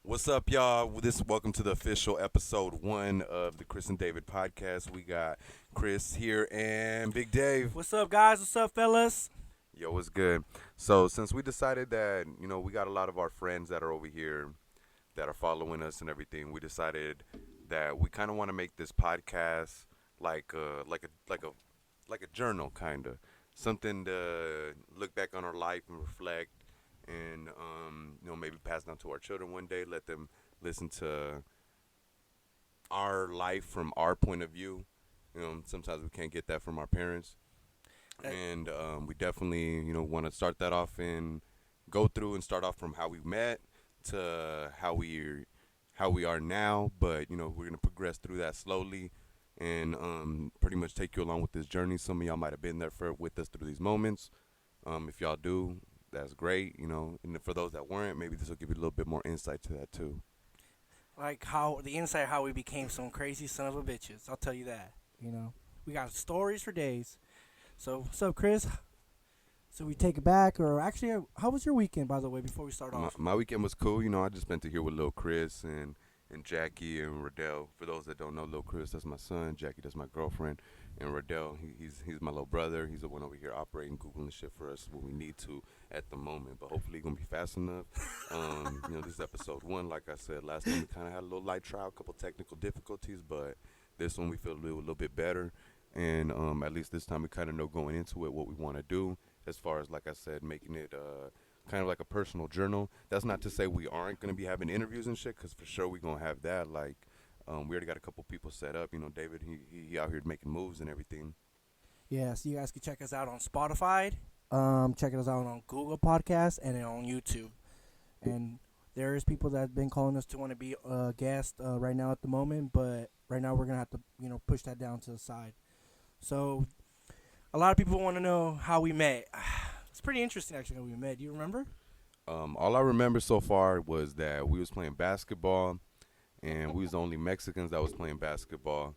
What's up, y'all? Welcome to the official episode 1 of the Chris and David podcast. We got Chris here and Big Dave. What's up, guys? What's up, fellas? Yo, what's good? So, since we decided that we got a lot of our friends that are over here that are following us and everything, we decided that we kind of want to make this podcast like a journal, kind of something to look back on our life and reflect and maybe pass down to our children one day. Let them listen to our life from our point of view. Sometimes we can't get that from our parents, Uh, and we definitely want to start that off and go through and start off from how we met to how we are now. But we're gonna progress through that slowly. And pretty much take you along with this journey. Some of y'all might have been there with us through these moments. If y'all do, that's great, And for those that weren't, maybe this will give you a little bit more insight to that too. like how the inside how we became some crazy son of a bitches. I'll tell you that. We got stories for days. So, what's up, Chris? So we take it back, or actually, how was your weekend, by the way? Before we start My, off. my weekend was cool. I just spent it here with Lil Chris and Jackie and Riddell. For those that don't know, Lil Chris, that's my son. Jackie, that's my girlfriend. And Riddell, he's my little brother. He's the one over here operating Google and shit for us when we need to at the moment. But hopefully, gonna be fast enough. This is episode 1. Like I said, last time we kind of had a little light trial, a couple technical difficulties, but this one we feel a little bit better. And at least this time we kind of know going into it what we want to do as far as, like I said, making it kind of like a personal journal. That's not to say we aren't going to be having interviews and shit, because for sure we're going to have that. Like, we already got a couple people set up. David, he out here making moves and everything. Yeah, so you guys can check us out on Spotify. Check us out on Google Podcasts and then on YouTube. And there is people that have been calling us to want to be a guest right now at the moment, but right now we're gonna have to push that down to the side. So a lot of people want to know how we met. It's pretty interesting actually how we met. Do you remember? All I remember so far was that we was playing basketball, and we was the only Mexicans that was playing basketball.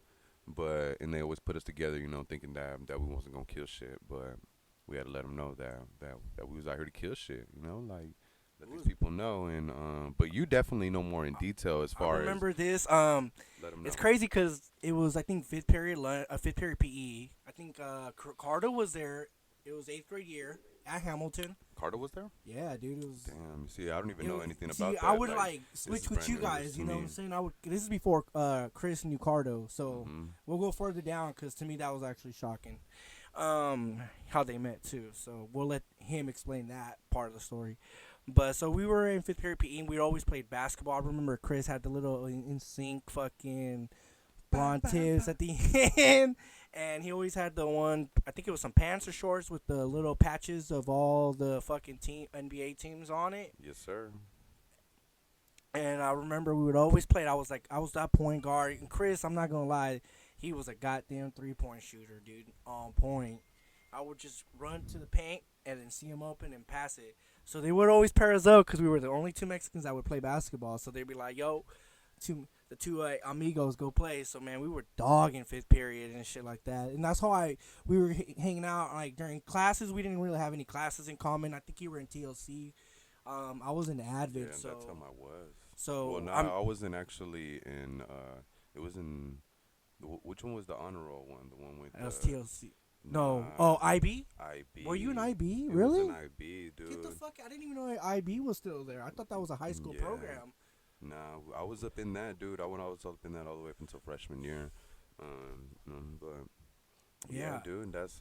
And they always put us together, thinking that we wasn't gonna kill shit. But we had to let them know that we was out here to kill shit. Like let these people know. And but you definitely know more in detail as I far as remember this. let them know. It's crazy because it was I think fifth period PE. I think Carter was there. It was eighth grade year at Hamilton. Carter was there. Yeah, dude, it was. Damn, you see, I don't even It know was, anything see, about that. I would This switch is with brand you new guys. to You know what me. I'm saying? This is before Chris knew Cardo, so Mhm. we'll go further down because to me that was actually shocking. How they met too. So we'll let him explain that part of the story. But so we were in fifth period PE. And we always played basketball. I remember Chris had the little in sync fucking blonde tips at the end, and he always had the one. I think it was some pants or shorts with the little patches of all the fucking team NBA teams on it. Yes, sir. And I remember we would always play it. I was that point guard. And Chris, I'm not gonna lie, he was a goddamn 3-point shooter, dude, on point. I would just run to the paint and then see him open and pass it. So they would always pair us up because we were the only two Mexicans that would play basketball. So they'd be like, "Yo, the two amigos go play." So man, we were dogging fifth period and shit like that. And that's how we were hanging out like during classes. We didn't really have any classes in common. I think you were in TLC. I was in Advid, Yeah, so that time I was. so Well, no, I'm I wasn't actually in. It was in. Which one was the honor roll one? The one with. that was TLC. No, Nah, oh IB. IB. Were you in IB? It Really? was an IB, dude. Get the fuck! I didn't even know IB was still there. I thought that was a high school Yeah. program. Nah, I was up in that, dude. I was up in that all the way up until freshman year. But yeah, Yeah. dude, that's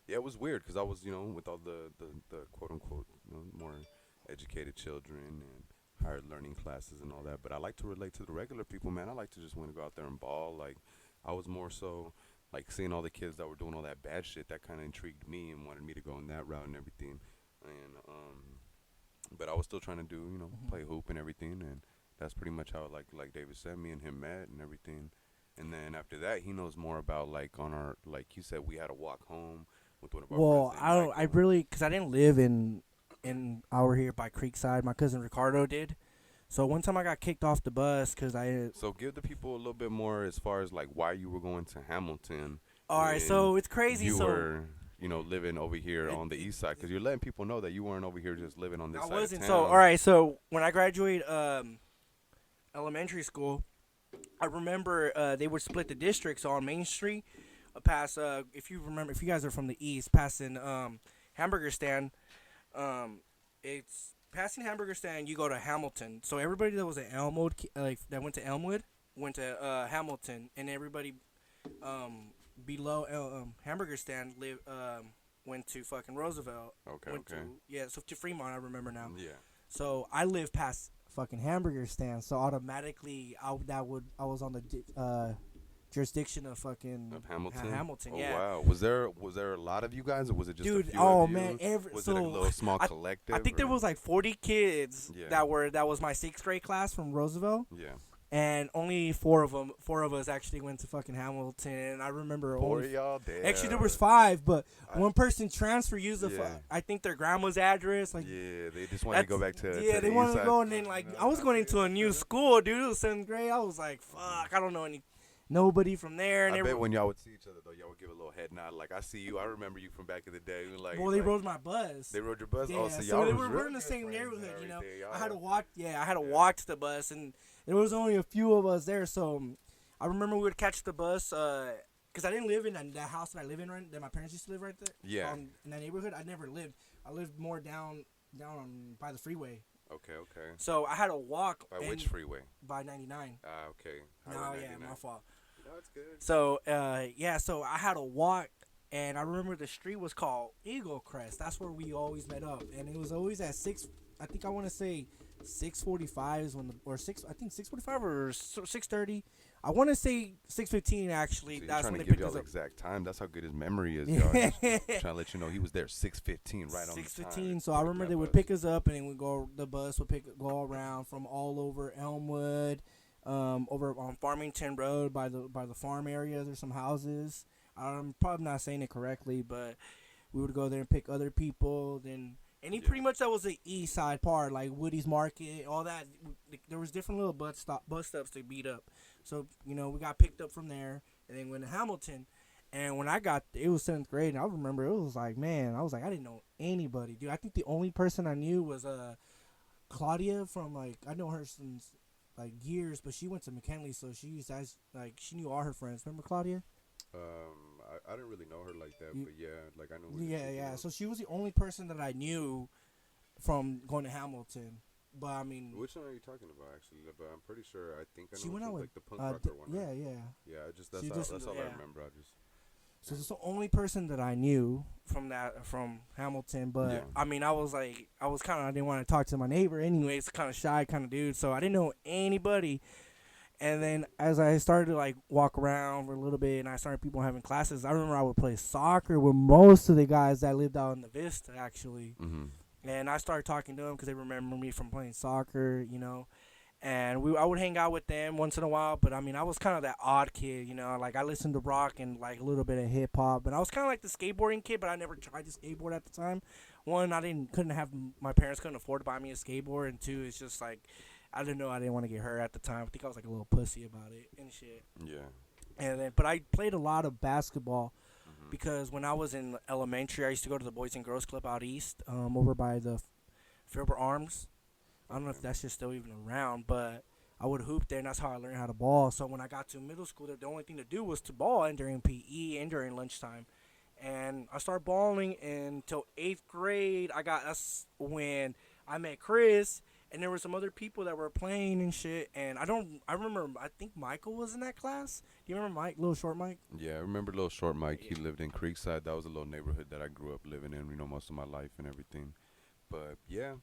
yeah, it was weird because I was, with all the quote unquote, more educated children and higher learning classes and all that. But I like to relate to the regular people, man. I like to just want to go out there and ball. Like, I was more so like seeing all the kids that were doing all that bad shit that kind of intrigued me and wanted me to go in that route and everything. And but I was still trying to do, play hoop and everything. And that's pretty much how, like David said, me and him met and everything. And then after that, he knows more about like on our, like you said, we had to walk home with one of our Well, friends I named don't. I Michael. really because I didn't live in our here by Creekside. My cousin Ricardo did. So one time I got kicked off the bus because I. So give the people a little bit more as far as like why you were going to Hamilton All right, when so it's crazy. you So were living over here It- on the it- east side? Because you're letting people know that you weren't over here just living on this I side wasn't. of So town. all right. So when I graduated elementary school, I remember they would split the districts on Main Street, past if you remember, if you guys are from the east, passing Hamburger Stand, it's passing Hamburger Stand. You go to Hamilton. So everybody that was at Elmwood, that went to Elmwood, went to Hamilton, and everybody below Hamburger Stand went to fucking Roosevelt. Okay, Went okay. to, yeah, so to Fremont. I remember now. Yeah. So I lived past fucking Hamburger Stand. So automatically, I was on the jurisdiction of fucking Of Hamilton. Hamilton, Oh, yeah. wow. Was there a lot of you guys, or was it just a Dude, few oh of you? man, Was it a little small I- collective? I think there or- was like 40 kids Yeah. that was my 6th grade class from Roosevelt, Yeah. and only four of us actually went to fucking Hamilton. I remember Four only of y'all. Damn. actually there was 5, but I- one person transferred, used Yeah. I think their grandma's address, like. Yeah, they just wanted to go back to. Yeah, to they the wanted east to side. go, and then like I was going into a new school, dude. It was 7th grade. I was like, fuck, I don't know nobody from there. And I they bet were, when y'all would see each other though, y'all would give a little head nod. Like I see you. I remember you from back in the day. Like, well, they like, rode my bus. They rode your bus. Yeah, Oh, so so y'all they was we're real in the good same friends and neighborhood, you know. everything. Y'all I had to had- walk. Yeah, I had to Yeah. walk to the bus, and there was only a few of us there. So I remember we would catch the bus. Cause I didn't live in that house that I live in that my parents used to live right there. Yeah. In that neighborhood, I never lived. I lived more down by the freeway. Okay, okay. So I had to walk. By and- which freeway? By 99. Okay. No, Highway yeah, 99. my fault. No, it's good. So so I had to walk, and I remember the street was called Eagle Crest. That's where we always met up, and it was always at 6. I think I want to say 6:45 is when or 6. I think 6:45 or 6:30. I want to say 6:15 actually. So you're That's trying when to they give picked y'all us the up. exact time. That's how good his memory is, y'all. Just trying to let you know he was there 6:15, right on the 6:15. time. So I Pick remember that they would bus. pick us up, and then the bus would go around from all over Elmwood, over on Farmington Road by the farm area. There's some houses. I'm probably not saying it correctly, but we would go there and pick other people. Then Yeah. pretty much that was the east side part, like Woody's Market, all that. There was different little bus stops to beat up. So we got picked up from there, and then went to Hamilton. And when it was 7th grade, and I remember it was like, man, I was like, I didn't know anybody, dude. I think the only person I knew was Claudia from I know her since years, but she went to McKinley, so she knew all her friends. Remember Claudia? I didn't really know her like that, You- but yeah, like I know. what you're Yeah, speaking yeah. of. So she was the only person that I knew from going to Hamilton. But I mean, Which one are you talking about, actually? But I'm pretty sure. I think I know. she went it's out with like the punk rocker one. yeah, right? yeah. Yeah. That's She all. just- That's all yeah. I remember. I just. So it's the only person that I knew from Hamilton. But Yeah. I mean, I I didn't want to talk to my neighbor anyways, kind of shy kind of dude. So I didn't know anybody. And then as I started to walk around for a little bit, and I started people having classes, I remember I would play soccer with most of the guys that lived out in the Vista actually. Mm-hmm. And I started talking to them because they remember me from playing soccer, And I would hang out with them once in a while, but I mean, I was kind of that odd kid, Like I listened to rock and a little bit of hip hop, but I was kind of like the skateboarding kid, but I never tried to skateboard at the time. One, my parents couldn't afford to buy me a skateboard, and two, it's just I didn't know, I didn't want to get hurt at the time. I think I was a little pussy about it and shit. Yeah. But I played a lot of basketball. Mm-hmm. Because when I was in elementary, I used to go to the Boys and Girls Club out east, over by the Fairburn Arms. I don't know if that's just still even around, but I would hoop there, and that's how I learned how to ball. So when I got to middle school, the only thing to do was to ball, and during PE and during lunchtime. And I started balling until 8th grade. That's when I met Chris, and there were some other people that were playing and shit. And I think Michael was in that class. Do you remember Mike, little short Mike? Yeah, I remember little short Mike. He Yeah. lived in Creekside. That was a little neighborhood that I grew up living in, most of my life and everything. But yeah,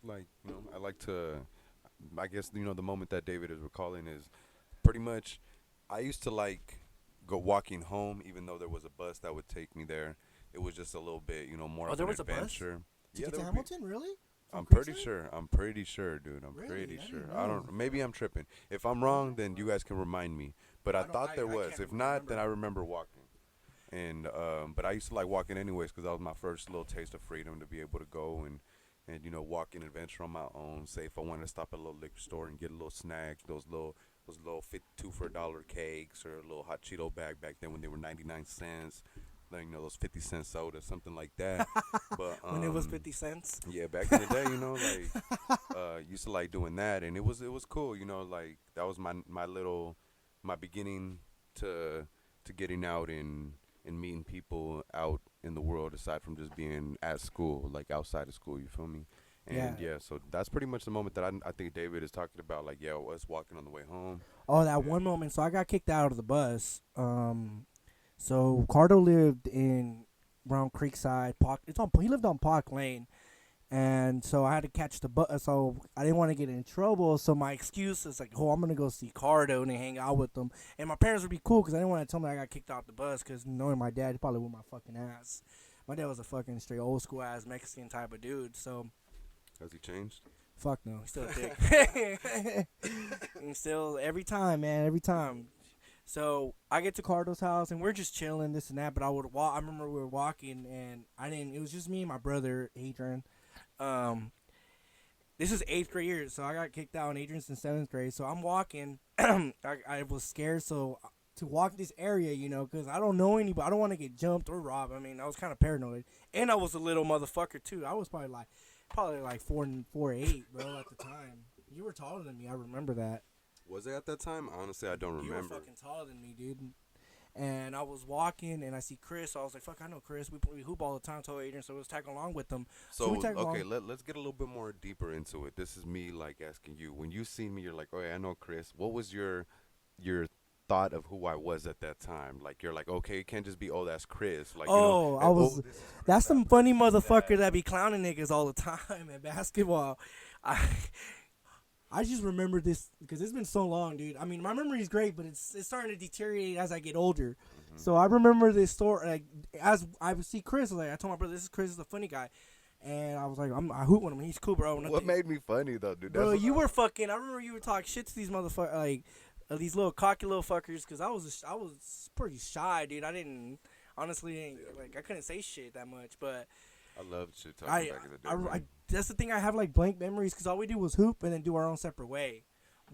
I like to. I guess the moment that David is recalling is pretty much. I used to go walking home, even though there was a bus that would take me there. It was just a little bit, more Oh, of there an was a bus? adventure. To Yeah, get there to would be. Hamilton, really? From I'm pretty Creekside? sure. I'm pretty sure, dude. I'm Really? pretty I sure. didn't I know. don't. Maybe I'm tripping. If I'm wrong, then you guys can remind me. But I I don't- thought there I was. can't If not, then remember. I remember walking. And but I used to like walking anyways because that was my first little taste of freedom to be able to go and walk an adventure on my own. Say if I wanted to stop at a little liquor store and get a little snack, those little 2 for $1 cakes or a little hot Cheeto bag back then when they were 99 cents. like those 50 cent sodas, something like that. But When it was 50 cents. yeah, back in the day, like used to like doing that, and it was cool, like that was my beginning to getting out and meeting people out in the world aside from just being at school, like outside of school. You feel me? Yeah. And yeah, so that's pretty much the moment that I think David is talking about. Like, yeah, us walking on the way home. Oh, that Yeah. one moment. So I got kicked out of the bus. So Cardo lived in around Creekside Park. He lived on Park Lane, and so I had to catch the bus. So I didn't want to get in trouble. So my excuse is like, oh, I'm gonna go see Cardo and hang out with them. And my parents would be cool because I didn't want to tell them I got kicked out the bus because knowing my dad, he probably whooped my fucking ass. My dad was a fucking straight old school ass Mexican type of dude. So Has he changed? fuck no, he's still a dick. And still every time, man, every time. So I get to Cardo's house and we're just chilling, this and that. But I would walk. I remember we were walking and I didn't. It was just me and my brother Adrian. Um, this is 8th grade year, so I got kicked out, and Adrian's in 7th grade. So I'm walking. I was scared, so to walk this area, because I don't know anybody. I don't want to get jumped or robbed. I mean, I was kind of paranoid, and I was a little motherfucker too. I was probably like 4'8", bro, at the time. You were taller than me. I remember that. Was it at that time? Honestly, I don't You were remember. fucking taller than me, dude. And I was walking, and I see Chris. So I was like, "Fuck, I know Chris. We hoop all the time." Told Adrian, so I was tagging along with them. So we tagged okay, along. let's get a little bit more deeper into it. This is me like asking you. When you seen me, you're like, oh yeah, I know Chris. What was your thought of who I was at that time? Like you're like, okay, it can't just be, oh, that's Chris. Like Oh, I was. this is Chris That's some after funny this, motherfucker that. that be clowning niggas all the time in basketball. I I just remember this because it's been so long, dude. I mean, my memory's great, but it's starting to deteriorate as I get older. Mhm. So I remember this story. Like as I would see Chris, like I told my brother, "This is Chris, is a funny guy," and I was like, I hoot with him. He's cool, bro. What made me funny though, dude? Bro, That's you what were fucking. I remember you were talking shit to these motherfuckers, like these little cocky little fuckers, because I was pretty shy, dude. I didn't honestly like I couldn't say shit that much, but I love shit talking I, back in the day. I, man. that's the thing. I have like blank memories because all we do was hoop and then do our own separate way.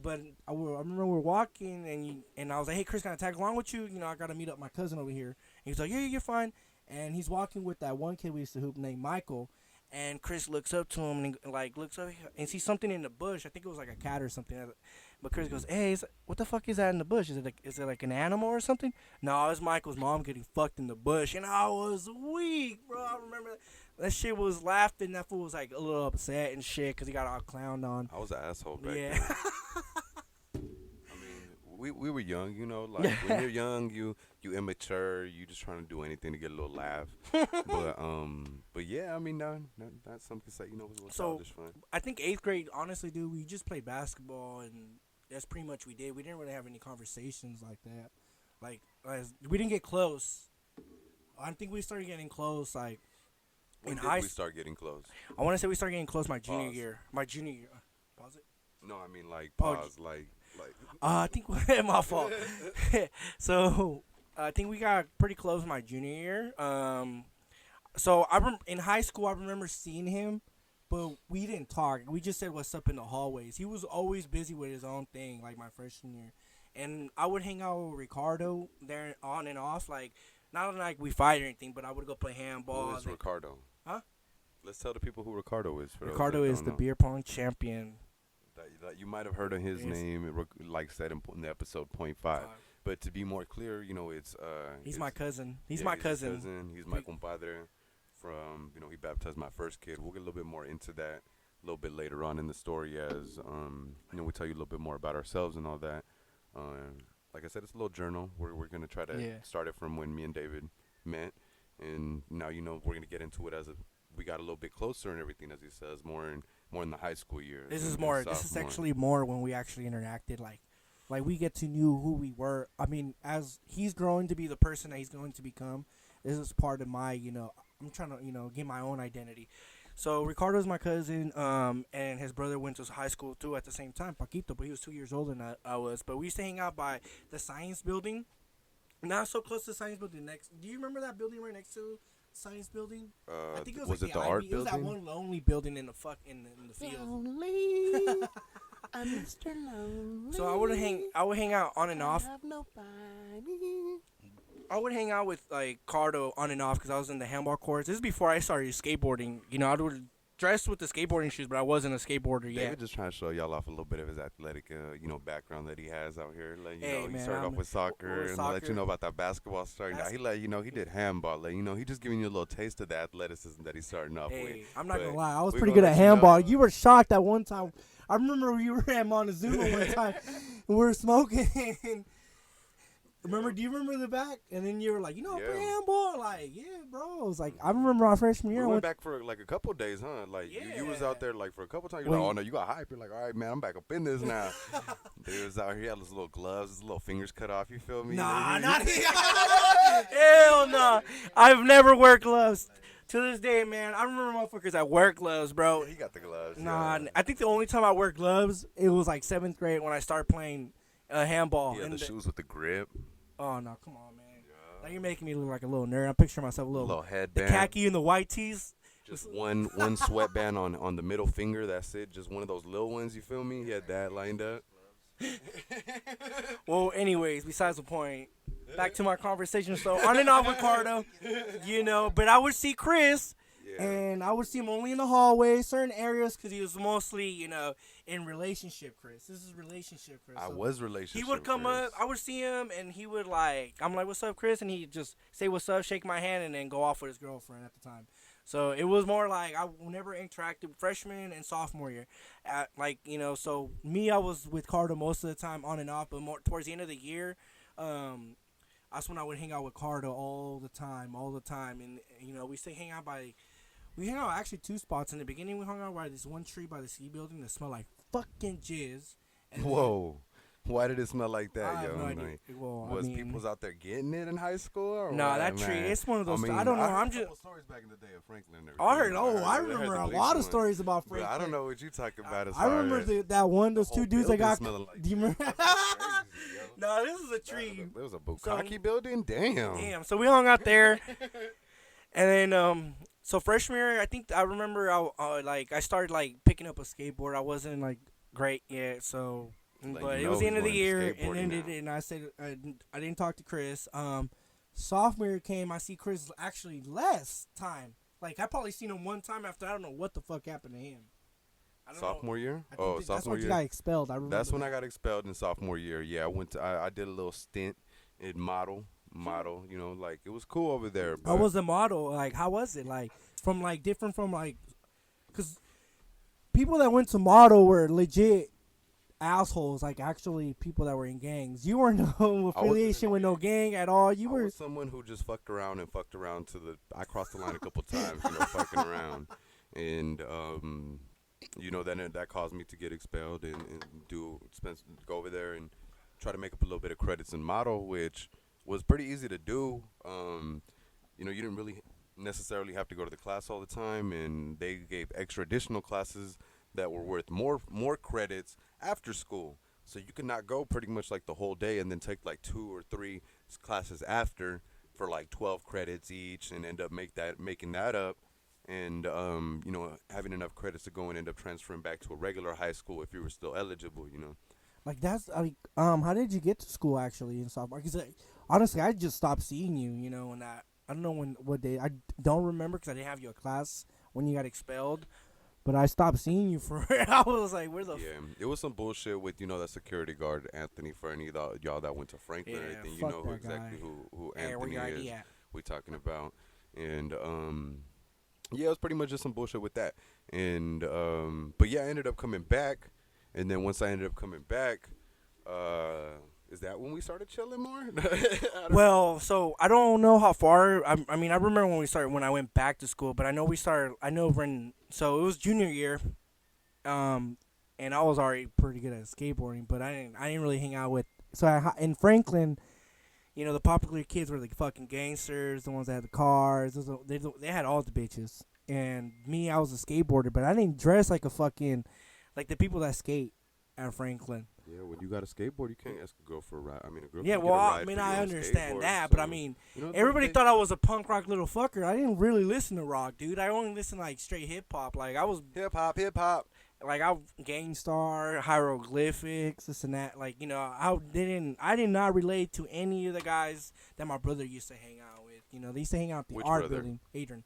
But I remember we were walking and I was like, "Hey, Chris, can I tag along with you? I gotta meet up my cousin over here." And he's like, "Yeah, you're fine." And he's walking with that one kid we used to hoop named Michael. And Chris looks up to him and like looks up and sees something in the bush. I think it was like a cat or something. But Chris goes, "Hey, what the fuck is that in the bush? Is it like an animal or something?" No, it's Michael's mom getting fucked in the bush. And I was weak, bro. I remember that shit was laughing. That fool was like a little upset and shit because he got all clowned on. I was an asshole back Yeah. then. I mean, we were young, like when you're young, you immature, you just trying to do anything to get a little laugh. but yeah, I mean, that's some could say, it was a little So- childish fun. I think 8th grade, honestly, dude, we just played basketball and that's pretty much we did. We didn't really have any conversations like that. Like, we didn't get close. I think we started getting close, like, When in did high we s- start getting close? I want to say we started getting close my junior Pause. year. My junior year. Pause it. No, I mean like Oh, pause, like. I think my fault. So I think we got pretty close my junior year. So in high school I remember seeing him, but we didn't talk. We just said what's up in the hallways. He was always busy with his own thing, like my freshman year, and I would hang out with Ricardo there on and off, like not like we fight or anything, but I would go play handball. Who is Ricardo? Huh? Let's tell the people who Ricardo is. For those Ricardo that is don't the know. beer pong champion. That you might have heard of his Yes. name, like said in the episode .5. But to be more clear, it's He's it's- my cousin. He's yeah, my his cousin. He's my compadre. From he baptized my first kid. We'll get a little bit more into that a little bit later on in the story as we tell you a little bit more about ourselves and all that. Like I said, it's a little journal. We're gonna try to Yeah. start it from when me and David met, and now we're gonna get into it as we got a little bit closer and everything, as he says, more in the high school years. This is and more. This is sophomore. actually more when we actually interacted. Like we get to know who we were. I mean, as he's growing to be the person that he's going to become, this is part of my. I'm trying to get my own identity. So Ricardo's my cousin, and his brother went to high school too at the same time, Paquito, but he was 2 years older than I was. But we used to hang out by the science building, not so close to the science building. Do you remember that building right next to science building? I think it was, was like it the art IB. It was that building? one lonely building in the in the field. Lonely, I'm Mr. Lonely. So I would hang out on and off. I have nobody. I would hang out with like Cardo on and off because I was in the handball courts. This is before I started skateboarding. You know, I would dress with the skateboarding shoes, but I wasn't a skateboarder yet. David just trying to show y'all off a little bit of his athletic, background that he has out here. Like, Hey, he man, started off I'm- with soccer with and let soccer. you know about that basketball starting out. He let you know he did handball. Like, he just giving you a little taste of the athleticism that he's starting off with. Hey, I'm not But gonna lie, I was we pretty gonna good at let you know. handball. You were shocked at one time. I remember we were at Montezuma one time, and we were smoking. Remember? Do you remember the back? And then you were like, I play Yeah. handball. Like, yeah, bro. I was like, I remember our freshman We year. I went went back for like a couple of days, huh? Like you was Yeah. out there like for a couple of times. You're Wait. like, oh no, you got hype. You're like, all right, man, I'm back up in this now. Dude was out here, he had his little gloves, his little fingers cut off. You feel me? Nah, not hell no. I've never wear gloves. To this day, man, I remember motherfuckers that wear gloves, bro. He got the gloves. Nah, yeah. I think the only time I wear gloves, it was like 7th grade when I started playing handball. He had And the shoes with the grip, oh no, come on, man. Now you're making me look like a little nerd. I'm picturing myself a little the headband, khaki and the white tees. just one sweatband on the middle finger. That's it. Just one of those little ones. You feel me? He had that lined up. Well, anyways, besides the point. Back to my conversation. So on and off with Cardo, but I would see Chris. Yeah. And I would see him only in the hallway, certain areas, because he was mostly, in relationship, Chris. This is relationship, Chris. I So was relationship. he would come Chris. up, I would see him, and he would I'm like, what's up, Chris? And he'd just say what's up, shake my hand, and then go off with his girlfriend at the time. So it was more like I never interacted with freshman and sophomore year. So me, I was with Carter most of the time on and off, but more towards the end of the year, that's when I would hang out with Carter all the time. And, we hang out actually 2 spots. In the beginning, we hung out by this one tree by the C building that smelled like fucking jizz. And Whoa. Why did it smell like that, I have yo? no idea. Like, Well, was people's out there getting it in high school? Or Nah, what, that tree, man? it's one of those. I, mean, don't know. I heard I'm a just. couple stories back in the day of Franklin and I heard. everything. Oh, I heard remember the a police lot of one. stories about But Franklin. I don't know what you talking about as I far remember as that one. Those the 2 whole dudes that building got. smelling like Do you remember? That's crazy, yo. No, this is a tree. There was a Bukaki building? Damn. Damn. So we hung out there, and then so freshman year, I remember I started like picking up a skateboard. I wasn't like great yet, so. Like, But you it was know the end of the he's year, going to and then skateboarding and I said I didn't talk to Chris. Sophomore year came, I see Chris actually less time. Like I probably seen him one time after I don't know what the fuck happened to him. I don't know. Sophomore year? I think that's sophomore when you year. got expelled. I remember. That's when I got expelled in sophomore year. Yeah, I did a little stint in model. Like it was cool over there. How But was the model? Like how was it? Like from like different from like, cause people that went to model were legit assholes. Like actually people that were in gangs. You were no affiliation with no gang at all. You I were. was someone who just fucked around to the. I crossed the line a couple times, fucking around, and then that caused me to get expelled and go over there and try to make up a little bit of credits in model, which was pretty easy to do. You didn't really necessarily have to go to the class all the time, and they gave extra additional classes that were worth more credits after school. So you could not go pretty much like the whole day and then take like 2 or 3 classes after for like 12 credits each and end up making that up and having enough credits to go and end up transferring back to a regular high school if you were still eligible. Like that's like how did you get to school actually in sophomore? Because honestly, I just stopped seeing you. And I don't know what day. I don't remember because I didn't have you a class when you got expelled. But I stopped seeing you for. I was like, where the? Yeah, it was some bullshit with that security guard Anthony. For any of y'all that went to Franklin or Yeah, anything, you fuck know that exactly guy. who Hey, where Anthony your is. ID at? We talking about, and yeah, it was pretty much just some bullshit with that, and but yeah, I ended up coming back, and then once I ended up coming back, is that when we started chilling more? Well, so I don't know how far. I remember when I went back to school, but I know so it was junior year, and I was already pretty good at skateboarding, but I didn't really hang out with. So in Franklin, the popular kids were the fucking gangsters, the ones that had the cars. They had all the bitches, and me, I was a skateboarder, but I didn't dress like a fucking like the people that skate at Franklin. Yeah, when you got a skateboard, you can't ask a girl for a ride. I mean, a girl. Yeah, can well, get a I ride for your I own understand skateboard, that, so, but I mean, it's everybody okay. thought I was a punk rock little fucker. I didn't really listen to rock, dude. I only listened to, like straight hip hop. Like I was, Hip hop. like I Gangstar, hieroglyphics, this and that. Like, I did not relate to any of the guys that my brother used to hang out with. They used to hang out at the Which art brother? building.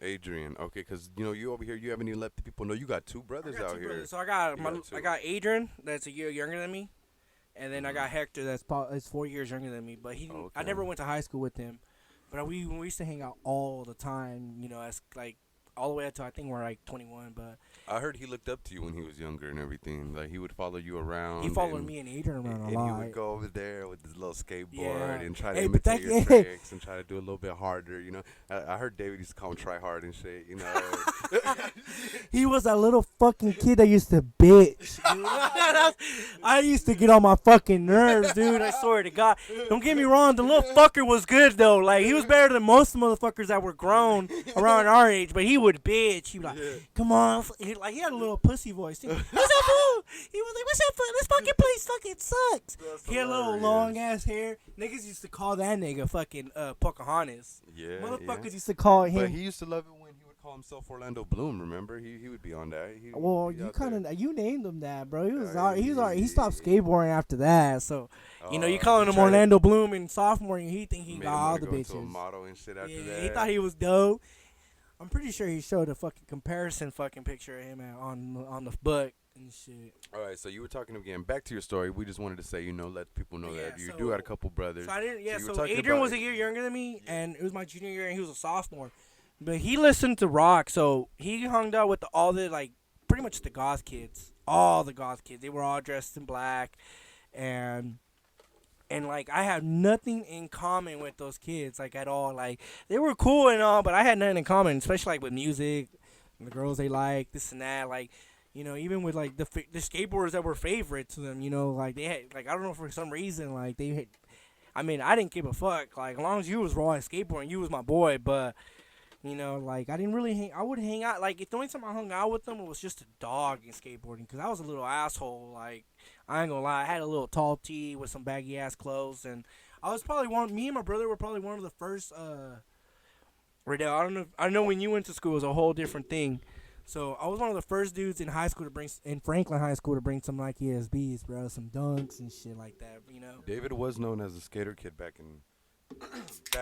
Adrian. Okay, because you over here, you haven't even let the people know you got two brothers I got out two here. brothers. So I got You got two. I got Adrian, that's a year younger than me, and then I got Mhm. Hector, that's 4 years younger than me. But I Okay. never went to high school with him. But we used to hang out all the time. As like all the way up to I think we're like 21. But I heard he looked up to you when he was younger and everything. Like he would follow you around. he followed and, me and Adrian around and a lot. he would go over there with his little skateboard Yeah. and try to Hey, but imitate your tricks and try to do a little bit harder. I heard David used to call him try hard and shit. He was a little fucking kid that used to bitch, dude. I used to get on my fucking nerves, dude. I swear to God. Don't get me wrong, the little fucker was good though. Like he was better than most motherfuckers that were grown around our age. But he would bitch. He was like, "Come on," he had a little pussy voice. Too. What's up, fool? He was like, "What's up, fool? This fucking place fucking sucks." He had a little long ass hair. Niggas used to call that nigga fucking Pocahontas. Yeah. Motherfuckers used to call him. But he used to love it when he would call himself Orlando Bloom. Remember, he would be on that. Well, he you out kind there. of you named him that, bro. He was Yeah, he stopped skateboarding after that. So you Oh, calling him tried to- Orlando Bloom in sophomore, and he think he made got him all wanna the go into a bitches. model and shit after Yeah, that. he thought he was dope. I'm pretty sure he showed a fucking comparison fucking picture of him on the book and shit. All right, so you were talking again. Back to your story. We just wanted to say, let people know Yeah, that you so- do have a couple brothers. So I didn't. Yeah. you were So talking Adrian about- was a year younger than me, and it was my junior year, and he was a sophomore. But he listened to rock, so he hung out with all the like pretty much the goth kids, all the goth kids. They were all dressed in black, and like I had nothing in common with those kids, like at all. Like they were cool and all, but I had nothing in common, especially like with music, and the girls they like, this and that. Like, even with like the skateboarders that were favorite to them, like they had like I don't know for some reason like they had. I mean, I didn't give a fuck. Like as long as you was rolling skateboarding, you was my boy. But like I didn't really hang. I would hang out. Like the only time I hung out with them, it was just a dog in skateboarding because I was a little asshole. Like I ain't gonna lie, I had a little tall tee with some baggy ass clothes, and I was probably me and my brother were probably one of the first. Riddell, I know when you went to school it was a whole different thing. So I was one of the first dudes in high school in Franklin High School to bring some Nike SBs, bro, some dunks and shit like that. David was known as a skater kid back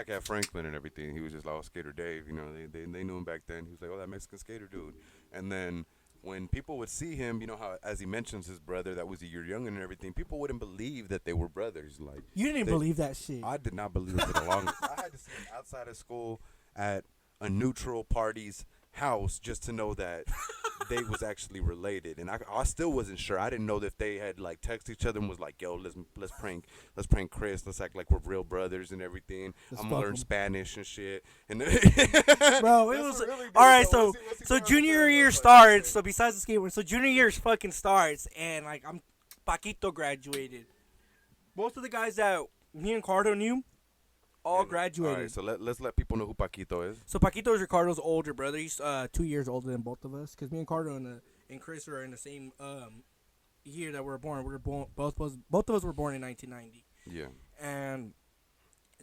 at Franklin and everything. He was just like Skater Dave. They knew him back then. He was like, oh, that Mexican skater dude. And then when people would see him, how as he mentions his brother that was a year younger and everything, people wouldn't believe that they were brothers. Like You didn't believe that shit. I did not believe it for the longest. I had to see him outside of school at a neutral party's house just to know that they was actually related, and I still wasn't sure. I didn't know that they had like texted each other and was like, "Yo, let's prank Chris. Let's act like we're real brothers and everything. Let's I'm fuck gonna learn him." Spanish and shit." And then Bro, it was all right. So junior year starts. So besides the skateboard, so junior year fucking starts, and like Paquito graduated. Most of the guys that me and Cardo knew, all graduated. All right, so let's let people know who Paquito is. So Paquito is Ricardo's older brother. He's 2 years older than both of us. Cause me and Cardo and Chris are in the same year that we were born. We were born both of us were born in 1990. Yeah. And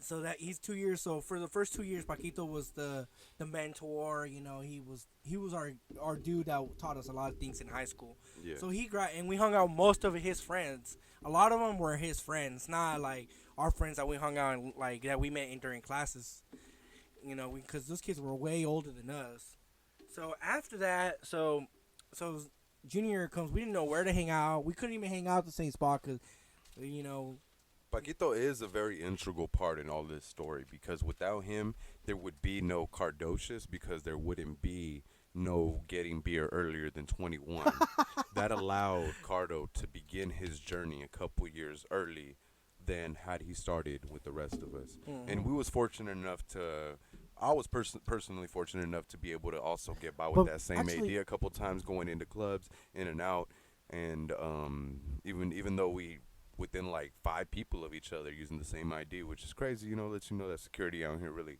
so that he's 2 years. So for the first 2 years, Paquito was the mentor. He was our dude that taught us a lot of things in high school. Yeah. So and we hung out with most of his friends. A lot of them were his friends, not like our friends that we hung out and, like that we met in during classes. Because those kids were way older than us. So after that, so junior year comes, we didn't know where to hang out. We couldn't even hang out at the same spot because, Paquito is a very integral part in all this story because without him, there would be no Cardocious because there wouldn't be no getting beer earlier than 21. That allowed Cardo to begin his journey a couple years early than had he started with the rest of us. Mm-hmm. And we was fortunate enough to... I was personally fortunate enough to be able to also get by with that same idea a couple times going into clubs, in and out. And even though we... within like 5 people of each other using the same ID, which is crazy, let you know that security out here really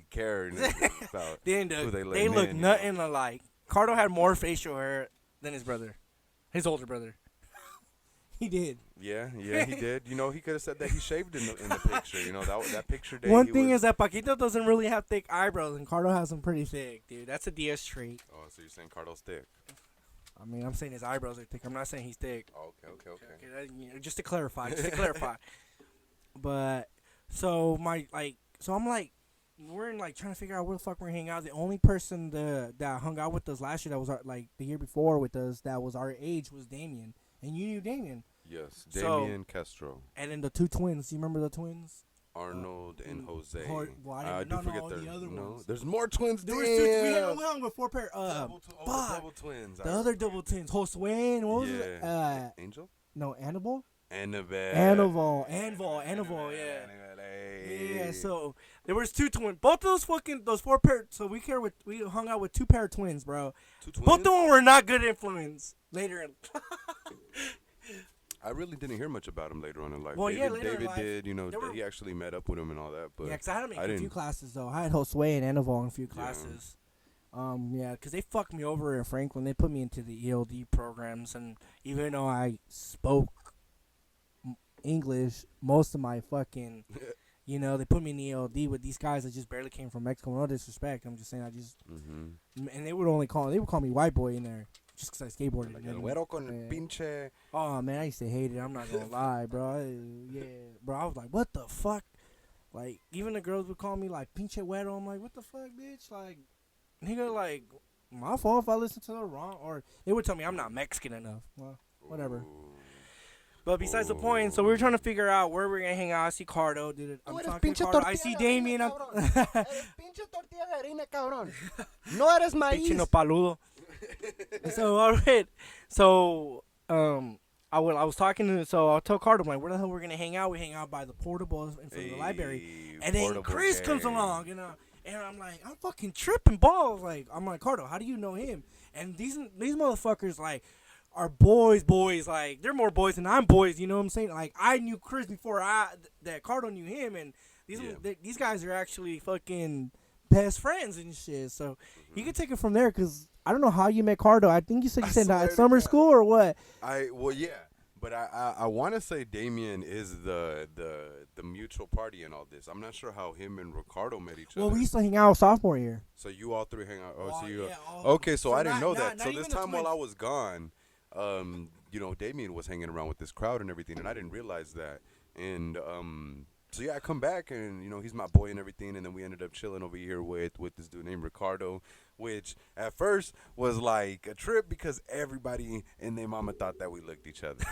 care about who they let they look in, nothing alike. Cardo had more facial hair than his brother, his older brother. He did. Yeah, he did. He could have said that he shaved in the picture. That picture day. One thing is that Paquito doesn't really have thick eyebrows, and Cardo has them pretty thick, dude. That's a DS trait. Oh, so you're saying Cardo's thick? I mean, I'm saying his eyebrows are thick. I'm not saying he's thick. Just to clarify. But so I'm like, we're in like trying to figure out where the fuck we're hanging out. The only person that hung out with us last year that was like the year before with us that was our age was Damien, and you knew Damien. Yes, So- Damien Castro, And then the two twins. You remember the twins? Arnold, and Jose. Well, I do forget the other no. ones. There's more twins. There was two. We Damn. hung with 4 pair. Fuck. Double twins. The other double twins, Josue and what was it? Angel. No, Annabelle. Annabelle. Anvil, yeah. Hey. Yeah, so there was two twins. Both of those 4 pair. So we hung out with 2 pair of twins, bro. Two twins. Both of them were not good influence later in. I really didn't hear much about him later on in life. Well, yeah, David, later in David life, did. You know, there were- he actually met up with him and all that. But Yeah, because I had them in I a few didn't- classes though. I had Josue and Annabelle in a few classes. Yeah, because they fucked me over in Franklin. They put me into the ELD programs, and even though I spoke English, most of my fucking, they put me in the ELD with these guys that just barely came from Mexico. No disrespect, I'm just saying and they would call me white boy in there just because I skateboarded. Like you know el what I mean? güero con el pinche. Oh man, I used to hate it. I'm not gonna lie, bro. Bro, I was like, what the fuck? Like, even the girls would call me like pinche güero. I'm like, what the fuck, bitch? Like, nigga, like, my fault if I listen to the wrong, or they would tell me I'm not Mexican enough. Well, whatever. Ooh. But besides the point, so we were trying to figure out where we're gonna hang out. I see Cardo, dude. I'm talking to Cardo. I see Damien. I'm pinche tortilla de harina, cabrón. No eres pinche maíz. paludo. So all right, so I was talking to, so I'll tell Cardo, I'm like, where the hell we're gonna hang out? We hang out by the portables in front of the library, and then Portable Chris comes gang. along, and I'm like, I'm fucking tripping balls. Like, I'm like, Cardo, how do you know him? And these motherfuckers like are boys. Like, they're more boys than I'm boys. You know what I'm saying? Like, I knew Chris before that Cardo knew him, and these guys are actually fucking best friends and shit. So you can take it from there, because I don't know how you met Cardo. I think you said swear at to summer God. school or what? Yeah, but I want to say Damien is the mutual party in all this. I'm not sure how him and Ricardo met each Well, other. we used to hang out sophomore year. So you all three hang out. Oh, so you. yeah, Okay, so I didn't know that. not So even this the time while twins. I was gone, Damien was hanging around with this crowd and everything, and I didn't realize that. And so yeah, I come back and he's my boy and everything, and then we ended up chilling over here with this dude named Ricardo, which at first was like a trip because everybody and their mama thought that we looked each other.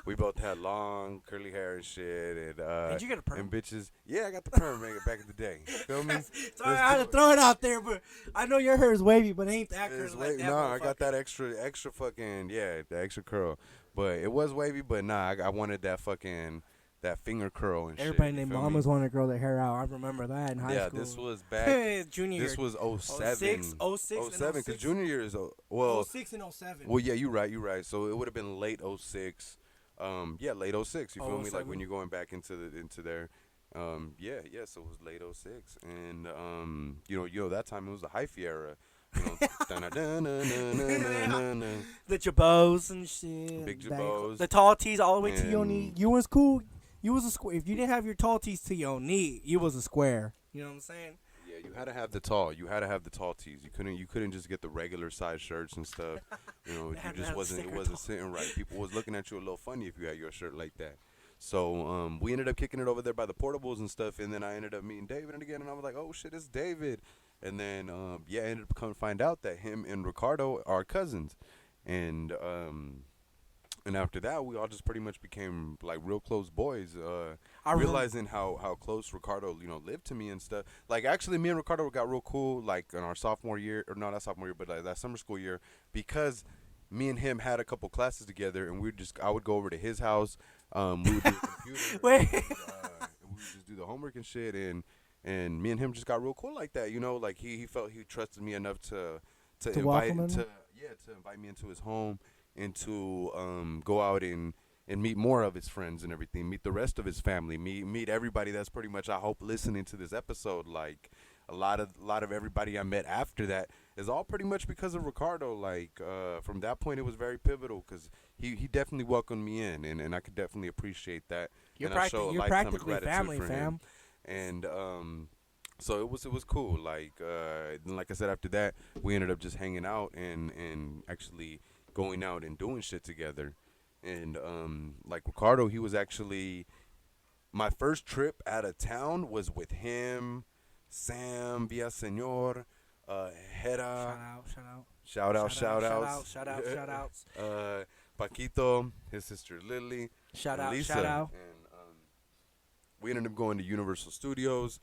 We both had long curly hair and shit, and Did you get a perm? and bitches. Yeah, I got the perm back in the day. Feel me? Sorry, I had to throw it out there, but I know your hair is wavy, but it ain't that curly It's like wavy. that. No, I got motherfucker. that extra fucking the extra curl, but it was wavy. But nah, I wanted that finger curl and Everybody shit. named you feel mamas me? want to grow their hair out. I remember that in high Yeah, school. this was back. junior This year. was 07. 06 and 07, because 06. junior year is 06 and 07. well, yeah, you're right. So it would have been late 06. Late 06. You feel me? Like 07. when you're going back into there. So it was late 06, and that time it was the hyphy era. Dun-dun-dun-dun-dun-dun-dun-dun. The Jabos and shit. Big back- Jabos. The tall tees all the way to your And- knee. You was cool. You was a square. If you didn't have your tall tees to your knee, you was a square. You know what I'm saying? Yeah, you had to have the tall. You had to have the tall tees. You couldn't just get the regular size shirts and stuff. They had to It have wasn't sticker sitting right. People was looking at you a little funny if you had your shirt like that. So we ended up kicking it over there by the portables and stuff, and then I ended up meeting David again, and I was like, oh shit, it's David. And then I ended up coming to find out that him and Ricardo are cousins, and after that we all just pretty much became like real close boys. I remember- Realizing how close Ricardo lived to me and stuff. Like actually, me and Ricardo got real cool like in our sophomore year, or no, not sophomore year, but like that summer school year, because me and him had a couple classes together, and I would go over to his house. We would do the computer. Wait. We would just do the homework and shit, and me and him just got real cool like that. Like he felt he trusted me enough to invite welcome him? to invite me into his home and to go out and meet more of his friends and everything, meet the rest of his family, meet everybody that's pretty much, I hope, listening to this episode. Like a lot of everybody I met after that is all pretty much because of Ricardo. Like from that point, it was very pivotal because he definitely welcomed me in, and I could definitely appreciate that. You're, and I show a you're lifetime of practically gratitude family, for fam. him. And So it was cool. Then like I said, after that, we ended up just hanging out and actually going out and doing shit together. And like Ricardo, he was actually my first trip out of town was with him, Sam Villasenor, Hera. Shout out. Shout out, Shout out, outs. shout outs. Paquito, his sister Lily, Shout and out, Lisa. shout out. And we ended up going to Universal Studios.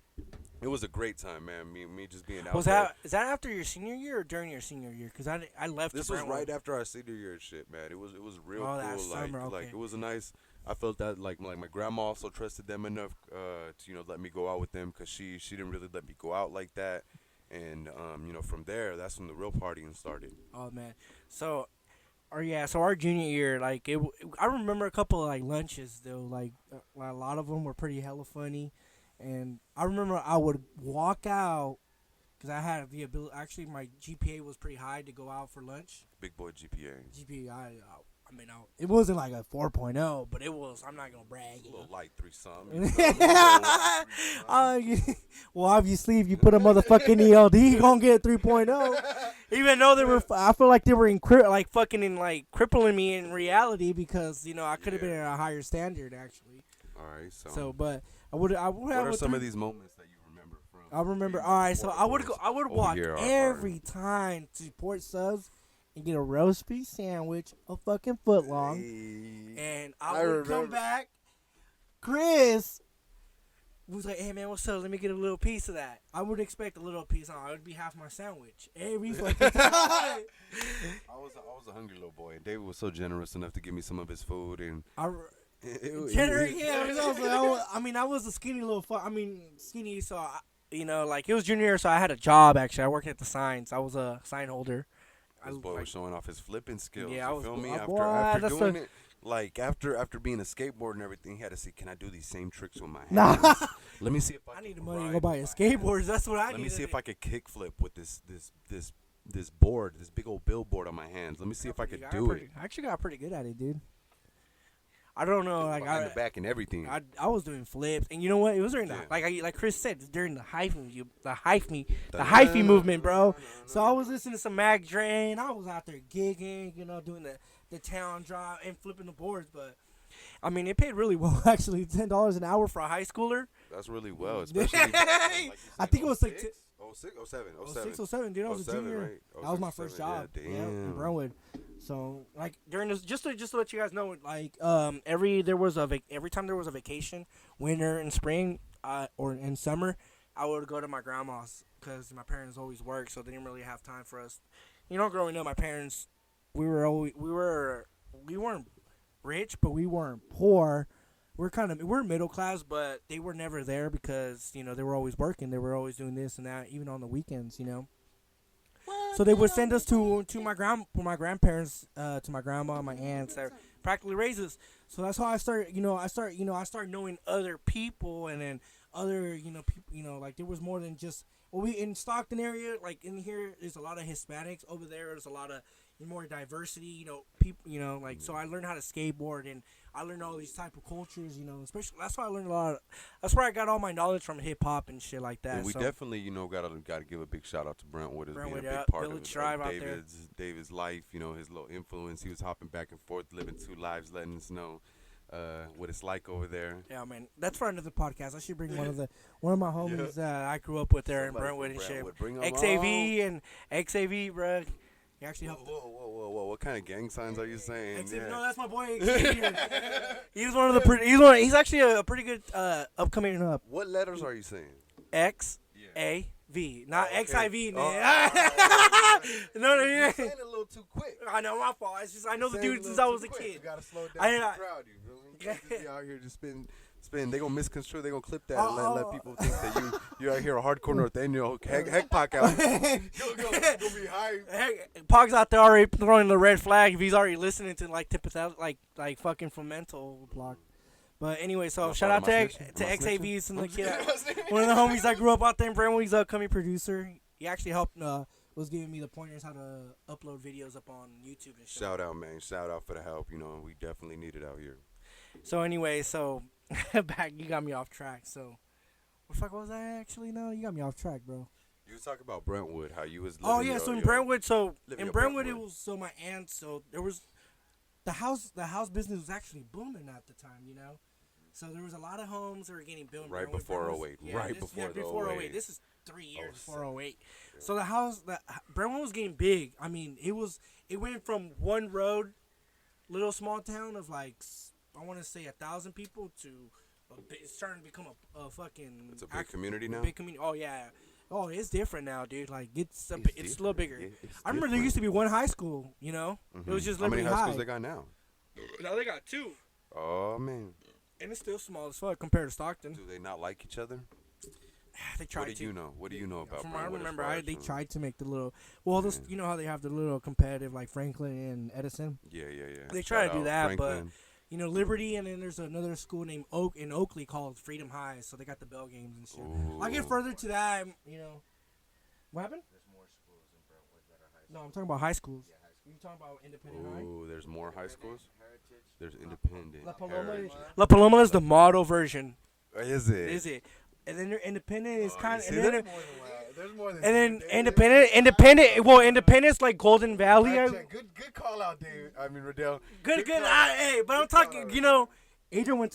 It was a great time, man. Me just being out Was there. is that after your senior year or during your senior year? Because I left. This to was Brentwood. right after our senior year and shit, man. It was real Oh, cool. that summer, Like okay. it was a nice. I felt that like my grandma also trusted them enough to let me go out with them because she didn't really let me go out like that. And from there, that's when the real partying started. Oh man. So, so our junior year, like I remember a couple of like lunches though. Like a lot of them were pretty hella funny, and I remember I would walk out because I had the ability. Actually, my GPA was pretty high to go out for lunch. Big boy GPA. GPA, I mean, it wasn't like a 4.0, but it was. I'm not gonna brag. A You know? little light 3 something. Well, obviously, if you put a motherfucking ELD, you gonna get 3.0. Even though they were, I feel like they were crippling me in reality because I could have been at a higher standard actually. All right, so, So, but I would have. what are some of these moments that you remember from? I remember. being All right, so Port I would Boys go. I would over walk here, every time to Port Subs and get a roast beef sandwich, a fucking foot long. Hey. And I I would come remember. back. Chris was like, "Hey man, what's up? Let me get a little piece of that." I would expect a little piece. It would be half my sandwich every fucking time. I was a hungry little boy, and David was so generous enough to give me some of his food, and I was a skinny little skinny. So like it was junior year, so I had a job actually. I worked at the signs. I was a sign holder. This boy was showing off his flipping skills. Yeah, I you was- feel me? boy, After that's doing the- it, like after being a skateboard and everything, he had to see, can I do these same tricks with my hands? Nah. Let me see if I I can need the money to ride go buy a with my hands. skateboard. That's what I need. Let me see if I could kickflip with this board, this big old billboard on my hands. Let me see if I could do it. I actually got pretty good at it, dude. I don't know, like Behind the back and everything. I was doing flips, and you know what? It was during Yeah. like Chris said, it was during the hyphy movement, bro. So I was listening to some Mac Dre, and I was out there gigging, doing the town drive and flipping the boards. But I mean, it paid really well, actually. $10 an hour for a high schooler. That's really well, especially. like you I said, think it was like 06? 06, 07, 07. 06, 07, dude. I was a 07, junior. right? That was my 06, first 07, job. yeah, Yeah, in damn. Brentwood. So like during this, just to let you guys know, like every time there was a vacation, winter and spring, or in summer, I would go to my grandma's because my parents always worked, so they didn't really have time for us. Growing up, my parents, we weren't rich, but we weren't poor. We're middle class, but they were never there because they were always working. They were always doing this and that, even on the weekends. So they would send us to my grandparents, to my grandma, and my aunts that practically raised us. So that's how I started. I started knowing other people, and then other people. Like there was more than just. Well, we in Stockton area, like in here, there's a lot of Hispanics. Over there's a lot of more diversity. People. Like so, I learned how to skateboard, and I learned all these type of cultures. Especially that's why I learned a lot. That's where I got all my knowledge from hip hop and shit like that. And we so. definitely, gotta give a big shout out to Brentwood as being a Brentwood, big yeah, part Village of Drive out there. David's life. His little influence. He was hopping back and forth, living 2 lives, letting us know what it's like over there. Yeah, man, that's for another podcast. I should bring one of my homies that I grew up with there in Somebody Brentwood from and shit. Brentwood. Bring 'em XAV and XAV, bro. He actually Whoa, helped. whoa! What kind of gang signs are you saying? XAV, Yeah. no, that's my boy. XAV. He's one of he's actually a pretty good upcoming What letters are you saying? XAV, not Oh, okay. XIV. Oh, No, You're saying it a little too quick. I know my fault. It's just I know the Saying it dude a since little I was too a quick. kid. You gotta slow down I- the crowd. You feel me? You can't just be out here just spin. They gonna misconstrue. They gonna clip that and let Oh. people think that you're out here a hardcore Norteño heck pack out. You're gonna be high. Hey, Pog's out there already throwing the red flag if he's already listening to like like fucking Fermento block. But anyway, so My shout out fault, am I to snitching? Am I XAVs and the snitching? kid, one of the homies I grew up out there in Brentwood. He's an upcoming producer. He actually helped was giving me the pointers how to upload videos up on YouTube and shit. Shout out, man. Shout out for the help. We definitely need it out here. So anyway, back you got me off track. So What the fuck was that actually? No, you got me off track, bro. You was talking about Brentwood, how you was living Oh yeah, your, so in your- Brentwood, living in your Brentwood it Brentwood. was so my aunt, so there was the house business was actually booming at the time, you know. So there was a lot of homes that were getting built in Right Brentwood. before Brentwood's- 08, right before the before 08. This is 3 years before Oh, 08. So Brentwood was getting big. I mean, it went from one road, little small town of like I want to say 1,000 people to it's starting to become a fucking. It's a big community now? Big community. Oh yeah. Oh, it's different now, dude. Like it's a little different. bigger. Yeah, it's I remember there used to be one high school. You know, it was Mhm. just How many Liberty high High. schools they got now? Now they got 2, Oh man, and it's still small as fuck compared to Stockton. do they not like each other? They tried What to. do you know? What do you know about? From what I Brentwood as remember, far as, they uh, tried to make the little. Well, those, Yeah. you know how they have the little competitive like Franklin and Edison. Yeah. They try Shout to do out that, but Franklin. you know Liberty, and then there's another school named Oakley called Freedom High, so they got the bell games and shit. I get Ooh. further to that, you know. What happened? There's more schools in Brentwood that are high No, I'm talking about high schools. You talking about independent high? Ooh, there's more high schools. Heritage. There's independent. La Paloma, Heritage. La Paloma is the model version. Is it? Is it? And then their independent is Oh, kind you of, see and that? then, There's more than. and then Dave. independence like Golden Valley. Good call out, Dave. I mean, Riddell. Good. call. Hey, but I'm talking. You know, Adrian went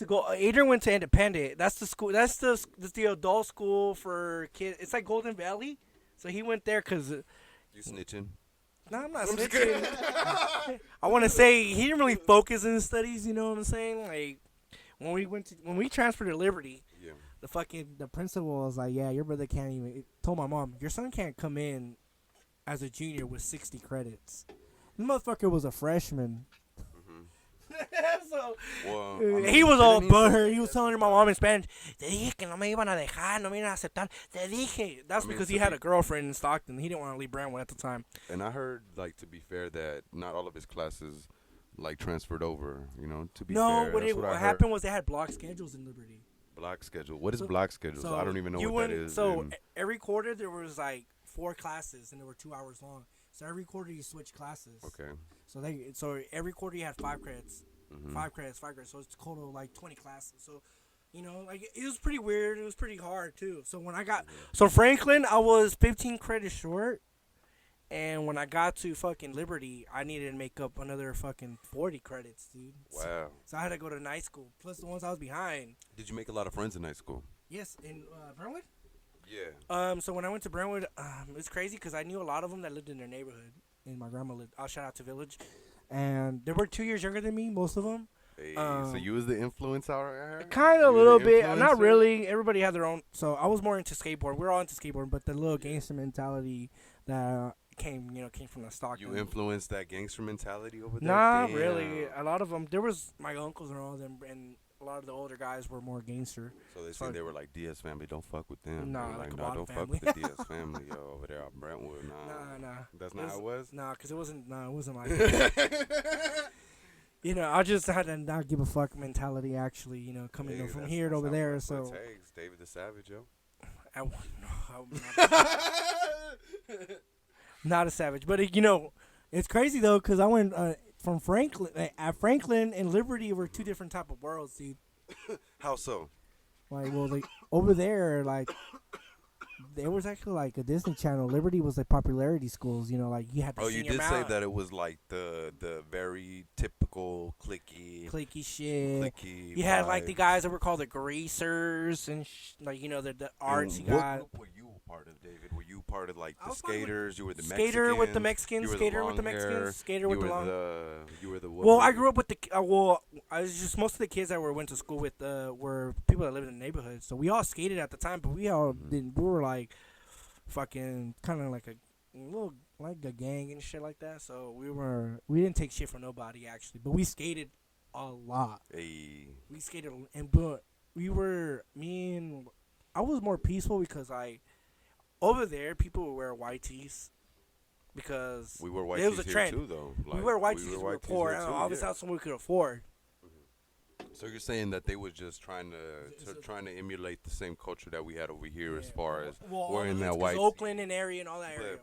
to Independent. That's the school. That's the adult school for kids. It's like Golden Valley. So he went there because. You snitching? No, I'm not snitching. I want to say he didn't really focus in his studies. You know what I'm saying? Like when we transferred to Liberty, Yeah. the principal was like, "Yeah, your brother can't even." Told my mom, "Your son can't come in as a junior with 60 credits." The motherfucker was a freshman. So Well, he was all didn't he say- butthurt. He was telling my mom in Spanish, "Te dije que no me iban a dejar, no me iban a aceptar. Te dije." That's I mean, because to he had be- a girlfriend in Stockton. He didn't want to leave Brentwood at the time. And I heard, like, to be fair, that not all of his classes, like, transferred over. You know, to be No, fair. what, that's it, what I what heard. happened was they had block schedules in Liberty. Block schedule. What is So- block schedule? I don't even know you what that wouldn't- is. So and- every quarter there was like 4 classes and they were 2 hours long. So every quarter you switch classes. okay. So every quarter you had 5 credits. Mhm. 5 credits, 5 credits. So it's total like 20 classes. So, you know, like it was pretty weird. It was pretty hard too. So when I got Franklin, I was 15 credits short, and when I got to fucking Liberty, I needed to make up another fucking 40 credits, dude. Wow. So I had to go to night school plus the ones I was behind. Did you make a lot of friends in high school? Yes, in Brentwood. Yeah. So when I went to Brentwood, it was crazy because I knew a lot of them that lived in their neighborhood, and my grandma lived. I'll shout out to Village, and they were 2 years younger than me, most of them. Hey, so you was the influence out here? Kind of a You little the bit. Not influencer? really. Everybody had their own. So I was more into skateboard. We're all into skateboard, but the little gangster mentality that came from the Stockton. You influenced that gangster mentality over there? Nah, Damn. really. A lot of them. There was my uncles and all of them, and a lot of the older guys were more gangster. So they So- said they were like, Diaz family, don't fuck with them. Nah, They were like like, a nah, Cabana don't family. fuck with the Diaz family, yo, over there out Brentwood. Nah. That's not how it was? Nah, because it wasn't. Nah, it wasn't like that. You know, I just had a not give a fuck mentality. Actually, you know, coming Hey, from that's- here to that's over how- there. that's what So it takes. David the Savage, yo. I'm not a savage, but you know, it's crazy though because I went from Franklin. At Franklin and Liberty were 2 different type of worlds, dude. How so? Like, well, like over there, like there was actually like a Disney Channel. Liberty was like popularity schools. You know, like you had. The Oh, you senior did say mount, that it was like the very typical clicky. clicky shit. Clicky. You had like the vibe. guys that were called the greasers and like you know the artsy And what guy. group were you part of, David? Were you part of like I the was part of, like, skaters? You were the Skater with the Mexicans? Mexicans, You were skater with the long hair, Mexicans, skater with you the were long. You were the. Well, I grew up with the. I was just most of the kids that went to school with were people that lived in the neighborhood. So we all skated at the time, but we all didn't. We were like, fucking kind of like a little like a gang and shit like that. So we didn't take shit from nobody actually, but we skated a lot. Hey, We skated but I was more peaceful because over there people would wear white tees because we were white it was tees a here trend. too, though. we Like, wear white tees. were We were white tees poor. here, And too, obviously yeah. that's what we could afford. So you're saying that they was just trying to emulate the same culture that we had over here, as far as wearing that white. Oakland and area and all that area.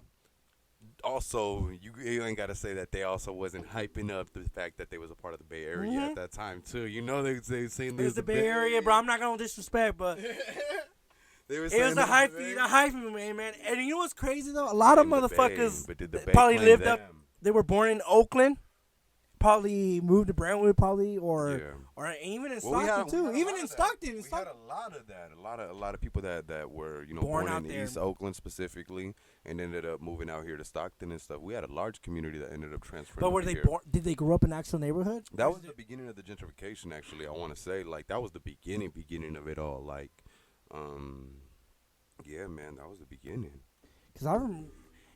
Also, you ain't gotta say that they also wasn't hyping up the fact that they was a part of the Bay Area Mhm. at that time too. You know they saying There's the Bay Area, bro. I'm not gonna disrespect, but They were It saying was the that hyphy, the hyphy man. And you know what's crazy though? A lot of Claim the motherfuckers Bay, but did the that Bay probably claim lived up. them? They were born in Oakland, probably moved to Brentwood, probably, or Yeah. or even in Well, we Stockton had too. a Even lot in of that. Stockton, We had a lot of that. A lot of people that were Born born out in there. East Oakland specifically, and ended up moving out here to Stockton and stuff. We had a large community that ended up transferring. but were over they here. born? Did they grow up in the actual neighborhood? That was the beginning of the gentrification. Actually, I want to say like that was the beginning of it all. Like, yeah, man, that was the beginning. Because I remember.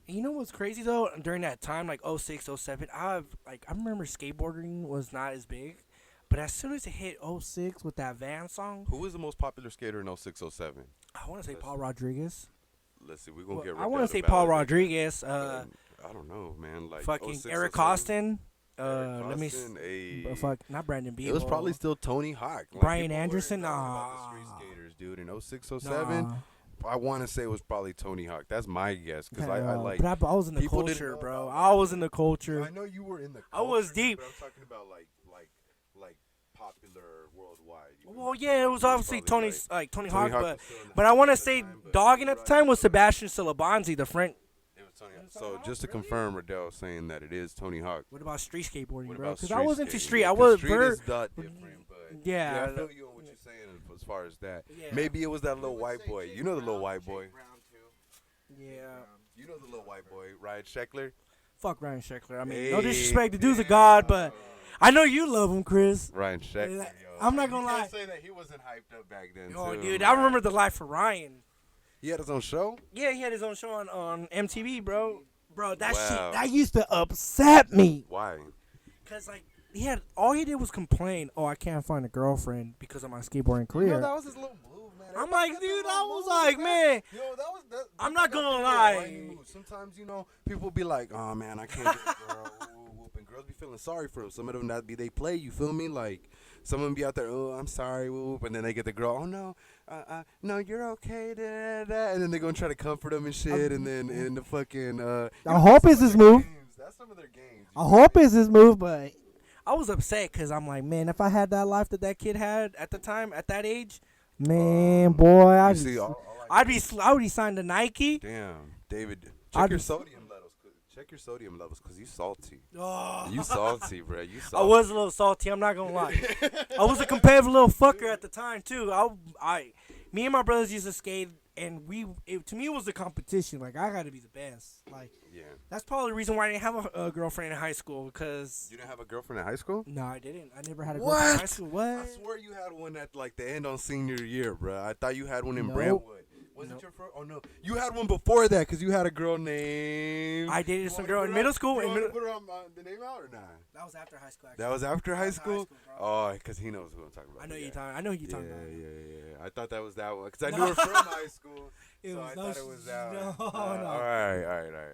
You know what's crazy though? During that time, like 06, 07, I remember skateboarding was not as big, but as soon as it hit 06 with that Van song, Who was the most popular skater in 06, 07? I want to say Let's- Paul Rodriguez. Let's see, we're gonna Well, get. I want Riddell to say validate Paul that. Rodriguez. I don't know, man. Like Fucking 06, Eric 07? Costin. Eric Let me. Costin, Fuck, not Brandon Beal. It was probably still Tony Hawk. Like, Brian people were Anderson? talking about the Nah. street skaters, dude. In 06, 07, Nah. I want to say it was probably Tony Hawk. That's my guess because I Hell, like. but I was in the people didn't culture, know bro. about I was in the culture. I know you were in the. I was culture, deep. But I'm talking about like popular worldwide. Well, yeah, it was obviously probably Tony Hawk, Hawk but was still in the but I want to at the say time, but dogging you're at the right. time was Sebastian Silabonzi, the friend. It was Tony Hawk. So just to confirm, Riddell saying that it is Tony Hawk. What about street skateboarding, What bro? about Because I was into skating? street. Yeah, I 'cause was street very. is dot different, but Yeah. I feel you on what you're saying as far as that. Yeah. Maybe it was that little white boy. You know the little white boy. Yeah. You know the little white boy, Ryan Sheckler. Fuck Ryan Sheckler. I mean, no Hey, disrespect. The dude's a god, but I know you love him, Chris. Ryan Sheckler. Yeah, Yo. I'm not gonna You lie. can't say that he wasn't hyped up back then. Oh, too, dude, man. I remember the life of Ryan. He had his own show. Yeah, he had his own show on MTV, bro. Bro, that Wow. shit that used to upset me. Why? Cause like all he did was complain. Oh, I can't find a girlfriend because of my skateboarding career. You know, that was his little move, man. I'm Everybody like, got their dude, little I was moves, like, man. Yo, that. I'm not that's gonna the lie. whitey move. Sometimes people be like, oh man, I can't get a girl. Whoop, whoop, and girls be feeling sorry for them. Some of them they play. You feel me? Like some of them be out there. Oh, I'm sorry. Whoop, and then they get the girl. Oh no, no, you're okay. Da, da, da. And then they gonna try to comfort them and shit. And then in the fucking. I hope it's his move. That's some of their games. I hope it's his move, but I was upset because I'm like, man, if I had that life that kid had at the time, at that age, man, boy, You I'd see, be, all I I would be signed to Nike. Damn, David, I'd check your be- sodium levels. Check your sodium levels, cause you salty. Oh. You salty, bro. You salty. I was a little salty. I'm not gonna lie. I was a competitive little fucker at the time too. Me and my brothers used to skate, and to me it was a competition. Like I got to be the best. Like Yeah. that's probably the reason why I didn't have a girlfriend in high school because You didn't have a girlfriend in high school? no, I didn't. I never had a girlfriend in high What? school. What? I swear you had one at like the end on senior year, bro. I thought you had one in Nope. Brentwood. Was Nope. it your first? Oh no, you had one before that because you had a girl named. I dated You some wanna girl put in her middle on- school. You In wanna middle, put her on the name out or not? that was after high school. Actually. That was after high After high school. school, bro. Oh, because he knows who I'm talking about. I know yeah. you're talking. I know who you're Yeah, talking about. yeah. I thought that was that one because I knew her from high school. It So was I no thought it was that no, one. no. All right.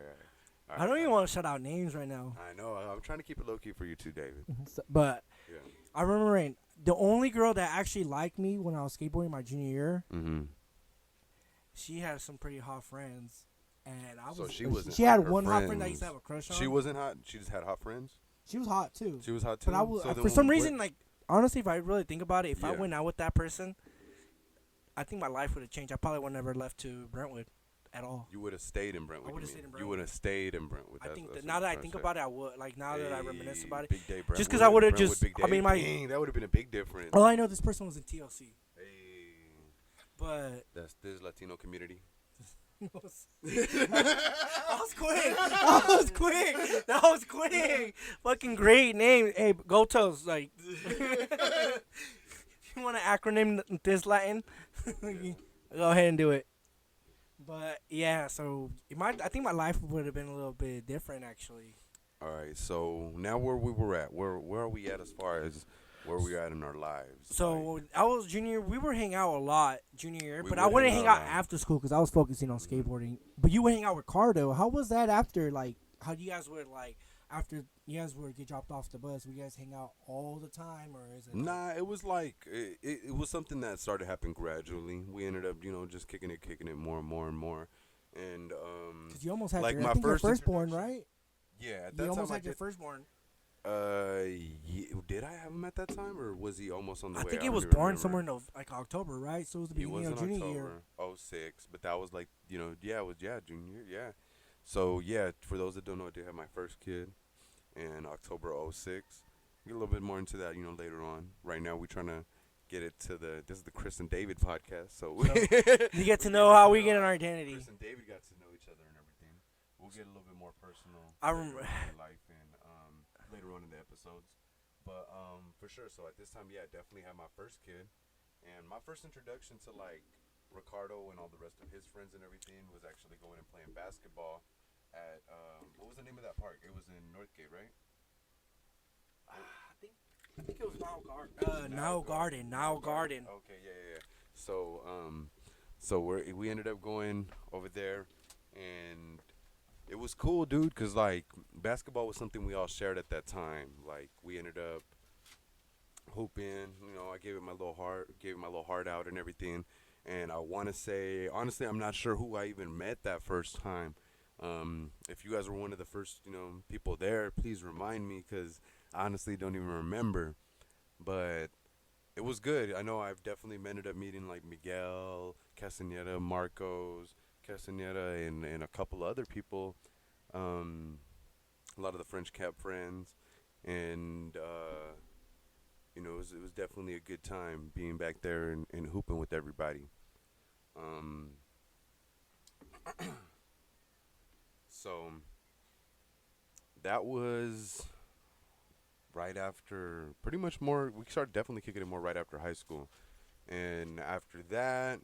I don't even want to shout out names right now. I know. I'm trying to keep it low key for you too, David. But Yeah. I remember the only girl that actually liked me when I was skateboarding my junior year, Mm-hmm. she had some pretty hot friends, and I was. So she wasn't She had her one hot friend that I friends. used to have a crush on. She wasn't hot. She just had hot friends. She was hot too. She was hot too. But I was So then for some what- reason, like honestly, if I really think about it, if I Yeah. went out with that person, I think my life would have changed. I probably would have never left to Brentwood at all. You would have stayed in Brentwood. I would've you stayed in mean. You Brentwood. would have stayed in Brentwood. I That's- think that's that what now I'm that I trying think to say. about it, I would like now that I reminisce about it. Big day Brentwood. Just 'cause I would've Brentwood, just- Big I mean, day. my- Dang, that would have been a big difference. All I know, this person was in TLC, Hey, but that's this Latino community. I was quick. I was quick. That was quick. Fucking great name. Hey, go Toast. Like, you want to acronym this Latin? Go ahead and do it. But yeah, so I think my life would have been a little bit different actually. All right, so now where we were at, where are we at as far as where we at in our lives? So Like, I was junior. We were hanging out a lot junior year, We but would I wouldn't hang hang out out a lot. after school because I was focusing on skateboarding. But you would hang out with Cardo. How was that after? Like, how you guys would like after you guys would get dropped off the bus? Would you guys hang out all the time, or is it? nah, it was like it was something that started happening gradually. We ended up, just kicking it more and more and more, and Because you almost had like your, my I think your first firstborn, introduction- right? yeah, at You that almost time I had your did. firstborn. Did I have him at that time, or was he almost on the I way? think I he don't was even born remember. somewhere in like October, right? So it was the He was beginning in of junior year. October '06, but that was like, yeah, it was, yeah, junior year, yeah. So yeah, for those that don't know, I did have my first kid in October '06. Get a little bit more into that, later on. Right now, we're trying to get it to this is the Chris and David podcast, so So you get to know how we get an identity. Chris and David got to know each other and everything. We'll get a little bit more personal I later remember. on in life and later on in the episodes. But for sure, so at this time, yeah, I definitely had my first kid, and my first introduction to like Ricardo and all the rest of his friends and everything was actually going and playing basketball at what was the name of that park? It was in Northgate, right? I think it was Nile Garden. Nile Garden. Okay, yeah. So we ended up going over there, and it was cool, dude. Cause like basketball was something we all shared at that time. Like we ended up hooping. I gave it my little heart out and everything. And I want to say, honestly, I'm not sure who I even met that first time. If you guys were one of the first, people there, please remind me, cause I honestly don't even remember. But it was good. I know I've definitely ended up meeting like Miguel, Castaneda, Marcos, Castaneda, and a couple other people. Um, a lot of the French Cap friends, and it was definitely a good time being back there and hooping with everybody. Um, so that was right after pretty much more. We started definitely kicking it more right after high school, and after that,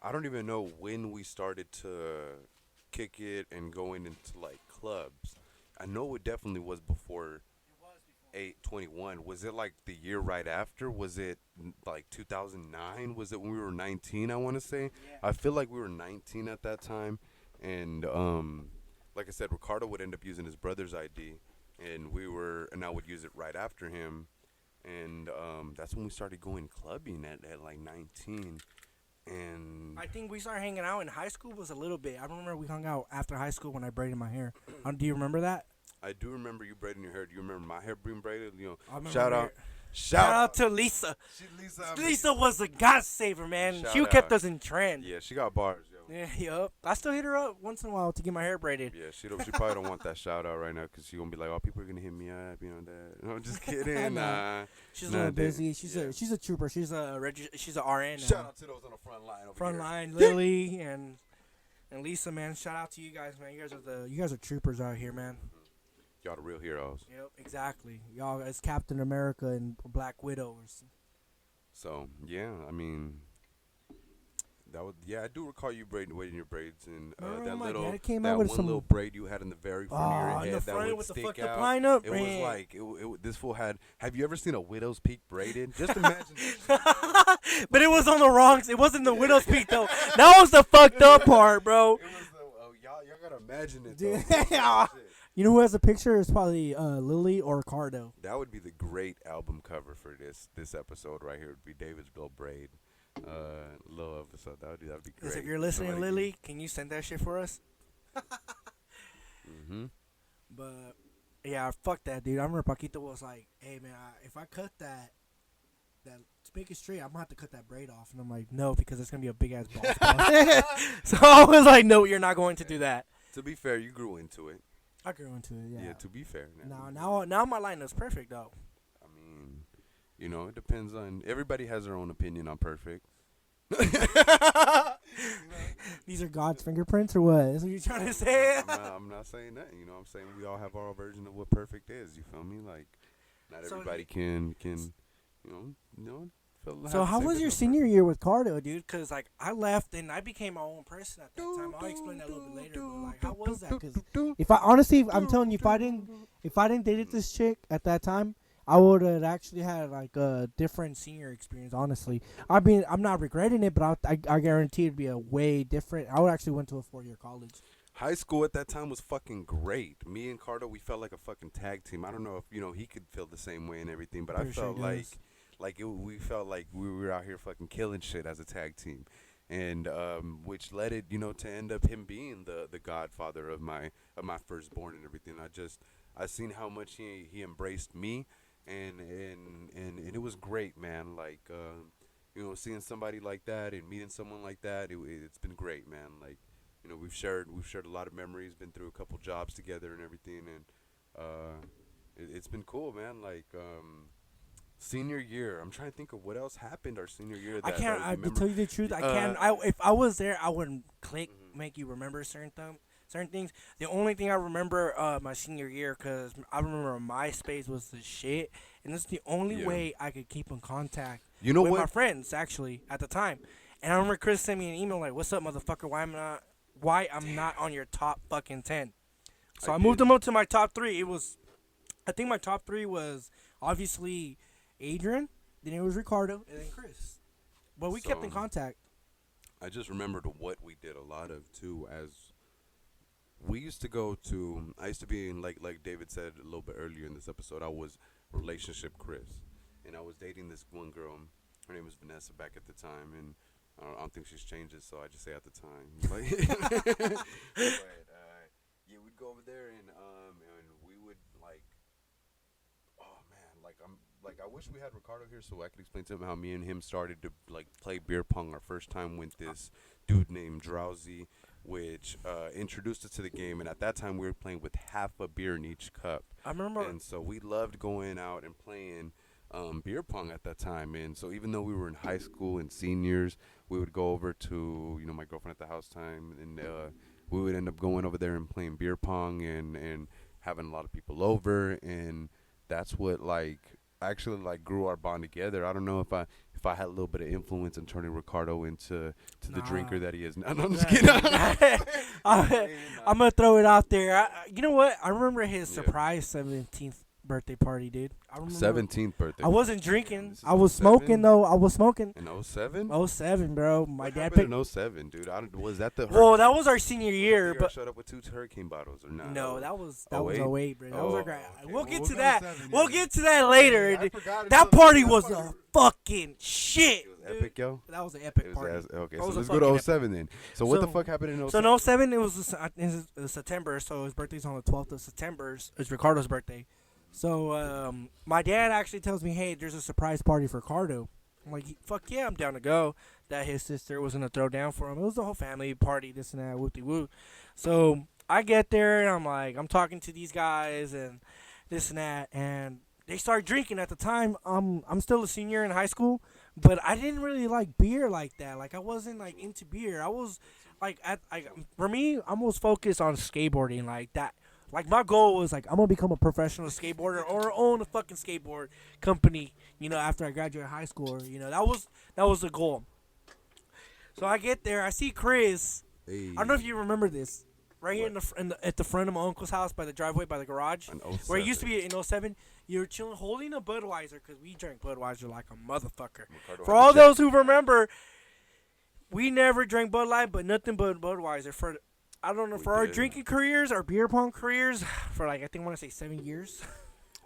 I don't even know when we started to kick it and going into like clubs. I know it definitely was before 821. Was it like the year right after? Was it like 2009? Was it when we were 19? I want to say. I feel like we were 19 at that time, and like I said, Ricardo would end up using his brother's ID, and I would use it right after him, and that's when we started going clubbing at like 19, and I think we started hanging out in high school was a little bit. I remember we hung out after high school when I braided my hair. Do you remember that? I do remember you braiding your hair. Do you remember my hair being braided? I remember Shout my out, hair. shout Shout out out to Lisa. Lisa. Lisa was a god saver, man. Shout She kept out. us in trend. Yeah, she got bars, yo. Yeah, yup. I still hit her up once in a while to get my hair braided. Yeah, she probably don't want that shout out right now because she gonna be like, oh, people are gonna hit me up, that. No, I'm just kidding. Nah, She's a Nah, little dude. busy. She's Yeah. a trooper. She's a she's a RN. Shout now. out to those on the front line over Front here. line, Lily and Lisa, man. Shout out to you guys, man. You guys are troopers out here, man. Y'all the real heroes. Yep, exactly. Y'all as Captain America and Black Widow. So yeah, I mean, I do recall you waiting your braids and Remember that when my little dad came that out with one some- little braid you had in the very front of your Oh, head in the that front would with the stick fucked up out. line up, It was man. like this fool had. Have you ever seen a widow's peak braided? Just imagine that. Shit, But it was on the wrong. It wasn't the widow's peak though. That was the fucked up part, bro. It was y'all gotta imagine it. Dude, Though. yeah. Shit. You know who has a picture? It's probably Lily or Ricardo. That would be the great album cover for this episode right here. Would be David's Bill Braid, little episode. That would be great. Because if you're listening, Somebody Lily, can you send that shit for us? Mm-hmm. But yeah, fuck that, dude. I remember Paquito was like, "Hey, man, if I cut that to make it straight, I'm gonna have to cut that braid off." And I'm like, "No, because it's gonna be a big ass bald spot." So I was like, "No, you're not going to do that." To be fair, you grew into it. I grew into it. Yeah. To be fair. Now my line is perfect though. I mean, it depends on. Everybody has their own opinion on perfect. These are God's fingerprints, or what? Is what you're trying to say? I'm not saying that. I'm saying we all have our own version of what perfect is. You feel me? Like, not So- everybody can. So how was your senior year with Cardo, dude? Cause like I left and I became my own person at that time. I'll explain that a little bit later. But like, how was that? Cause if I honestly, I'm telling you, if I didn't date this chick at that time, I would have actually had like a different senior experience. Honestly, I'm not regretting it, but I guarantee it'd be a way different. I would actually went to a 4-year college. High school at that time was fucking great. Me and Cardo, we felt like a fucking tag team. I don't know if he could feel the same way and everything, but Pretty I sure felt he like does. we felt like we were out here fucking killing shit as a tag team, and which led it to end up him being the godfather of my firstborn and everything. I seen how much he embraced me, and it was great, man. Like seeing somebody like that and meeting someone like that, it's been great, man. Like we've shared a lot of memories, been through a couple jobs together and everything, and it's been cool, man. Like senior year, I'm trying to think of what else happened our senior year. I That, can't. that we To tell you the truth, I can't. If I was there, I wouldn't make you remember certain things. The only thing I remember my senior year, because I remember MySpace was the shit, and it's the only Yeah. way I could keep in contact You know with my what? friends actually at the time. And I remember Chris sent me an email like, "What's up, motherfucker? Why I'm not on your top fucking 10?" So I moved did. him up to my top 3. I think my top 3 was obviously Adrian, then it was Ricardo, and then Chris. But we kept in So- contact. I just remembered what we did a lot of too. As we used to go to, I used to be in like David said a little bit earlier in this episode. I was relationship Chris, and I was dating this one girl. Her name was Vanessa back at the time, and I don't think she's changed it, so I just say at the time. But yeah, we'd go over there and we would like, oh man, I wish we had Ricardo here so I could explain to him how me and him started to like play beer pong our first time with this dude named Drowsy, which introduced us to the game. And at that time, we were playing with half a beer in each cup. I remember. And so we loved going out and playing beer pong at that time. And so even though we were in high school and seniors, we would go over to my girlfriend at the house time, and we would end up going over there and playing beer pong and having a lot of people over, and that's what actually grew our bond together. I don't know if I had a little bit of influence in turning Ricardo into the drinker that he is now. No, I'm just kidding. I'm gonna throw it out there. You know what? I remember his Yeah. surprise 17th birthday party, dude. I remember. 17th birthday. I wasn't drinking. This is I was 07? smoking though. I was smoking. In 07? 07, bro. My What dad happened picked. in 07, dude? Was that the Well, that was our senior year, I but showed up with 2 hurricane bottles or not? no, that was 08? 08, bro. That was our Oh, great. okay. We'll Well, get we'll to go that. 07, We'll yeah. get to that later. I forgot That until- party that was party- a fucking shit. It was dude. epic, yo. That was an epic It was party. okay. That So was a let's go fucking to epic- 07 then. So what the So- fuck happened in 07? So in 07, it was September, so his birthday's on the 12th of September. It's Ricardo's birthday. So my dad actually tells me, hey, there's a surprise party for Ricardo. I'm like, fuck yeah, I'm down to go. That his sister was going to throw down for him. It was the whole family party, this and that, whoop-de-whoop. So I get there, and I'm talking to these guys and this and that, and they start drinking at the time. I'm still a senior in high school, but I didn't really like beer like that. Like, I wasn't, like, into beer. I was, like, for me, I'm most focused on skateboarding like that. Like, my goal was, like, I'm going to become a professional skateboarder or own a fucking skateboard company, after I graduate high school. That was the goal. So I get there. I see Chris. Hey. I don't know if you remember this. Right here at the front of my uncle's house by the driveway, by the garage. In Where it used to 07. be in 07. You were chilling, holding a Budweiser, because we drank Budweiser like a motherfucker. Ricardo For had all the check. those who remember, we never drank Bud Light, but nothing but Budweiser. I don't know, We for our did. drinking careers, our beer pong careers, for I think I want to say 7 years.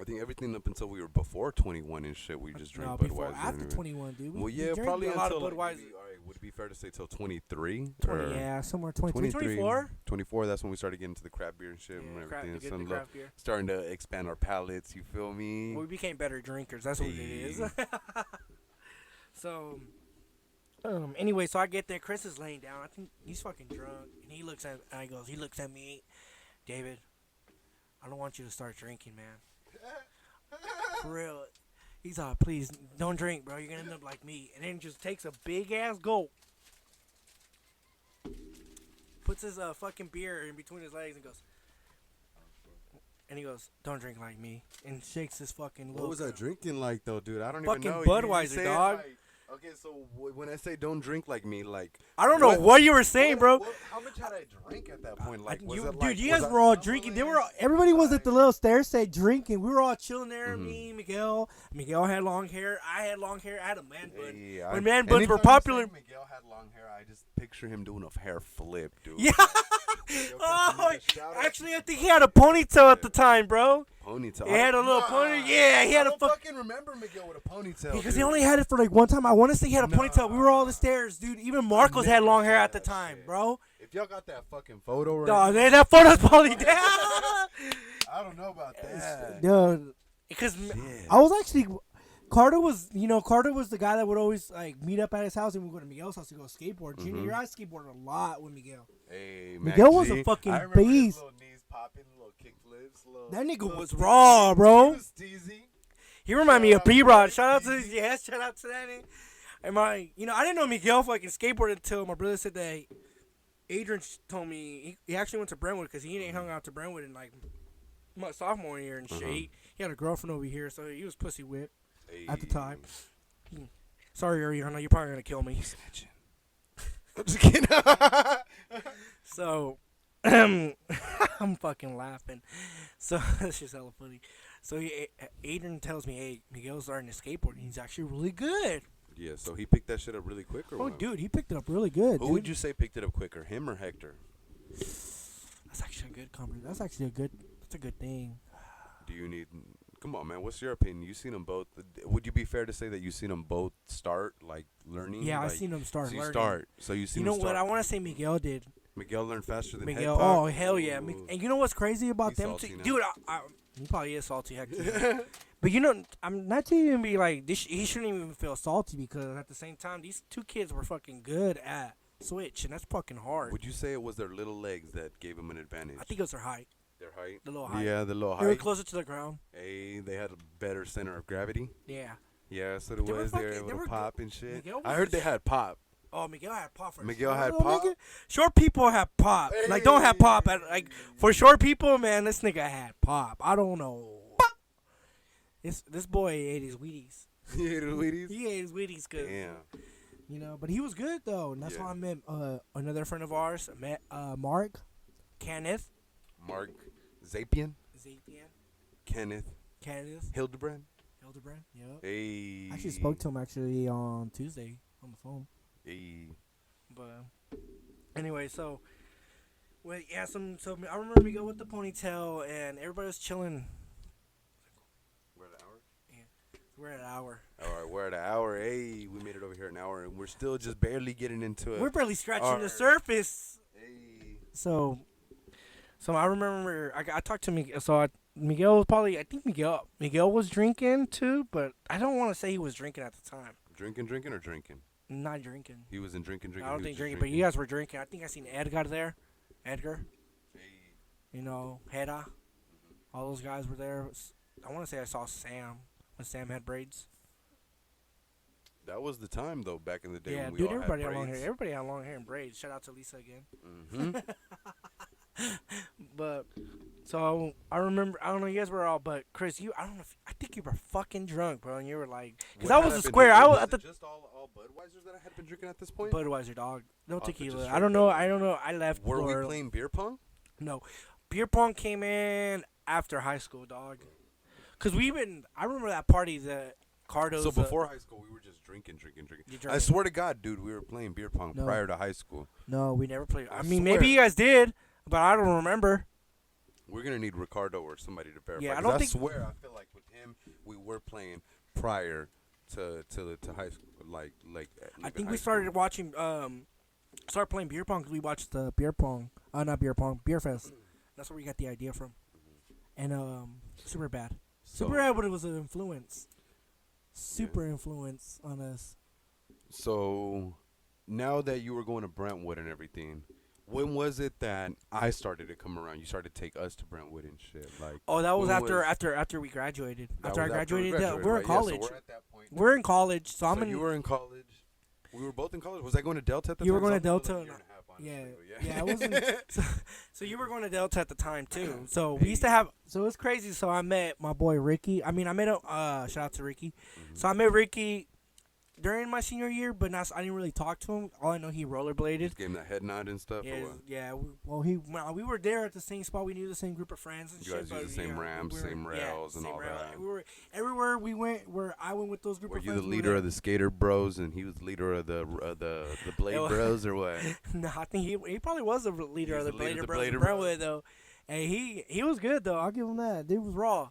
I think everything up until we were before 21 and shit, we just drank No, Budweiser. before, after and 21, dude. well, We yeah, drank probably a lot until of Budweiser. all right, would it be fair to say till 23? 20, yeah, somewhere 23, 24. 24, that's when we started getting into the craft beer and shit and Yeah, everything. the So craft beer. starting to expand our palates, you feel me? We became better drinkers. That's what it is. So, anyway, so I get there. Chris is laying down. I think he's fucking drunk, and he looks at me, David. I don't want you to start drinking, man. For real. He's like, please don't drink, bro. You're gonna end up like me. And then just takes a big ass gulp, puts his fucking beer in between his legs, and goes. And he goes, don't drink like me, and shakes his fucking. What was I little- drinking like though, dude? I don't Fucking even know. Budweiser, say it dog. Okay, so when I say don't drink like me, like I don't know what you were saying, bro. How much had I drank at that point? Like, was You, it dude, like, you was guys I were all stumbling? drinking. Everybody was at the little stair set drinking. We were all chilling there. Mhm. Me, Miguel. Miguel had long hair. I had long hair. I had a man bun. Hey, When man buns were anytime you say popular- Miguel had long hair. I just picture him doing a hair flip, dude. Yeah. Yo, Oh, can you shout out actually, to I think he had a ponytail at the time, bro. ponytail. He had a little pony. Yeah, he had I a don't fuck. fucking remember Miguel with a ponytail. Because dude. he only had it for like one time. I want to say he had a ponytail. We were all on the stairs, dude. Even Marcos had long hair at the time, bro. y'all got that fucking photo right No, man, that photo's probably down. I don't know about that. Dude, because Shit. I was actually Carter was the guy that would always like meet up at his house and we would go to Miguel's house to go skateboard. Junior, I skateboarded a lot with Miguel. Hey, Miguel Mac was G. a fucking I remember his beast. little knees popping, little kick flips, That nigga little was teasy. raw, bro. He was teasy. He reminded me Shout of out P-Rod. to Shout out to Easy. shout out to that nigga. And I didn't know Miguel fucking skateboarded until my brother said that Adrian told me he actually went to Brentwood because he ain't hung out to Brentwood in like my sophomore year and shit. He had a girlfriend over here, so he was pussy whipped at the time. Sorry, Ariana, you're probably gonna kill me. I'm just kidding. So I'm fucking laughing. So that's just hella funny. So Adrian tells me, "Hey, Miguel's learning to skateboard, and he's actually really good." Yeah, so he picked that shit up really quick, or Oh, what? dude, he picked it up really good. Who dude. would you say picked it up quicker, him or Hector? That's actually a good comment. That's actually that's a good thing. Do you need? Come on, man. What's your opinion? You seen them both. Would you be fair to say that you seen them both start like learning? Yeah, I like, seen him start So you learning. start. So you seen. You know him what? start. I want to say Miguel did. Miguel learned faster than Miguel. Head Pop? Oh hell yeah! Ooh. And you know what's crazy about He's them salty two, now. dude? He probably is salty, heck yeah. But you know, I'm not to even be like this. He shouldn't even feel salty because at the same time, these two kids were fucking good at switch, and that's fucking hard. Would you say it was their little legs that gave them an advantage? I think it was their height, Their height. the little height. Yeah, the little They were height. closer to the ground. Hey, they had a better center of gravity. Yeah. Yeah, so it They were was. They were fucking- able they to were pop good. and shit. Miguel I was heard a they had pop. Oh, Miguel had pop for Miguel sure, had though, pop? nigga. Short people have pop. Like, don't have pop. Like, for short people, man, this nigga had pop. I don't know. This boy ate his Wheaties. Yeah, the Wheaties. He ate his Wheaties because, Damn. but he was good, though. And that's Yeah. why I met another friend of ours, Mark, Kenneth, Mark Zapian, Zapian, Kenneth Kenneth, Hildebrand. Hildebrand. Yep. Hey. I actually spoke to him on Tuesday on the phone. Hey. But anyway, so I remember we go with the ponytail and everybody was chilling. We're at an hour. We're at an hour. All right, we're at an hour. Hey, we made it over here an hour, and we're still just barely getting into it. We're barely scratching Alright. the surface. Hey. So I remember I talked to Miguel. So Miguel was probably, I think Miguel was drinking too, but I don't want to say he was drinking at the time. Drinking or drinking? Not drinking. He wasn't drinking. I don't he think was drinking, just but you guys were drinking. I think I seen Edgar there. Edgar, Hey. Heda. All those guys were there. I want to say I saw Sam when Sam had braids. That was the time though, back in the day. Yeah, when we dude, all everybody had had long braids. hair. Everybody had long hair and braids. Shout out to Lisa again. Mm-hmm. But so I remember, I don't know, you guys were all, but Chris, I don't know, I think you were fucking drunk, bro, and you were like, because I was a square. I was at the just all Budweisers that I had been drinking at this point. Budweiser, dog. No Oh, so tequila. just I don't straight know. Budweiser. I don't know. I left. Were we for- playing beer pong? No, beer pong came in after high school, dog. Cause I remember that party that Cardo's. So before high school, we were just drinking. You I drank. swear to God, dude, we were playing beer pong No. prior to high school. No, we never played. I I mean, swear. maybe you guys did, but I don't remember. We're gonna need Ricardo or somebody to verify. Yeah, I 'cause don't think- swear, I feel like with him, we were playing prior to high school. Like I think we started watching. Started playing beer pong because we watched the beer pong. Not beer pong, beer fest. That's where we got the idea from. And super bad. Super bad, but it was an influence. Super influence on us. So now that you were going to Brentwood and everything, when was it that I started to come around? You started to take us to Brentwood and shit. Like, Oh, that was when after we graduated. that After I was graduated, we we're in right? Yeah, college. so we're at that point. We're in college, so I'm So in. you were in college. We were both in college. Was I going to Delta at the You time? were going to 'Cause I was Delta like a year and a half, honestly, yeah, but I wasn't. So you were going to Delta at the time too. So we used to have. So it's crazy. So I met my boy Ricky. I mean, I met shout out to Ricky. So I met Ricky during my senior year, but I didn't really talk to him. All I know, he rollerbladed. Just gave him that head nod and stuff. Yeah, or what? yeah. We were there at the same spot. We knew the same group of friends and You shit. guys but, used the same yeah, ramps, we were- same rails, and same all rail. that. We were everywhere we went. Where I went with those group Were of you friends. the we were leader there. of the Skater Bros and he was the leader of the Blade was- Bros or what? No, I think he probably was the leader He of was the the leader of Blader the Brothers Blader in Brentwood though, and he was good though. I'll give him that. Dude was raw.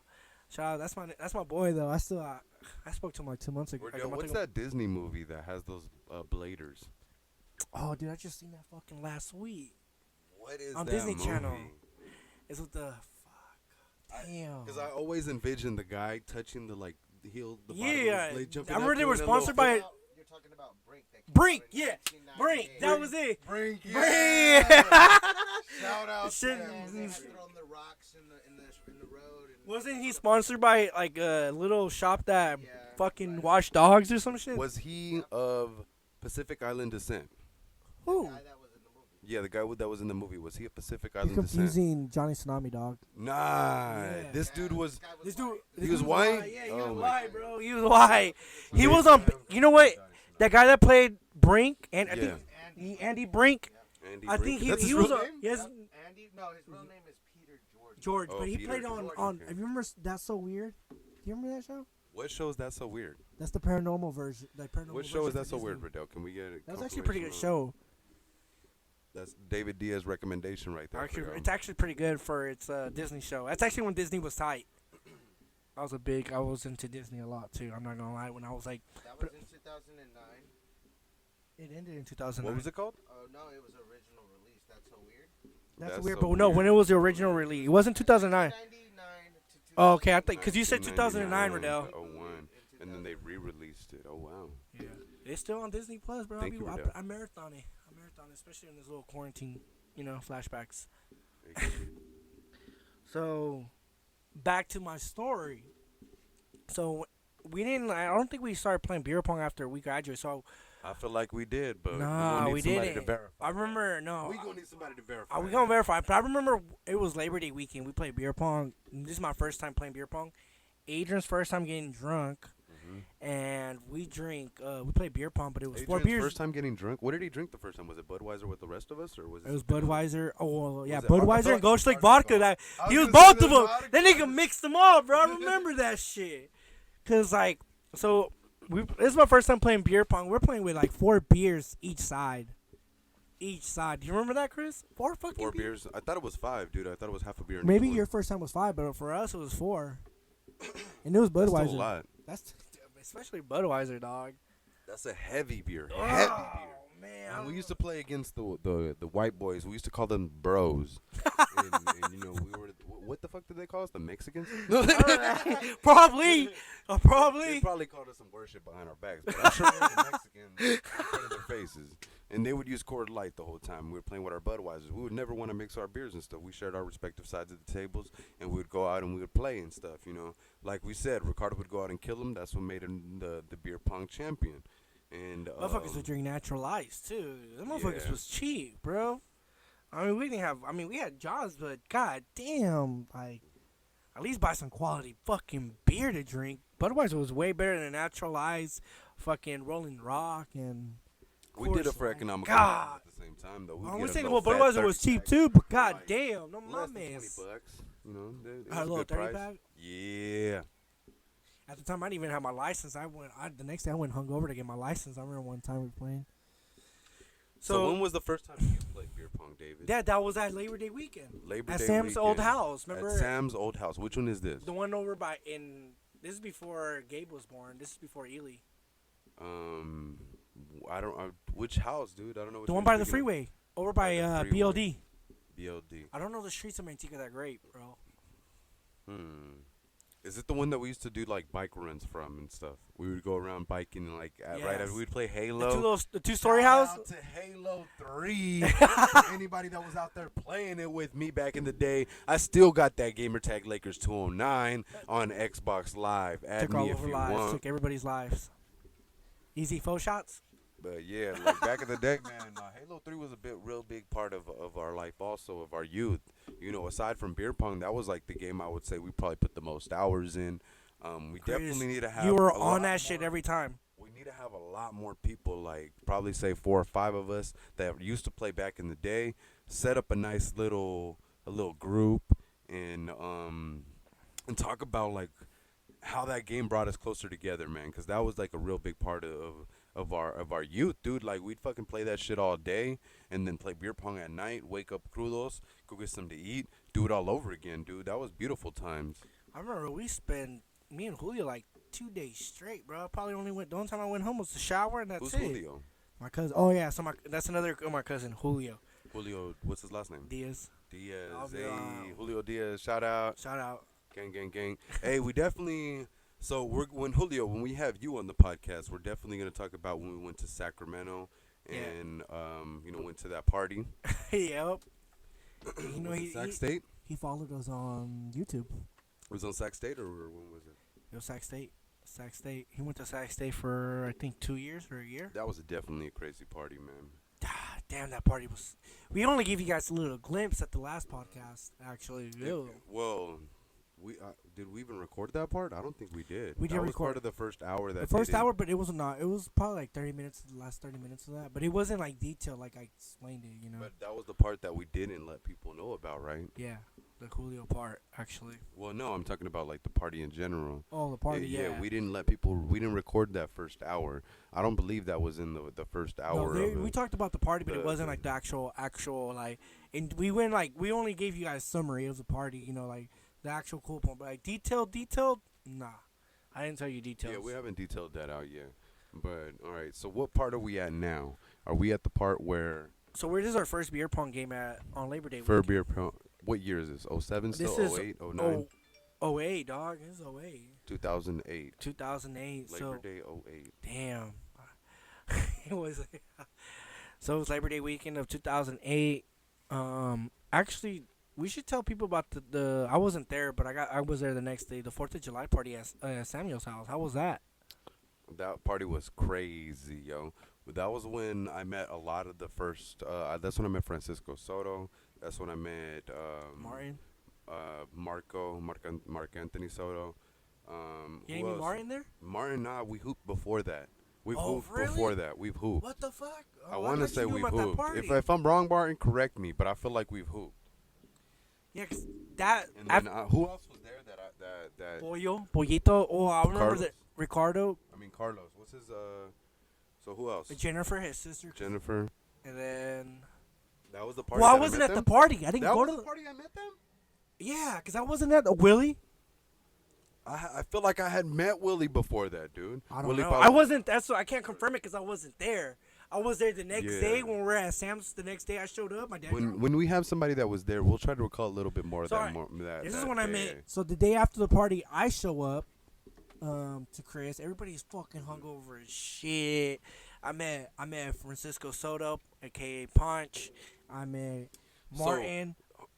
Shout out, that's my boy though. I spoke to him like 2 months ago. like a month What's ago. that Disney movie that has those bladers? Oh, dude, I just seen that fucking last week. What is on that Disney movie? Channel. It's with the fuck. Damn. Because I always envisioned the guy touching the like the heel, the bottom Yeah, of his blade, jumping I remember up, they were doing that little sponsored by flip. You're talking about Brink. That came Brink. out in Yeah, 1998. Brink. That was it. Brink, Brink. Shout out Shit. to them. They had thrown the rocks in the road. And Wasn't he sponsored by like a little shop that Yeah, fucking right. washed dogs or some shit? Was he of Pacific Island descent? Who? guy that was in the movie. Yeah, the guy that was in the movie. Was he of Pacific You're Island descent? confusing Johnny Tsunami, dog. Nah, Yeah. this dude was. guy This dude, white. He was white? Yeah, he Oh was my white, God. bro. He was white. He was on. You know what? That guy that played Brink and I Yeah. think Andy Brink. Andy I Brink. think That's he his was. real A, name? yes, Yep, Andy. No, his real name is Peter George. George, Oh, but he Peter played on. George, On. okay. If you remember, That's So Weird. Do you remember that show? What show is that so weird? That's the paranormal version. Like paranormal. What show version is that for so weird, Disney. Riddell? Can we get a That was actually a pretty good confirmation on- show. That's David Diaz's recommendation right there. Actually, for y'all. it's actually pretty good for its Disney show. That's actually when Disney was tight. I was into Disney a lot too. I'm not gonna lie. When I was like, That was in 2009. it ended in 2009. What was it called? Oh no, it was original release. That's so weird. That's That's weird. so But no, weird. when it was the original release, it wasn't 2009. 99 to Oh, okay. I think 2009. because you said 2009, 1999 Riddell. to 01, and then they re-released it. Oh wow. Yeah, it's still on Disney Plus, bro. Thank you, I Riddell. marathon it. I marathon it, especially in this little quarantine, flashbacks. So, back to my story. So, I don't think we started playing beer pong after we graduated. So, I feel like we did, but nah, we we somebody didn't. to verify. I remember, no. We gonna need somebody to verify. Are we gonna verify? But I remember it was Labor Day weekend. We played beer pong. This is my first time playing beer pong. Adrian's first time getting drunk, and we drink. We played beer pong, but it was four Adrian's beers. first time getting drunk. What did he drink the first time? Was it Budweiser with the rest of us, or was It was Budweiser. Oh, well, yeah, Was it hard- I Budweiser thought- and Ghost Lake vodka. That I he was was gonna both say of them. vodka. That nigga mixed them all, bro. I remember that shit. Cause like, so this is my first time playing beer pong. We're playing with like 4 beers each side. Each side. Do you remember that, Chris? 4 fucking 4 beers? I thought it was 5, dude. I thought it was half a beer. in Maybe each one. your first time was 5, but for us it was 4. And it was That's Budweiser. still a lot. That's especially Budweiser, dog. That's a heavy beer. Heavy beer. Oh man. And we used to play against the white boys. We used to call them bros. and we were. What the fuck did they call us? The Mexicans? probably. They Probably. probably called us some worship behind our backs, but I'm sure we were the Mexicans in front of their faces. And they would use Coors Light the whole time. We were playing with our Budweisers. We would never want to mix our beers and stuff. We shared our respective sides of the tables, and we would go out and we would play and stuff, Like we said, Ricardo would go out and kill them. That's what made him the beer pong champion. And Motherfuckers would drink natural ice too. Them motherfuckers Yeah. was cheap, bro. I mean, we had jobs, but god damn, like, at least buy some quality fucking beer to drink. Budweiser was way better than natural ice, fucking Rolling Rock, and we did it course, for man. economical God. reasons at the same time, though. I We'd was get a saying, little well, fat Budweiser was 30 cheap pack. too, but god Right. damn, no Less than 20 mames. bucks, it I had a was little good 30 price. pack. Yeah. At the time, I didn't even have my license. The next day I went hungover to get my license. I remember one time we were playing. So when was the first time you played beer pong, David? that was at Labor Day weekend. Labor At Day Sam's old weekend. house. Remember? At Sam's old house. Which one is this? The one over by this is before Gabe was born. This is before Ely. I don't. Which house, dude? I don't know. Which The one you're by the speaking of. freeway. Over by By the freeway. BLD. BLD. I don't know the streets of Manteca that great, bro. Is it the one that we used to do like bike runs from and stuff? We would go around biking right Yes. as we'd play The Halo. the 2-story house. Shout out to Halo 3. For anybody that was out there playing it with me back in the day, I still got that gamertag Lakers 209 on Xbox Live. Add Took all me if over you lives. want. Took everybody's lives. Easy faux shots. But yeah, like back in the day, man, Halo 3 was a real big part of our life, also of our youth. Aside from beer pong, that was like the game I would say we probably put the most hours in. We definitely need to have. You were a lot on that shit more- every time. We need to have a lot more people, like probably say 4 or 5 of us that used to play back in the day. Set up a nice a little group and talk about like how that game brought us closer together, man. Because that was like a real big part of our youth, dude. Like we'd fucking play that shit all day and then play beer pong at night. Wake up crudos, go get something to eat, do it all over again, dude. That was beautiful times. I remember me and Julio like 2 days straight, bro. Probably the only time I went home was to shower and that's Who's it. Julio? My cousin. Oh yeah, so that's another my cousin Julio. Julio, what's his last name? Diaz. Diaz. I'll be, Hey, Julio Diaz, shout out. Shout out. Gang, gang, gang. Hey, we definitely. So when we have you on the podcast, we're definitely gonna talk about when we went to Sacramento Yeah. and went to that party. Yep. You know, Was it Sac State? he followed us on YouTube. It was on Sac State or when was it? It was Sac State. Sac State. He went to Sac State for I think 2 years or a year. That was definitely a crazy party, man. Ah, damn, that party was. We only gave you guys a little glimpse at the last podcast. Actually, Ew. Well, we did we even record that part? I don't think we did. We that did was record part of the first hour. That the first they did. hour, but it was not. It was probably like 30 minutes. The last 30 minutes of that, but it wasn't like detailed like I explained it. You know. But that was the part that we didn't let people know about, right? Yeah, the Julio part actually. Well, no, I'm talking about like the party in general. Oh, the party. Yeah. We didn't let people. We didn't record that first hour. I don't believe that was in the first hour. No, of we it. talked about the party, but it the- wasn't the- like the actual like. And we went like we only gave you guys summary of the party. You know, like the actual cool point, but like detailed. Nah, I didn't tell you details. Yeah, we haven't detailed that out yet. But all right, so what part are we at now? Are we at the part where So this is our first beer pong game on Labor Day. for week. beer? What year is this? 07 still? This is 08, 09, 08, dog. This is 08. 2008. 2008. Labor So Day 08. damn, it was. So it was Labor Day weekend of 2008. Actually, we should tell people about the. I wasn't there, but I was there the next day. The 4th of July party at Samuel's house. How was that? That party was crazy, yo. But that was when I met a lot of the first. That's when I met Francisco Soto. That's when I met Martin. Mark Anthony Soto. You who ain't else? Martin there? Martin, nah, we hooped before that. We've Oh, hooped really? before that. We've hooped. What the fuck? I Oh, want to thought say you knew we've about that hooped. party. If I'm wrong, Martin, correct me. But I feel like we've hooped. Yeah, 'cause that. And then who else was there that Pollito. Oh, I remember Carlos. that. Ricardo, I mean Carlos. What's his So who else? Jennifer, his sister, Jennifer. and then. That was the party. Well, I that wasn't met at them? the party. I didn't That go was to the party I met them. Yeah, because I wasn't at the Willie. I feel like I had met Willie before that, dude. I don't Willie know. Pau- I wasn't. That's what I can't confirm it because I wasn't there. I was there the next Yeah. day when we were at Sam's. The next day I showed up. My dad. When we have somebody that was there, we'll try to recall a little bit more of Sorry. that. This that is when I day. met. So the day after the party, I show up to Chris. Everybody's fucking hungover as shit. I met Francisco Soto, aka Punch. I met Martin.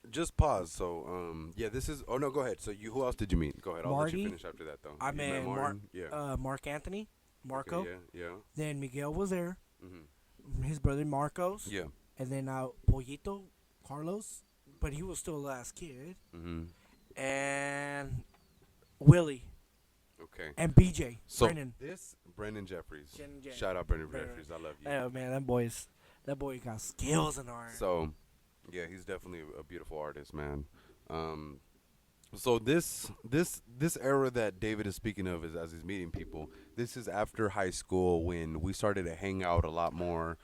Just pause. So, yeah, this is. Oh no, go ahead. So who else did you meet? Go ahead. I'll let Marty. you finish after that, though. I You met Martin. Yeah. Mark Anthony, Marco. Okay, yeah. Then Miguel was there. Mm-hmm. His brother Marcos. Yeah. And then Pollito, Carlos, but he was still the last kid. Mm-hmm. And Willie Okay. and BJ. So Brennan. Brendan Jeffries. Brennan Jeffries. Shout out Brendan Brennan. Jeffries. I love you. Oh man, that boy got skills in art. So, yeah, he's definitely a beautiful artist, man. So this era that David is speaking of is as he's meeting people. This is after high school when we started to hang out a lot more.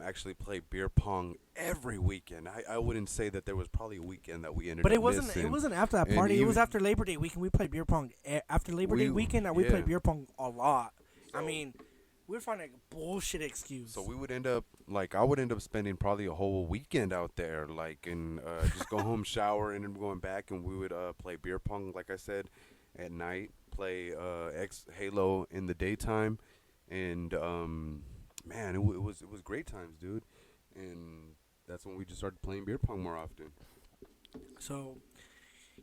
Actually play beer pong every weekend. I wouldn't say that there was probably a weekend that we ended But up it wasn't. missing. It wasn't after that And party. It was even- after Labor Day weekend. We played beer pong. After Labor Day We- weekend, we yeah. played beer pong a lot. I So- mean, we would find a bullshit excuse. So we would end up I would end up spending probably a whole weekend out there, and just go home, shower, and then going back, and we would play beer pong, like I said, at night. Play Halo in the daytime, and man, it was great times, dude. And that's when we just started playing beer pong more often. So,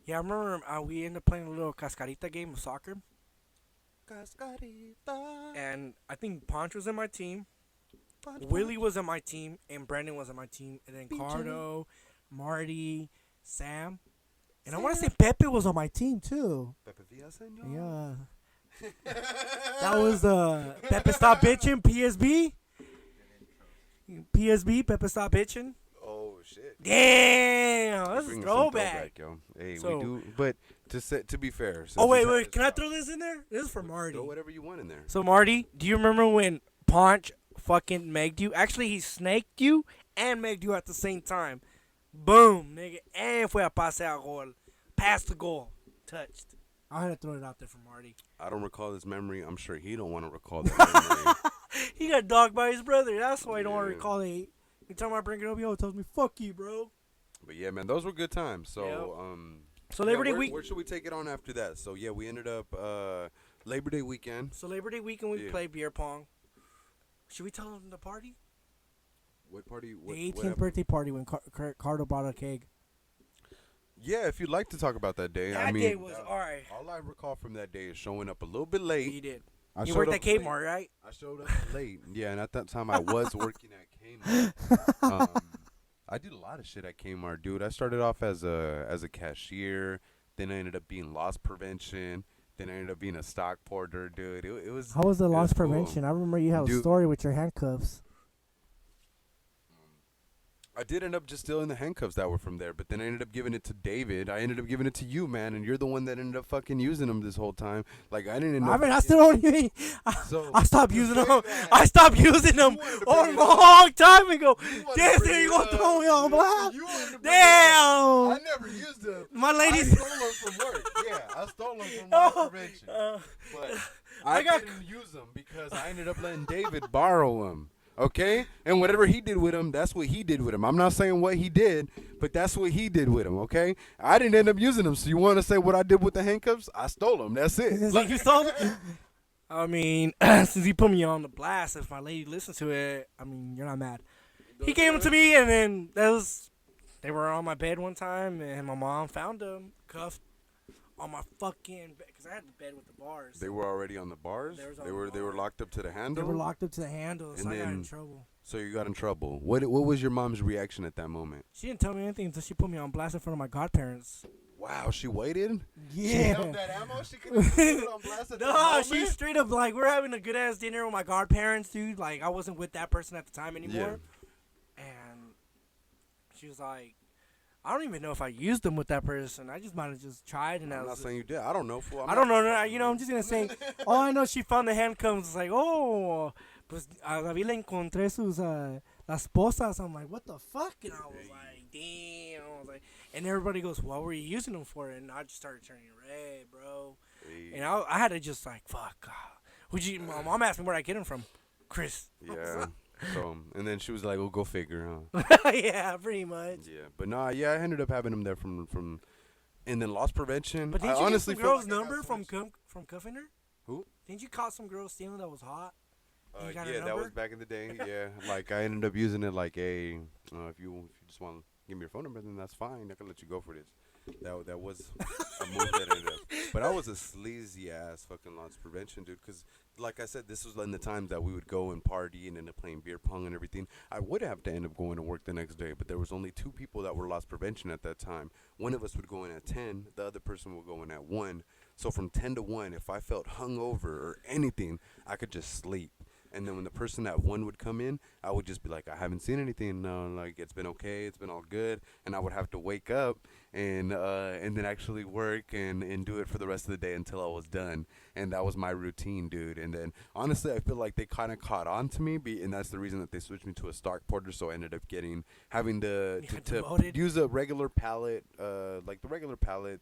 yeah, I remember we ended up playing a little cascarita game of soccer, Cascarita. and I think Ponch was in my team, Willie was on my team, and Brandon was on my team, and then BJ. Cardo, Marty, Sam, and I want to say Pepe was on my team too. Yeah. That was Pepe Stop Bitchin' PSB. Pepe Stop Bitchin'. Oh shit! Damn, that's a Bring some throwback. yo. Hey, So- we do, but to be fair. since Oh wait, we've had can I this- throw this in there? This is for Marty. Throw whatever you want in there. So Marty, do you remember when Ponch fucking megged you? Actually, he snaked you and megged you at the same time. Boom, nigga, and fue a pase a gol, past the goal, touched. I had to throw it out there for Marty. I don't recall this memory. I'm sure he don't want to recall that memory. He got dogged by his brother. That's why he don't want to Yeah. recall it. Anytime I bring it up, he always tells me, "Fuck you, bro." But yeah, man, those were good times. So, So Labor Day where, week. where should we take it on after that? So yeah, we ended up Labor Day weekend. So Labor Day weekend we Yeah. played beer pong. Should we tell them the party? What party? What, The what 18th happened? birthday party when Cardo brought a keg. Yeah, if you'd like to talk about that day. That I mean, day was alright. all I recall from that day is showing up a little bit late. You did. I You showed worked up at late. Kmart, right? I showed up late. Yeah, and at that time I was working at Kmart. I did a lot of shit at Kmart, dude. I started off as a cashier, then I ended up being loss prevention, then I ended up being a stock porter, dude. It was. How was the it loss was cool. prevention? I remember you have a Dude. story with your handcuffs. I did end up just stealing the handcuffs that were from there, but then I ended up giving it to David. I ended up giving it to you, man, and you're the one that ended up fucking using them this whole time. Like I didn't know. I mean, I still don't even. So I stopped using say them. that. I stopped using them wanted to a bring it up. long time ago. You wanted to Damn, bring you it gonna up. throw me on blast? You wanted to bring it up. I Damn. never used them. My I ladies. stole them from work. Yeah, I stole them from loss prevention. But I got- didn't use them because I ended up letting David borrow them. Okay? And whatever he did with them, that's what he did with them. I'm not saying what he did, but that's what he did with them, okay? I didn't end up using them. So you want to say what I did with the handcuffs? I stole them. That's it. It's like you stole it? I mean, since he put me on the blast, if my lady listens to it, I mean, you're not mad. He gave them to me, and then they were on my bed one time, and my mom found them cuffed on my fucking bed, because I had the bed with the bars. They were already on the bars. They was on They the were bar. locked up to the They handle. were locked up to the handle, so And I got in then- trouble. So you got in trouble. What was your mom's reaction at that moment? She didn't tell me anything until she put me on blast in front of my godparents. Wow, she waited. Yeah. that ammo. She couldn't put it on blast at No, she straight up like, we're having a good ass dinner with my godparents, dude. Like, I wasn't with that person at the time anymore. And she was like, I don't even know if I used them with that person. I just might have just tried, and I'm I not was. saying you did. I don't know. Fool. I don't know. No, you know, I'm just gonna say. All I know, she found the handcuffs. It's like, oh, pues a David le encontré sus las posas. I'm like, what the fuck? And I was like, damn. I was like, and everybody goes, what were you using them for? And I just started turning red, bro. Hey. And I had to just like, fuck. My mom asked me where I get them from. Chris. Yeah. So, and then she was like, "Well, go figure, huh?" Yeah, pretty much. Yeah, but nah, yeah, I ended up having him there from, and then loss prevention. But I didn't you honestly get some girl's feel like I got number so from much- from cuffing her? Who? Didn't you caught some girl stealing that was hot? You got her yeah, that was number? back in the day. Yeah, like I ended up using it like a, if you just want to give me your phone number, then that's fine. I can let you go for this. That was a move that ended up. But I was a sleazy ass fucking loss prevention dude, because like I said, this was in the times that we would go and party and end up playing beer pong and everything. I would have to end up going to work the next day, but there was only two people that were loss prevention at that time. One of us would go in at 10, the other person would go in at 1. So from 10 to 1, if I felt hungover or anything, I could just sleep. And then when the person at 1 would come in, I would just be like, I haven't seen anything. No, like it's been okay, it's been all good. And I would have to wake up and then actually work and do it for the rest of the day until I was done. And that was my routine, dude. And then honestly, I feel like they kind of caught on to me, and that's the reason that they switched me to a stock porter. So I ended up having to You got to demoted? use a regular pallet, like the regular pallet,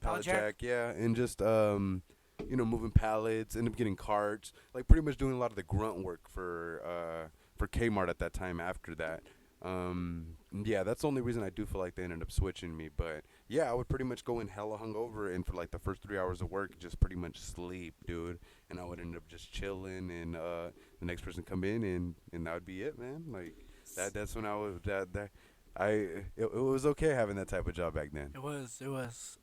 pallet jack? jack, yeah, and just moving pallets, end up getting carts, like pretty much doing a lot of the grunt work for Kmart at that time. After that, yeah, that's the only reason I do feel like they ended up switching me. But yeah, I would pretty much go in hella hungover, and for like the first 3 hours of work, just pretty much sleep, dude. And I would end up just chilling, and the next person come in, and that would be it, man. Like that's when I was it was okay having that type of job back then. It was.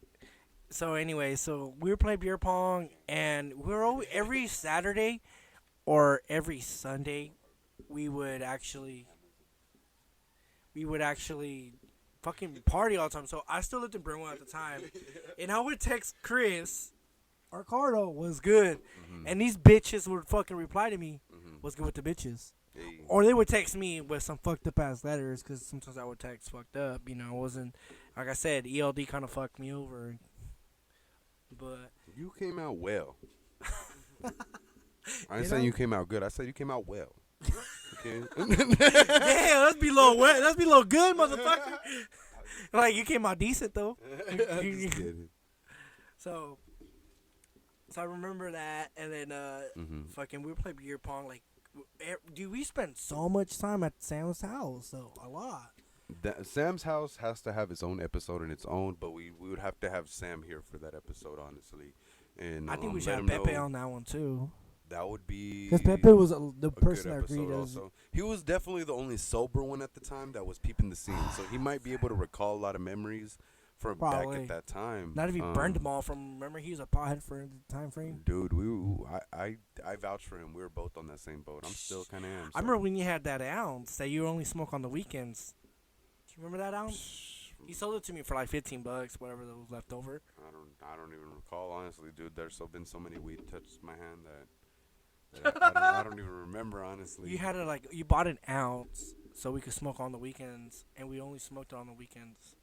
So anyway, so we were playing beer pong, and we were always, every Saturday or every Sunday, we would actually fucking party all the time. So I still lived in Brentwood at the time, and I would text Chris, Ricardo was good, and these bitches would fucking reply to me, was good with the bitches. Hey. Or they would text me with some fucked up ass letters, because sometimes I would text fucked up. You know, it wasn't, like I said, ELD kind of fucked me over. But You came out well. I ain't You saying know? you came out good. I said you came out well. Okay. damn, that's below wet. That's below good, motherfucker. Like, you came out decent though. Just kidding. So I remember that, and then fucking we would play beer pong like dude, we spent so much time at Sam's house, so a lot. Sam's house has to have its own episode in its own, but we would have to have Sam here for that episode, honestly. And I think we should let have him Pepe know on that one too. that would be Because Pepe was the a person good that agreed episode us. also. He was definitely the only sober one at the time that was peeping the scene, so he might be able to recall a lot of memories from back Probably. at that time. Not if he burned them all from. Remember, he was a pothead for the time frame. Dude, I vouch for him. We were both on that same boat. I'm still kind of am. I remember when you had that ounce that you only smoke on the weekends. Do you remember that ounce? He sold it to me for like $15, whatever that was left over. I don't even recall, honestly, dude. There's been so many weed touched my hand that I don't even remember, honestly. You had it like you bought an ounce so we could smoke on the weekends, and we only smoked it on the weekends.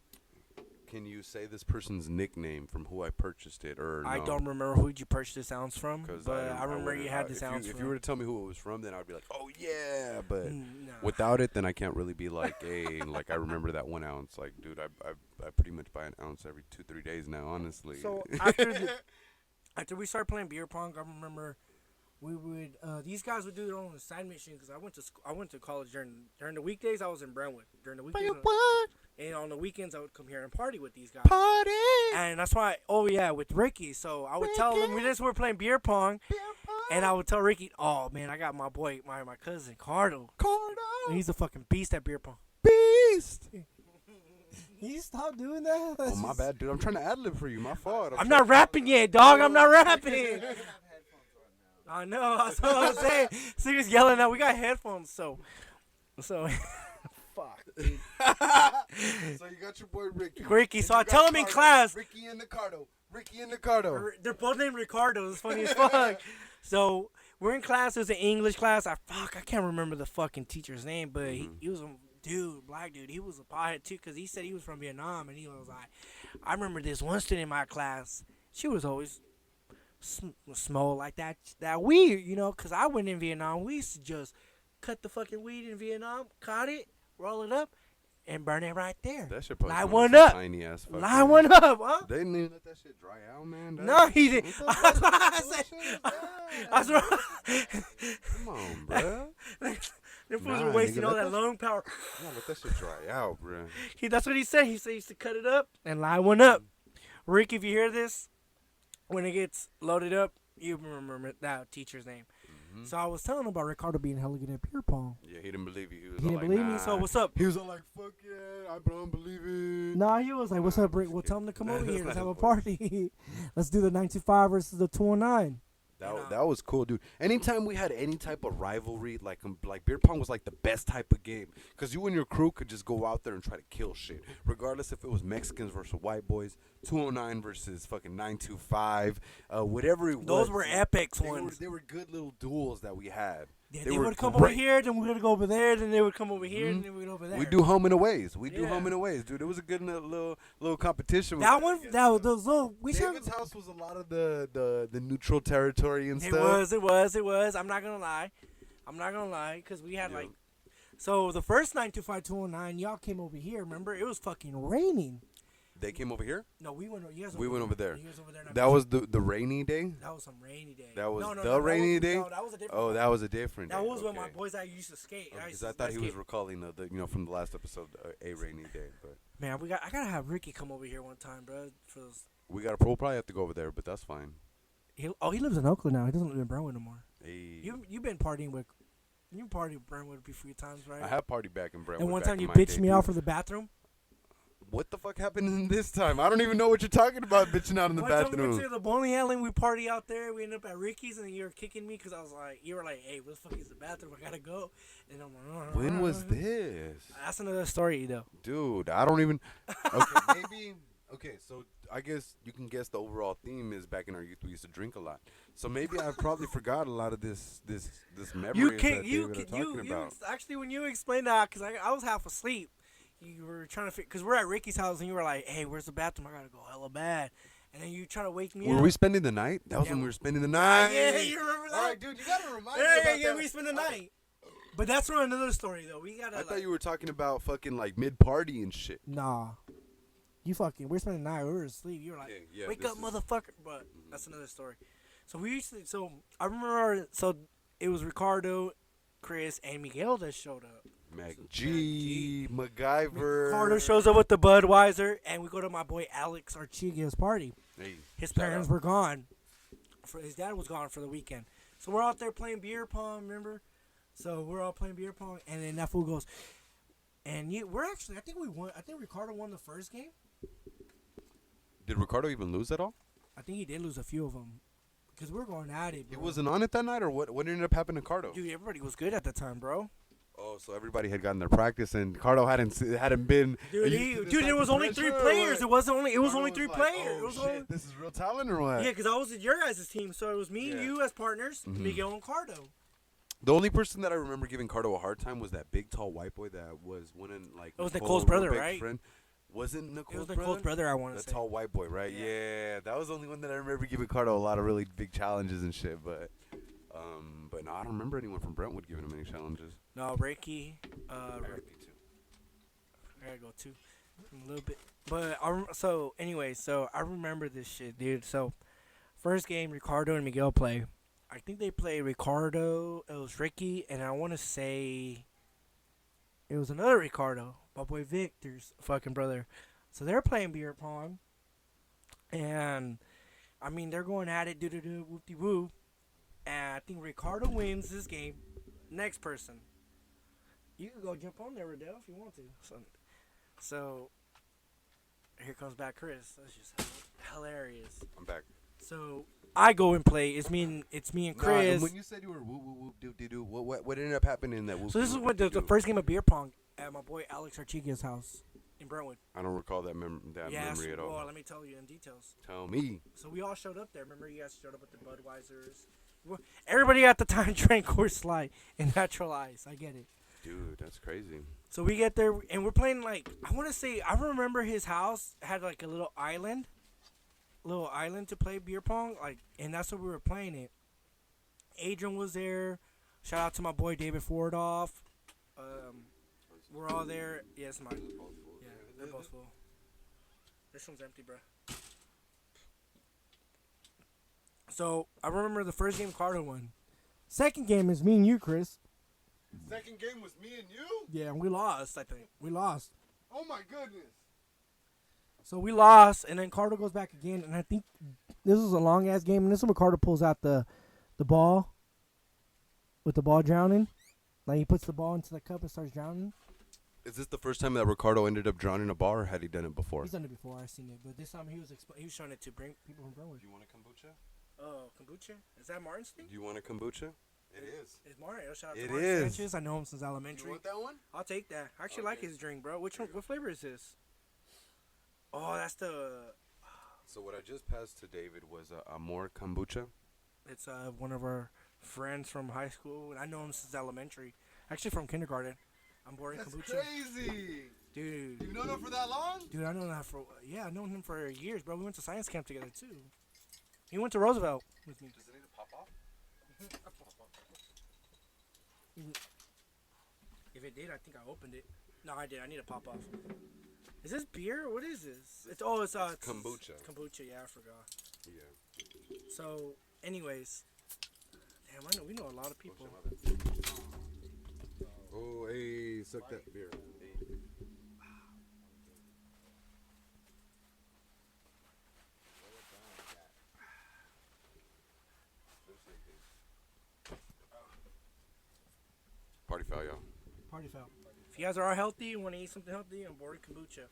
Can you say this person's nickname from who I purchased it, or I no? don't remember who you purchased this ounce from, 'Cause but I remember wouldn't- you had this if ounce If from. you were to tell me who it was from, then I'd be like, oh yeah. But Nah. without it, then I can't really be like, hey, like I remember that 1 ounce. Like, dude, I pretty much buy an ounce every 2-3 days now, honestly. So after we started playing beer pong, I remember we would these guys would do their own side mission because I went to college during the weekdays. I was in Brentwood during the weekdays, and on the weekends I would come here and party with these guys. Party! And that's why, oh yeah, with Ricky. So I would tell them we just were playing beer pong, and I would tell Ricky, oh man, I got my boy, my cousin Cardo. Cardo! He's a fucking beast at beer pong. Beast! He stopped doing that. Oh, my bad, dude. I'm trying to ad-lib for you. My fault. I'm not rapping yet, dog. I'm not rapping. I know. That's what I'm saying. So he was yelling out. We got headphones, so. Fuck, dude. So you got your boy Ricky. Ricky. So And I you got tell him in Cardo. class. Ricky and Ricardo. Ricky and Ricardo. They're both named Ricardo. It's funny as fuck. So we're in class. It was an English class. I can't remember the fucking teacher's name, but he was a dude, black dude. He was a pothead too, because he said he was from Vietnam, and he was like, I remember this one student in my class. She was always smoke like that weed, you know, because I went in Vietnam. We used to just cut the fucking weed in Vietnam, cut it, roll it up, and burn it right there. That shit probably Light sounded one like up. some tiny ass fucking. Line one up, huh? They didn't even let that shit dry out, man. No, he didn't. What the That's fuck? why I said. That's right. Come on, bruh. Them fools Nah, were wasting nigga, all let that that- lung power. Yeah, let that shit dry out, bruh. That's what he said. He said he used to cut it up and line one up. Rick, if you hear this, when it gets loaded up, you remember that teacher's name. So I was telling him about Ricardo being hella good at beer pong. Yeah, he didn't believe you. He was He all didn't like, believe nah. me, so what's up? He was all like, fuck yeah, I don't believe it. Nah, he was like, what's up, Rick? Well, tell him to come Nah, over that's here. Let's not have a his party. Let's do the 925 versus the 209. That was cool, dude. Anytime we had any type of rivalry, like beer pong was like the best type of game, cause you and your crew could just go out there and try to kill shit, regardless if it was Mexicans versus white boys, 209 versus fucking 925, whatever it was. Those were epics They ones. were good little duels that we had. Yeah, They they were would come over great. here, then we would go over there, then they would come over here, and then we would over there. We do home and aways. We do Yeah. home and aways, dude. It was a good little competition. That one, those little, we should. David's house was a lot of the neutral territory and It stuff. was. I'm not gonna lie, cause we had Yeah. like, so the first 925 209, y'all came over here. Remember, it was fucking raining. They came over here. No, we went. You guys We went over there. You guys over there. and I That was the rainy day. That was some rainy day. That was No, no, the no, that rainy was- day? No, that was a different. Oh, one. that was a different. That day. was when my Okay. boys I used to skate. Because I thought he was recalling the from the last episode, a rainy day. But Man, I gotta have Ricky come over here one time, bro. For those. we'll probably have to go over there, but that's fine. He lives in Oakland now. He doesn't live in Brentwood no more. Hey, You've been partying with. You partied with Brentwood a few times, right? I have party back in Brentwood. And one back time in you my bitched day, me out dude. for the bathroom. What the fuck happened in this time? I don't even know what you're talking about, bitching out in the One time we bathroom. went to the bowling alley and we party out there. We ended up at Ricky's and you were kicking me because I was like, you were like, hey, where the fuck is the bathroom? I gotta go. And I'm like, When was this? That's another story though. Dude, I don't even. Okay, maybe. Okay, so I guess you can guess the overall theme is back in our youth we used to drink a lot. So maybe I probably forgot a lot of this memories You that can't. David are talking about. Actually, when you explained that, because I was half asleep, you were trying to because we're at Ricky's house and you were like, hey, where's the bathroom? I gotta go hella bad. And then you try to wake me up. Were we spending the night? That was Yeah, when we were spending the night. Yeah, you remember that? All right, dude, you gotta remind me Yeah, about yeah, that. we spent the night. But that's for another story though. We gotta. I thought you were talking about fucking like mid party and shit. Nah. We're spending the night. We were asleep. You were like, Yeah, wake this up, is- motherfucker. But that's another story. So I remember, so it was Ricardo, Chris, and Miguel that showed up. Mac Mac G, MacGyver. Carter shows up with the Budweiser, and we go to my boy Alex Archiga's party. Hey, His shout parents out. were gone. His dad was gone for the weekend. So we're out there playing beer pong, remember? So we're all playing beer pong, and then that fool goes, and we're actually, I think we won. I think Ricardo won the first game. Did Ricardo even lose at all? I think he did lose a few of them. Because we were going at it, He bro. wasn't on it that night, or what? What ended up happening to Cardo? Dude, everybody was good at the time, bro. Oh, so everybody had gotten their practice, and Cardo hadn't been. Dude, there was only 3 players. It was only Cardo 3 like, players. Oh, It was shit, only, this is real talent or what? yeah, because I was in your guys' team, so it was me and Yeah. you as partners, Mhm. Miguel and Cardo. The only person that I remember giving Cardo a hard time was that big, tall white boy that was winning like. It was Nicole's Nicole's brother, big right? Friend. Wasn't It Nicole's was Nicole's brother, I want The to say. tall white boy, right? Yeah. Yeah. That was the only one that I remember giving Cardo a lot of really big challenges and shit. But no, I don't remember anyone from Brentwood giving him any challenges. No, Ricky. I got me too. I gotta go too. A little bit. But, so I remember this shit, dude. So, first game, Ricardo and Miguel play. I think they played Ricardo, it was Ricky, and I want to say it was another Ricardo, my boy Victor's fucking brother. So they're playing beer pong, and I mean they're going at it, whoop de woo. And I think Ricardo wins this game. Next person, you can go jump on there, Riddell, if you want to. So here comes back Chris. That's just hilarious. I'm back. So I go and play. It's me and Chris. When you said you were whoop whoop whoop doo doo doo, what ended up happening in that whoop? So this is whoop, what the whoop-de-doo? first game of beer pong at my boy Alex Archiga's house in Brentwood. I don't recall that memory at all. Well, let me tell you in details. Tell me. So we all showed up there. Remember, you guys showed up with the Budweisers. Everybody at the time drank Coors Light and Natural Ice. I get it. Dude, that's crazy. So we get there and we're playing like I remember his house had like a little island to play beer pong, like, and that's what we were playing it. Adrian was there. Shout out to my boy David Fordoff. We're all there. Yes, mine. Yeah, they're both full. This one's empty, bro. So I remember the first game Carter won. Second game is me and you, Chris. Second game was me and you? Yeah, and we lost. I think we lost. Oh my goodness. So we lost, and then Carter goes back again, and I think this was a long ass game, and this is where Carter pulls out the ball with the ball drowning. Like he puts the ball into the cup and starts drowning. Is this the first time that Ricardo ended up drowning a bar, or had he done it before? He's done it before. I've seen it, but this time he was showing it to bring people from Brentwood. Do you want a kombucha? Oh, kombucha? Is that Martin's thing? Do you want a kombucha? It is. It's Martin. Shout out to It Martin is. Sanchez. I know him since You elementary. want that one? I'll take that. I actually like Okay. his drink, bro. Which one? What flavor is this? Oh, that's the. So what I just passed to David was a more kombucha. It's one of our friends from high school. I know him since elementary. Actually, from kindergarten. I'm boring That's kombucha. crazy. Dude. You've known him for that long? Dude, I know that I've known him for years, bro. We went to science camp together too. He went to Roosevelt with me. Does it need to pop off? If it did, I think I opened it. No, I did. I need to pop off. Is this beer? What is this? It's kombucha. Kombucha, yeah, I forgot. Yeah. So, anyways, damn, we know a lot of people. Oh, hey, suck that beer. Party foul, y'all. Party foul. If you guys are healthy and want to eat something healthy, I'm boring kombucha.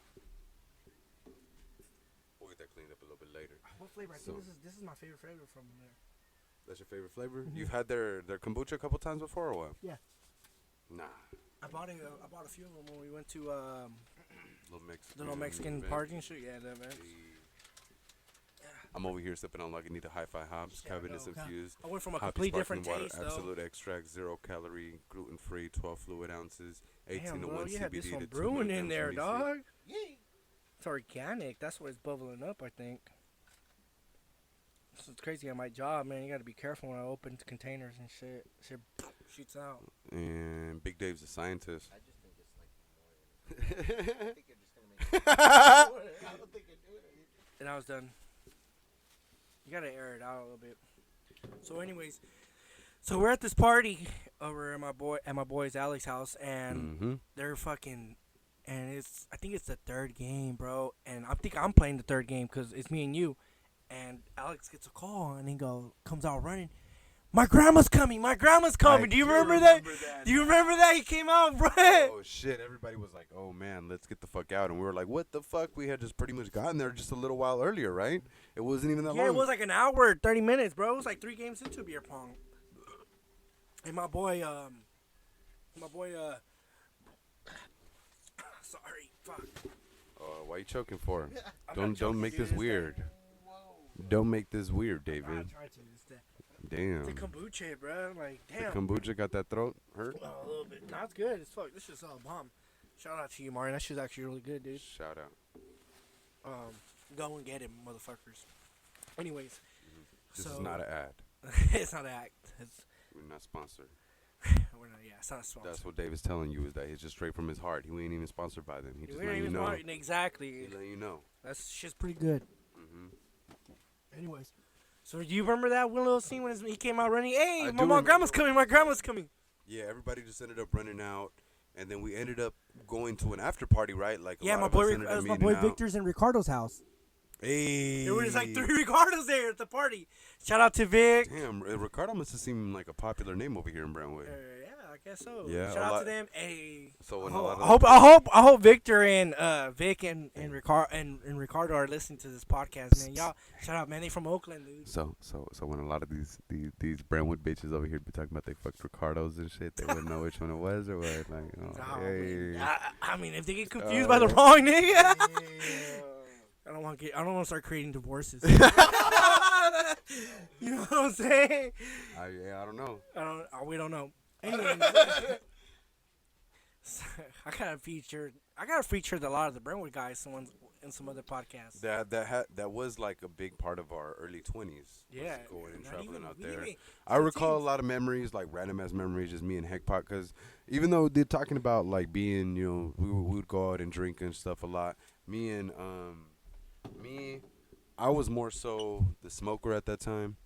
We'll get that cleaned up a little bit later. What flavor? I So- think this is my favorite flavor from there. That's your favorite flavor? Mhm. You've had their kombucha a couple times before, or what? Yeah. Nah. I bought a few of them when we went to Little Mexican. the little Mexican event. party and shit. Yeah, that man. I'm over here sipping on Lagunitas Hi-Fi hops, Yeah, I Cabinets know. infused. I went from a Hoppy complete sparkling different water, taste though. absolute extract, 0 calorie, gluten free, 12 fluid ounces, 18 Damn, to bro, 1 you had CBD this one to 2 brewing in milligrams there, of EC. dog. Yeah. It's organic. That's why it's bubbling up, I think. It's crazy at my job, man. You got to be careful when I open containers and shit. Shit shoots out. And Big Dave's a scientist. I just think it's like more. I think you're just gonna make. I don't think you're doing it. And I was done. You got to air it out a little bit. So, anyways, so we're at this party. over at my boy's Alex house, and Mm-hmm. they're fucking, and I think it's the third game, bro, and I think I'm playing the third game because it's me and you, and Alex gets a call and he comes out running. My grandma's coming. My grandma's coming. Do you remember that? Do you remember that? He came out, bro. Oh shit! Everybody was like, "Oh man, let's get the fuck out!" And we were like, "What the fuck?" We had just pretty much gotten there just a little while earlier, right? It wasn't even that Yeah, long. it was like an hour, 30 minutes, bro. It was like 3 games into beer pong. And my boy, sorry, fuck. Why you choking for? I'm Don't not joking, make dude. this It's weird. Whoa. Don't make this weird, I David. tried to. Damn. It's the kombucha, bro. Like, The damn. kombucha got that throat hurt. A little bit. Nah, it's good as fuck. This shit's all bomb. Shout out to you, Martin. That shit's actually really good, dude. Shout out. Go and get it, motherfuckers. Anyways, This so is not an ad. it's not an act. We're not sponsored. We're not. Yeah, it's not a sponsor. That's what David's telling you is that he's just straight from his heart. He ain't even sponsored by them. He just We letting ain't you even know. Martin. Exactly. He letting you know. That's shit's pretty good. Mm-hmm. Anyways, so do you remember that one little scene when he came out running? Hey, I my do mom, remember. grandma's coming. My grandma's coming. Yeah, everybody just ended up running out, and then we ended up going to an after party, right? Like a Yeah, lot my of boy, us it ended up was my meeting boy out. Victor's and Ricardo's house. Hey, There was like 3 Ricardos there at the party. Shout out to Vic. Damn, Ricardo must have seemed like a popular name over here in Brentwood. Yeah, I guess so. Yeah, Shout a out lot- to them. Hey. So when I a lot hope, of I hope Victor and Vic and Ricardo are listening to this podcast, man. Y'all, shout out, man. They from Oakland, dude. so when a lot of these Brentwood bitches over here be talking about they fucked Ricardos and shit, they wouldn't know which one it was or what. Like, Oh, hey. I mean, if they get confused by the wrong nigga, I don't want to start creating divorces. You know what I'm saying? I don't know. We don't know. Anyways, I gotta feature a lot of the Brentwood guys in some other podcasts. That was like a big part of our early 20s. Yeah, going and not traveling even- out we there. even- I recall a lot of memories, like random ass memories, just me and Heckpot. Because even though they're talking about like being, we would go out and drink and stuff a lot. I was more so the smoker at that time,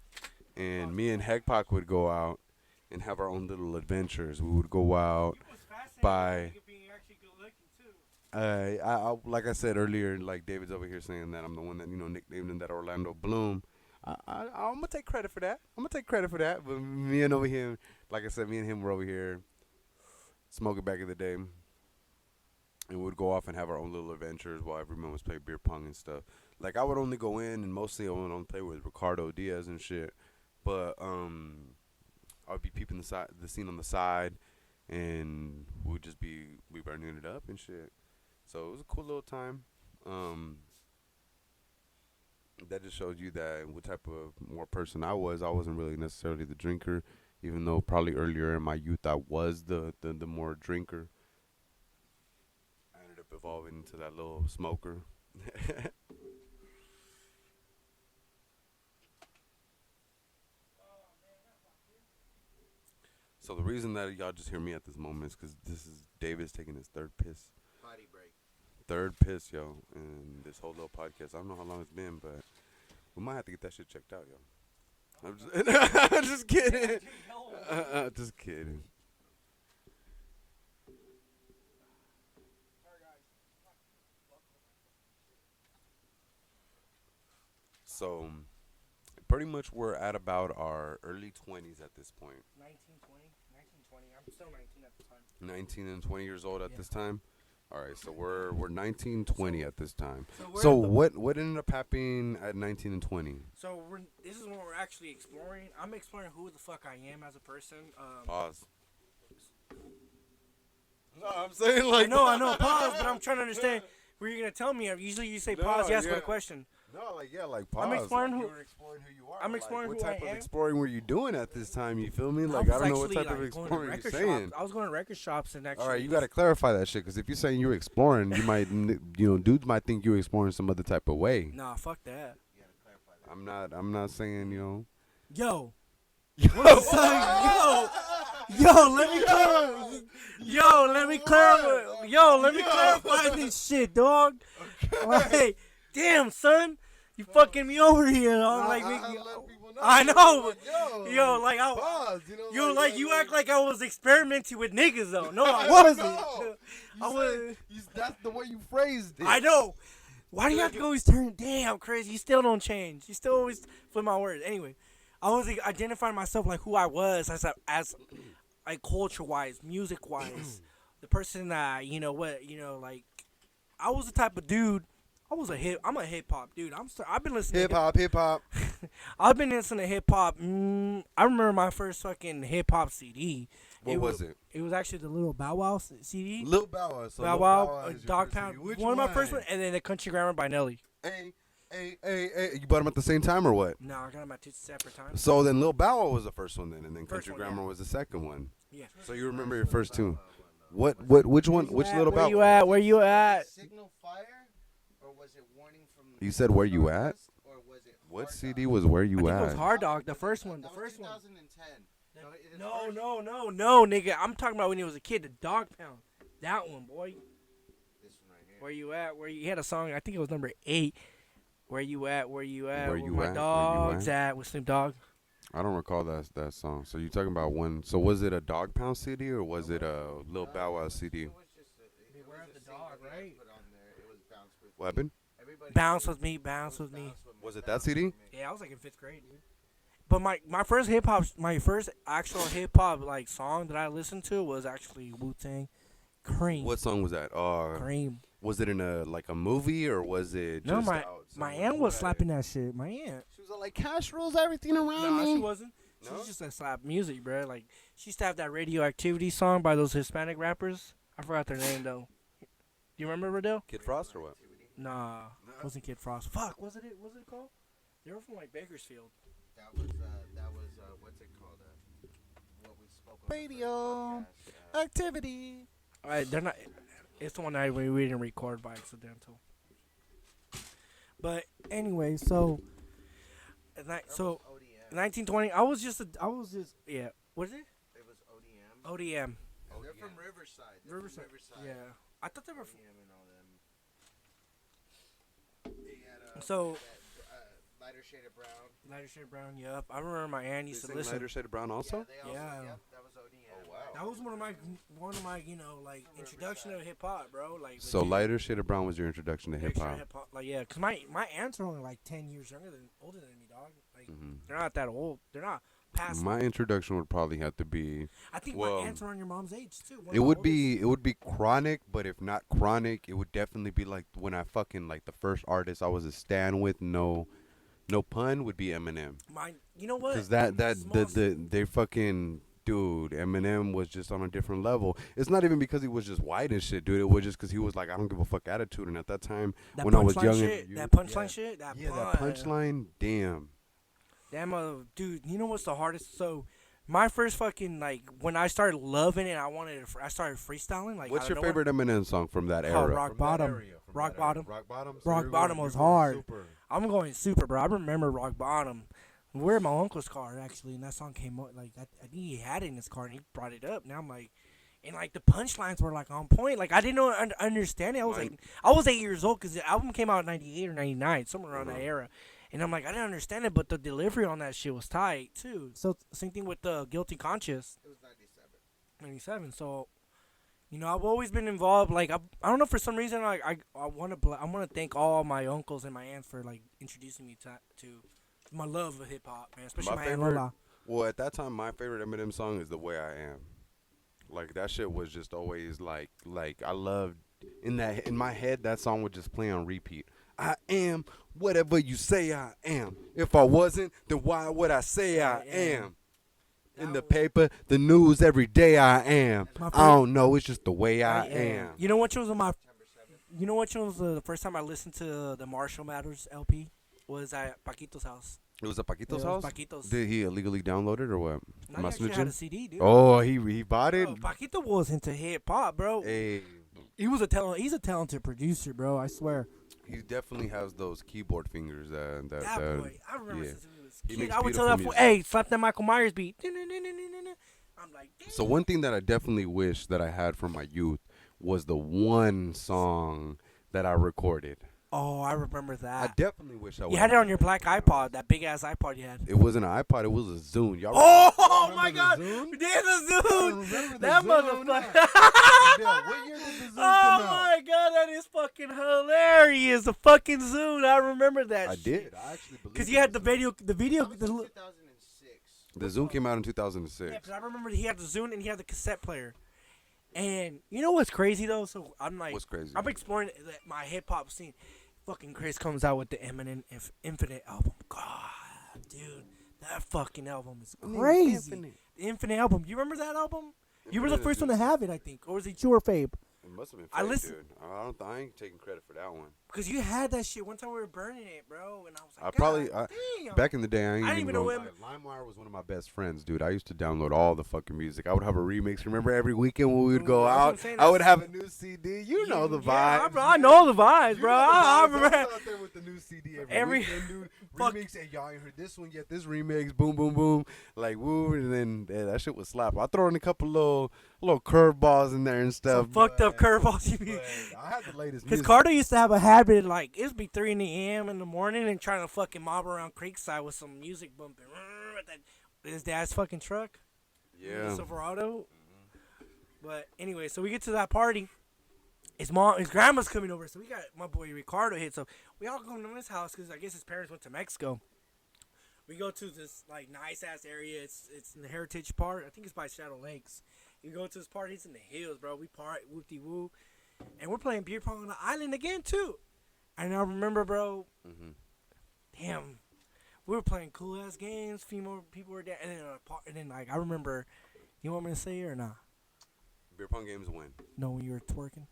and me and Heckpot would go out and have our own little adventures. We would go out. By- I like I said earlier, like David's over here saying that I'm the one that nicknamed him that Orlando Bloom. I'm gonna take credit for that. But me and over here, like I said, me and him were over here smoking back in the day, and we'd go off and have our own little adventures while everyone was playing beer pong and stuff. Like I would only go in and mostly I would only play with Ricardo Diaz and shit. But I'd be peeping the scene on the side, and we'd just be burning it up and shit. So it was a cool little time. That just shows you that what type of more person I was. I wasn't really necessarily the drinker, even though probably earlier in my youth I was the more drinker. I ended up evolving into that little smoker. So the reason that y'all just hear me at this moment is because this is David's taking his third piss. Potty break. Third piss, yo, in this whole little podcast. I don't know how long it's been, but we might have to get that shit checked out, yo. I'm just kidding. Just kidding. So, pretty much we're at about our early 20s at this point. 1920. I'm still 19 at the time. 19 and 20 years old at Yeah. this time. All right, so we're 19, 20 at this time. we're So at the- what ended up happening at 19 and 20? So this is when we're actually exploring. I'm exploring who the fuck I am as a person. Pause. No, I'm saying like I know, pause, but I'm trying to understand what you're gonna tell me. Usually you say No, pause, you ask me yeah. a question. No, like pause. I'm exploring Like, who- you were exploring who you are. I'm like, exploring what who I type of am. exploring were you doing at this time? You feel me? Like was I don't know what actually, type of going to exploring you're record saying. shops. I was going to record shops and actually. All right, you got to clarify that shit because if you're saying you're exploring, you might, dudes might think you're exploring some other type of way. Nah, fuck that. You gotta clarify that. I'm not saying, Yo. What's up? Yo, let me clarify. Yo, let me clarify this shit, dog. Like, damn, son. You fucking me over here, dog. Nah, Like, I me, let people know. I know, Like, yo, like, I, pause, yo, like, you act like I was experimenting with niggas, though. No, I I wasn't. know. I was. That's the way you phrased it. I know. Why do you have to always turn? Damn, crazy. You still don't change. You still always flip my words. Anyway, I was like, identifying myself like who I was as like culture wise, music wise, the person that like I was the type of dude. I'm a hip hop dude. I've been listening. Hip hop. I've been listening to hip hop. I remember my first fucking hip hop CD. What was it? It was actually the Little Bow Wow CD. Lil Bow Wow. So Bow Lil Wow, is your Dog first Pound. CD. Which One of my first ones, and then the Country Grammar by Nelly. Hey. You bought them at the same time or what? No, I got them at two separate times. So then Lil Bow Wow was the first one then, and then First Country one, Grammar yeah. was the second one. Yeah. So you remember your first two? Which one? Which Little Bow Where you Wow? at? Where you at? Signal Fire, or was it Warning from? You said Where You At? Or was it What Hard CD Dog? was Where I You think it At? was Hard Dog, the first one. The That first was one. 2010. No, nigga. I'm talking about when he was a kid. The Dog Pound. That one, boy. This one right here. Where you at? He had a song. I think it was number 8. Where you at? Where you at? Where you my at? Where you dog's at? at? With Snoop Dogg. I don't recall that song. So you talking about one? So was it a Dog Pound CD or was it a Lil Bow Wow CD? It was just a, Beware of the single dog, that I right? put on there. It was Bounce with What happened? Everybody Bounce knew with me. it Bounce with me. Bounce with Was it Bounce that CD? with me. Yeah, I was like in 5th grade, dude. But my first actual hip hop like song that I listened to was actually Wu-Tang, Cream. What song was that? Cream. Was it in a movie or was it No, just my out my somewhere? aunt Who was had slapping it? that shit. My aunt. She was like, cash rules everything around No, me. she wasn't. She No? was just a slap music, bro. Like she used to have that radioactivity song by those Hispanic rappers. I forgot their name though. Do you remember Riddell? Kid Frost or what? Nah, wasn't Kid Frost. Fuck, was it called? They were from like Bakersfield. That was what's it called? What we spoke on the first Radio. podcast, Activity. Alright, they're not. It's the one that we didn't record by accidental. But anyway, so. So, ODM. 1920. I was just. Yeah. What is it? It was ODM. ODM. They're from Riverside. Riverside. Yeah. I thought they were. ODM and all them. They had, So- lighter shade of brown. Lighter shade brown. Yep. I remember my aunt used to listen. Lighter Shade of Brown also? Yeah, they also, Yeah. Yep, that was ODM. Oh, wow. That was one of my like introduction to hip hop, bro. Like So legit. Lighter Shade of Brown was your introduction to hip Extra hop. hip-hop. Like yeah, cause my aunts are only like 10 years older than me, dog. Like Mhm. they're not that old. They're not past. My introduction would probably have to be. I think well, my aunts are on your mom's age too. One It of my would oldest. be Chronic, but if not Chronic, it would definitely be like when I fucking like the first artist I was a stan with. No pun would be Eminem. You know what? Because that Small they fucking dude, Eminem was just on a different level. It's not even because he was just white and shit, dude. It was just because he was like, I don't give a fuck attitude. And at that time, that when I was punchline young, shit, and that punchline yeah. shit, that Yeah, that punchline, damn. That mother, dude. You know what's the hardest? So, my first fucking like when I started loving it, I started freestyling. Like, What's out your of nowhere. favorite Eminem song from that Called era? Rock From that Bottom. area, from Rock that area. Bottom. Rock Bottom. Rock Bottom was hard. I'm going super, bro. I remember Rock Bottom. We're in my uncle's car actually, and that song came up. Like I think he had it in his car, and he brought it up. Now I'm like, and like the punchlines were like on point. Like I didn't know, understand it. I was 8 years old because the album came out in '98 or '99, somewhere around that era. And I'm like, I didn't understand it, but the delivery on that shit was tight too. So same thing with the Guilty Conscious. It was 97. 97. So, you know, I've always been involved. Like, I don't know, for some reason, like, I want to thank all my uncles and my aunts for like introducing me to my love of hip hop, man. Especially my aunt Lola. Well, at that time, my favorite Eminem song is "The Way I Am." Like that shit was just always like I loved in my head that song would just play on repeat. I am whatever you say I am. If I wasn't, then why would I say I am? In the paper, the news every day I am. My I don't know, it's just the way I am. You know what was You know what was the first time I listened to the Marshall Mathers LP? Was at Paquito's house. It was at Paquito's Yeah, it was house? Paquito's. Did he illegally download it or what? No, Am I he actually had a snitching? CD, dude. Oh, he bought it? Bro, Paquito was into hip hop, bro. Hey, He's a talented producer, bro. I swear. he definitely has those keyboard fingers that That boy, I remember yeah. since he was He a kid. makes I would tell that beautiful fool, music. hey, slap that Michael Myers beat. I'm like, damn. So one thing that I definitely wish that I had from my youth was the one song that I recorded. Oh, I remember I that. definitely wish I would. You had it on your black iPod, that big ass iPod you had. It wasn't an iPod. It was a Zune. Y'all Oh remember my the God! Zune? We did the I Zune. remember the That Zune, motherfucker. Yeah, what year did the Zune Oh come out? my God, that is fucking hilarious. The fucking Zune. I remember that. I shit. did. I actually believe. Cause you had the video, That was the, in li- 2006. The Zune came out in yeah. 2006. Cause I remember he had the Zune and he had the cassette player. And you know what's crazy though? So I'm like, What's crazy? I'm exploring my hip hop scene. Fucking Chris comes out with the Eminem Infinite album. God, dude, that fucking album is crazy. Infinite. The Infinite album. You remember that album? You were the Infinite first is one to have it, I think, or was it your fave? It must have been I fake, listen- dude. I ain't taking credit for that one. Because you had that shit. One time we were burning it, bro, and I was like, I probably God damn. back in the day, I ain't didn't even even know gonna lie. LimeWire was one of my best friends, dude. I used to download all the fucking music. I would have a remix. Remember every weekend when we would Ooh, go that's what I'm out, saying, I would that's- have a new CD. You know the Yeah, vibes. I know the vibes, You bro. know the I vibes. remember. I was out there with the new CD Every- weekend, dude. fuck. Remix, and y'all ain't heard this one yet. This remix, boom, boom, boom, like woo, and then that shit would slap. I throw in a couple little curveballs in there and stuff. Some fucked up but- curveballs. but I had the latest Because music. Carter used to have a habit, like, it would be 3 a.m. in the morning and trying to fucking mob around Creekside with some music bumping. With his dad's fucking truck. Yeah. Silverado. But anyway, so we get to that party. His grandma's coming over, so we got my boy Ricardo hit. So we all go to his house because I guess his parents went to Mexico. We go to this like nice ass area. It's in the Heritage Park. I think it's by Shadow Lakes. You go to this party. It's in the hills, bro. We party whoop de woo, and we're playing beer pong on the island again too. And I remember, bro. Mhm. Damn, we were playing cool ass games. Female people were there, and then like I remember. You want me to say it or not? Beer pong games win. No, when you were twerking.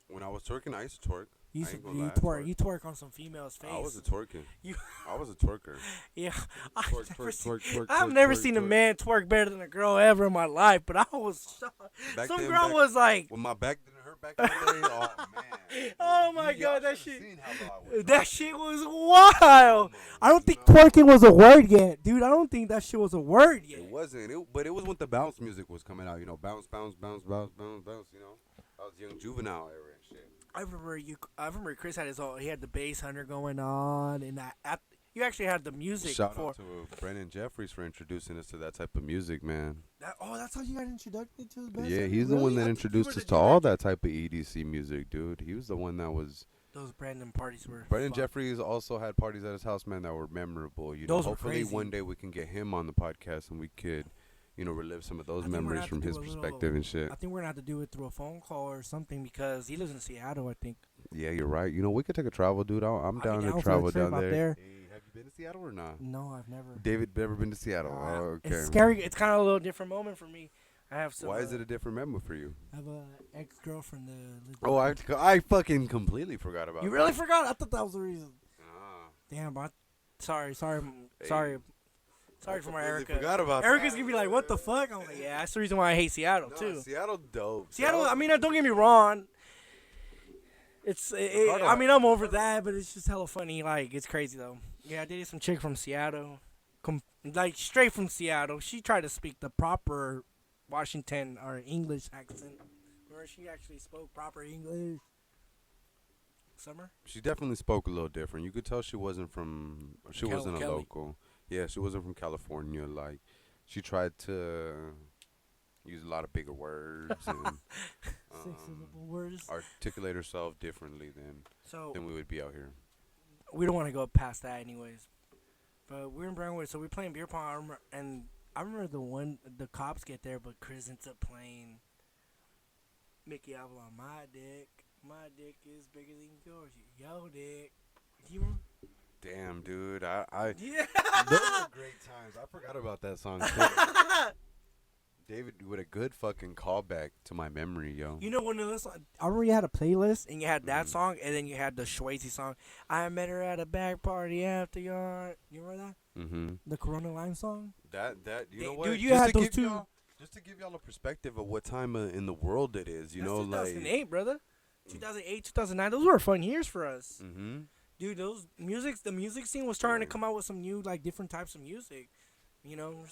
When I was twerking, I used to twerk. You, I used to, ain't gonna you lie, I twerk. twerk. You twerk on some female's face. I was a twerking. You- I was a twerker. Yeah, Twerk, twerk, I've twerk, never twerk, seen a twerk. man twerk better than a girl ever in my life. But I was shocked. Back Some then, girl back- was like, When my back didn't hurt back in the day, oh man. "Oh my Y'all God, that should've shit, seen how low I was. that shit was wild." I don't think You know? twerking was a word yet, dude. I don't think that shit was a word yet. It wasn't. But it was when the bounce music was coming out. You know, bounce, bounce, bounce, bounce, bounce, bounce. You know, I was young juvenile era and shit. I remember Chris had his own. He had the bass hunter going on, and you actually had the music Shout for. out to Brennan Jeffries for introducing us to that type of music, man. That's how you got introduced to the bass Yeah, hunter? he's the one Really? that I thought you introduced were us the to dude all that- that type of EDC music, dude. He was the one that was. Those Brandon parties were. Brennan fuck. Jeffries also had parties at his house, man, that were memorable. You know, Those were hopefully crazy. one day we can get him on the podcast and we could, relive some of those I think we're gonna memories have from to his do a little- perspective and shit. I think we're gonna have to do it through a phone call or something because he lives in Seattle. I think. Yeah, you're right. You know, we could take a travel, dude. I'm I'd down be to down for a travel trip down out there. there. Hey, have you been to Seattle or not? No, I've never. David, ever been to Seattle? Oh, okay. It's scary. It's kind of a little different moment for me. I have some. Why is it a different memory for you? I have a ex girlfriend that lives. Oh, I fucking completely forgot about You that. really forgot? I thought that was the reason. Ah, Damn, but sorry, Hey. sorry I for my completely Erica. forgot about Erica's that. gonna be like, "What the fuck?" I'm like, "Yeah, that's the reason why I hate Seattle No, too." Seattle dope. Seattle. I mean, don't get me wrong. Ricardo- I mean, I'm over that, but it's just hella funny. Like, it's crazy though. Yeah, I dated some chick from Seattle, like straight from Seattle. She tried to speak the proper Washington or English accent, where she actually spoke proper English. Summer. She definitely spoke a little different. You could tell she wasn't from. She wasn't a Kelly. local. Yeah, she wasn't from California. Like, she tried to use a lot of bigger words and Six syllable words. articulate herself differently So than we would be out here. we don't want to go past that, anyways. But we're in Brentwood, so we're playing beer pong, and I remember the cops get there, but Chris ends up playing Mickey Avalon. My dick is bigger than yours. Yo, dick. You remember? Damn, dude. I Yeah. those were great times. I forgot about that song too. David with a good fucking callback to my memory, yo. You know when I remember you had a playlist and you had that Mhm. song and then you had the Swayze song. I met her at a back party after yard. You remember that? Mm-hmm. The Corona Lime song. That you know Dude, what? you Just had to those give two. y'all- Just to give y'all a perspective of what time in the world it is, you That's know, 2008, like. brother. 2008, 2009. Those were fun years for us. Mm-hmm. Dude, the music scene was starting to come out with some new, like, different types of music. You know,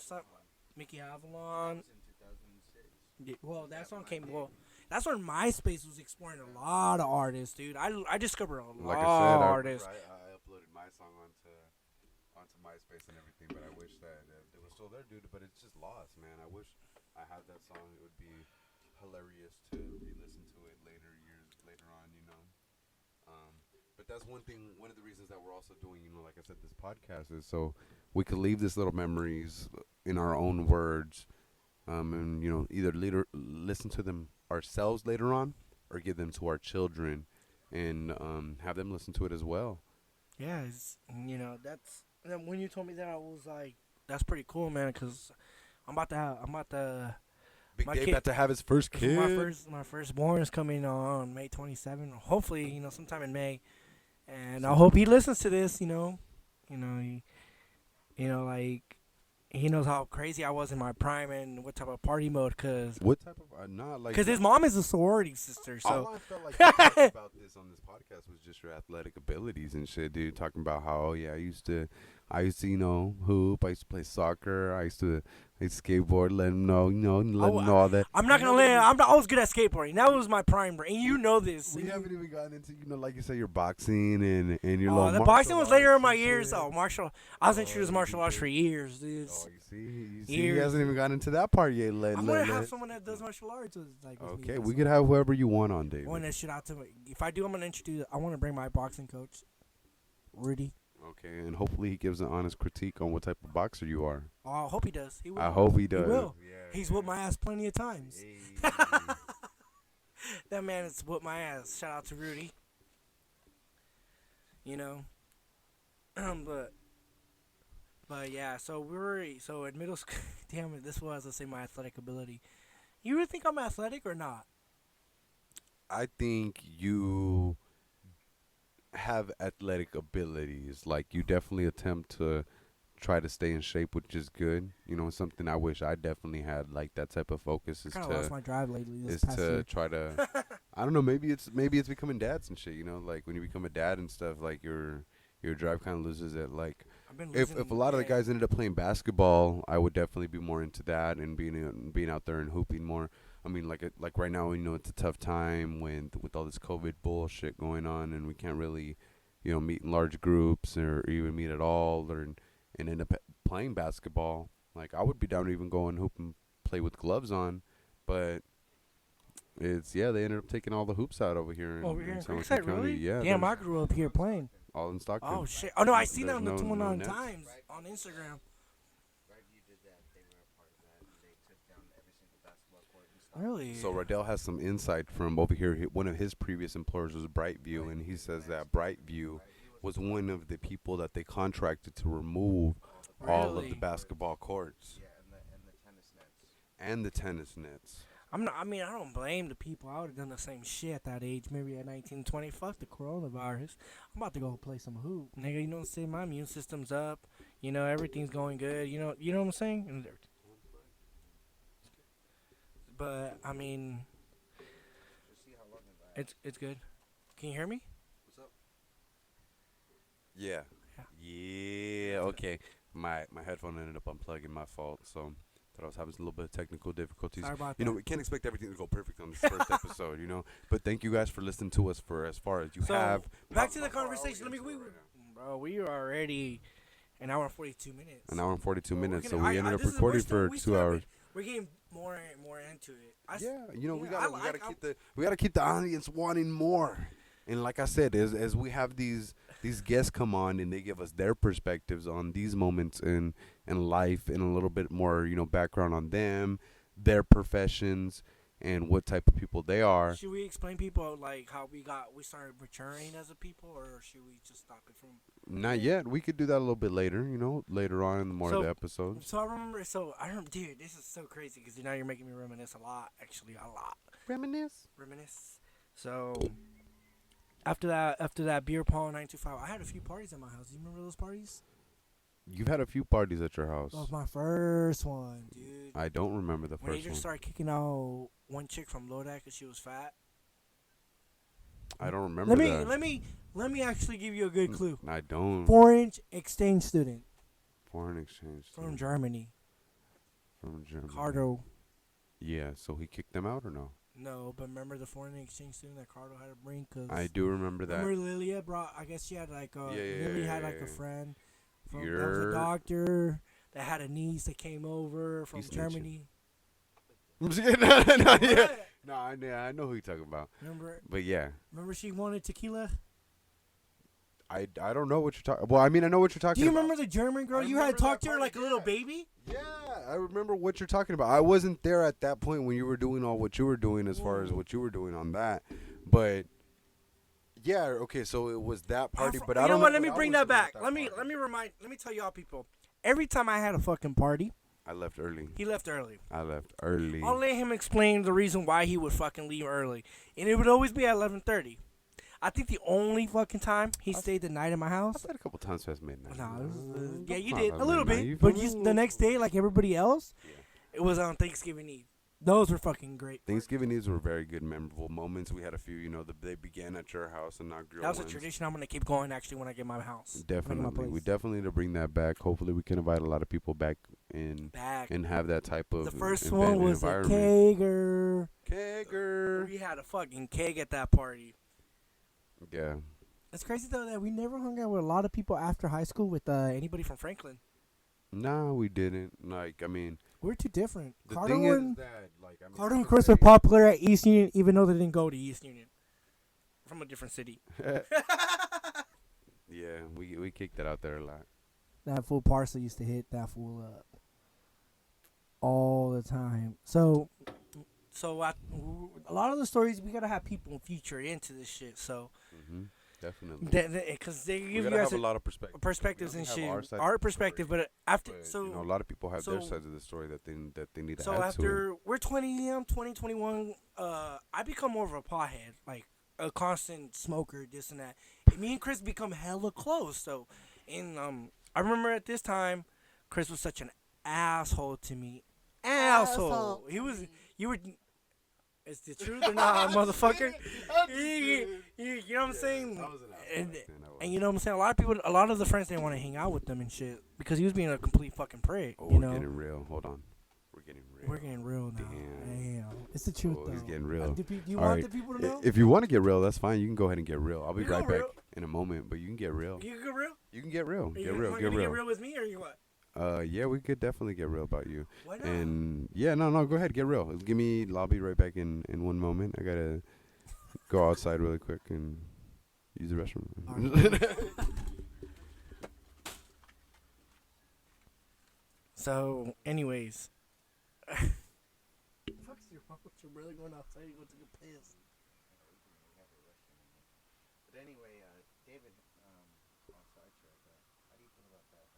Mickey Avalon. in 2006. Yeah, well, that song came. Well, That's when MySpace was exploring a lot of artists, dude. I discovered a lot Like I said, of I artists. remember I uploaded my song onto MySpace and everything, but I wish that it was still there, dude. But it's just lost, man. I wish I had that song. It would be hilarious to re-listen to it years later on, you know. But that's one thing. One of the reasons that we're also doing, you know, like I said, this podcast is so we could leave these little memories in our own words, and you know, either later listen to them ourselves later on, or give them to our children, and have them listen to it as well. Yeah, that's. And then when you told me that, I was like, that's pretty cool, man. Cause I'm about to. Big My Dave kid- about to have his first kid. My firstborn is coming on May 27. Hopefully, sometime in May, and I hope he listens to this. Like he knows how crazy I was in my prime and what type of party mode. What type of not like? Cause his mom is a sorority sister. All So I felt like you talked about this on this podcast was just your athletic abilities and shit, dude. Talking about how I used to hoop. I used to play soccer. I used to skateboard. Let him know, let him know all that. I'm not gonna lie. I was good at skateboarding. That was my prime, and you know this. We haven't even gotten into like you said, your boxing and your Oh, little the martial boxing was later arts in my and years. shit. I was introduced to martial arts for years, dude. Oh, you see, he Years. hasn't even gotten into that part yet. I'm gonna have someone that does martial arts with me. Okay, That's we could have whoever you want on, I David. want that shit out to me. If I do, I'm gonna introduce. I want to bring my boxing coach, Rudy. Okay, and hopefully he gives an honest critique on what type of boxer you are. Oh, I hope he does. He will. I hope he does. will. Yeah, He's whooped my ass plenty of times. Hey. That man has whooped my ass. Shout out to Rudy. But yeah. So in middle school. Damn it, this was let's say my athletic ability. You really think I'm athletic or not? I think you have athletic abilities. Like you definitely attempt to try to stay in shape, which is good. Something I wish I definitely had. Like that type of focus is Kind of lost my drive lately. This is past to year. try to. I don't know. Maybe it's becoming dads and shit. Like when you become a dad and stuff, like your drive kind of loses it. Like I've been if losing- a lot of the yeah. guys ended up playing basketball, I would definitely be more into that and being out there and hooping more. I mean, like right now, it's a tough time with all this COVID bullshit going on, and we can't really, meet in large groups or even meet at all, and end up playing basketball. Like I would be down to even go and hoop and play with gloves on, but they ended up taking all the hoops out over here Over here in San Joaquin Creekside, County. really? Yeah, Damn, I there's- grew up here playing. all in Stockton. Oh shit! Oh no, I seen that There's on the no 29 nets. Times on Instagram. Right, you did that. They were a part of that. And they took down every single basketball court and stuff. Really? So Radell has some insight from over here. One of his previous employers was Brightview, and he says that Brightview was one of the people that they contracted to remove all of the Really? basketball courts Yeah, and the tennis nets. and the tennis nets. I'm not. I mean, I don't blame the people. I would have done the same shit at that age. Maybe at 19, 20. Fuck the coronavirus. I'm about to go play some hoop, nigga. You know what I'm saying? My immune system's up. Everything's going good. You know what I'm saying? And everything. But I mean, Just see how long it lasts. it's good. Can you hear me? Yeah. Yeah. Okay. My headphone ended up unplugging. My fault. So thought I was having a little bit of technical difficulties. Sorry about You that. know, we can't expect everything to go perfect on this first episode. But thank you guys for listening to us for as far as you So, have. back to the How far are we conversation. Let me. into We, it right now? bro, we are already an hour and 42 minutes. An hour and 42 We're minutes. gonna- So we ended up recording for 2 hours. We're getting more and more into it. Yeah, we yeah, gotta keep the audience wanting more. And like I said, as we have these guests come on and they give us their perspectives on these moments in life and a little bit more, background on them, their professions, and what type of people they are. Should we explain people like how we started maturing as a people, or should we just stop it from? Not yet. We could do that a little bit later, later on in more of the episodes. So I remember. Dude, this is so crazy because now you're making me reminisce a lot. Actually, a lot. Reminisce. So after that beer pong 925, I had a few parties at my house. Do you remember those parties? You've had a few parties at your house. That was my first one, dude. I don't remember the When they first just one. started kicking out one chick from Lodi because she was fat. I don't remember that. Let me actually give you a good clue. I don't. Foreign exchange student Foreign exchange. from student Germany, from Germany. Cardo. Yeah, so he kicked them out or no? No, but remember the foreign exchange student that Cardo had to bring? Cause I do remember that. remember Lilia brought? I guess she had like Yeah, yeah, Lily had yeah, like a yeah. friend from that was You're- a doctor that had a niece that came over from He's snitching. Germany. I'm just kidding. No, yeah. What? No, I know who you're talking about. Remember? But yeah, Remember she wanted tequila. I don't know what you're talking. Well, I mean, I know what you're talking Do you about. remember the German girl? I You had remember talked that to her party, like a little yeah. baby. Yeah, I remember what you're talking about. I wasn't there at that point when you were doing all what you were doing as far as Ooh. what you were doing on that. But yeah, okay, so it was that party. But I you don't know what? know Let me what I bring was that doing back. at Let me party. let me tell y'all people. Every time I had a fucking party, I left early. he left early. I left early. I'll let him explain the reason why he would fucking leave early, and it would always be at 11:30. I think the only fucking time he stayed the night at my I house. said a couple times past midnight. Nah, it was, Don't yeah, you talk did about a little midnight, bit, feel but me? the next day, like everybody else, Yeah. it was on Thanksgiving Eve. Those were fucking great. Thanksgiving Eves were very good, memorable moments. We had a few, they began at your house and not your That was a ones. tradition I'm gonna keep going actually when I get my house. When I get my Definitely, we place. definitely need to bring that back. Hopefully, we can invite a lot of people back in Back. and have that type of The first event one and was a environment. kegger. Kegger. We had a fucking keg at that party. Yeah, It's crazy though that we never hung out with a lot of people after high school with anybody from Franklin. no, we didn't. Like, I mean, We're too different. the Cardo thing and is that, like, I mean, Cardo I and could Chris were say- popular at East Union, even though they didn't go to East Union. From a different city. Yeah, we kicked it out there a lot. That fool Parsley used to hit that fool up all the time. So a lot of the stories we gotta have people feature into this shit. So Definitely. because they We give you gotta guys have a lot of perspective. perspectives We and only shit, have our side our of the perspective. story, But after but, so a lot of people have their so- sides of the story that they need to so add to it. after we're 20, 21, I become more of a pothead, like a constant smoker, this and that. And me and Chris become hella close. So, and I remember at this time, Chris was such an asshole to me. Asshole. He was. You were. Is the truth or not, motherfucker? You know what I'm saying? And you know what I'm saying? A lot of the friends didn't want to hang out with them and shit because he was being a complete fucking prick. Oh, you we're know. getting real. Hold on. We're getting real. We're getting real now. Damn. Damn. It's the truth, Oh, though. he's getting real. Do you All want right. the people to know? If you want to get real, that's fine. You can go ahead and get real. I'll be You go right back real. in a moment, but you can get real. You get real? You can get real. Are you Get gonna- real. want Get to get real. real with me or you what? Yeah, we could definitely get real about you. Why not? And yeah, no, go ahead, get real. Give me. I'll be right back in 1 moment. I gotta go outside really quick and use the restroom. So, anyways. Fuck's your mom? You're really going outside? You go to the piss. But anyway, David, on sidetrack, how do you feel about that?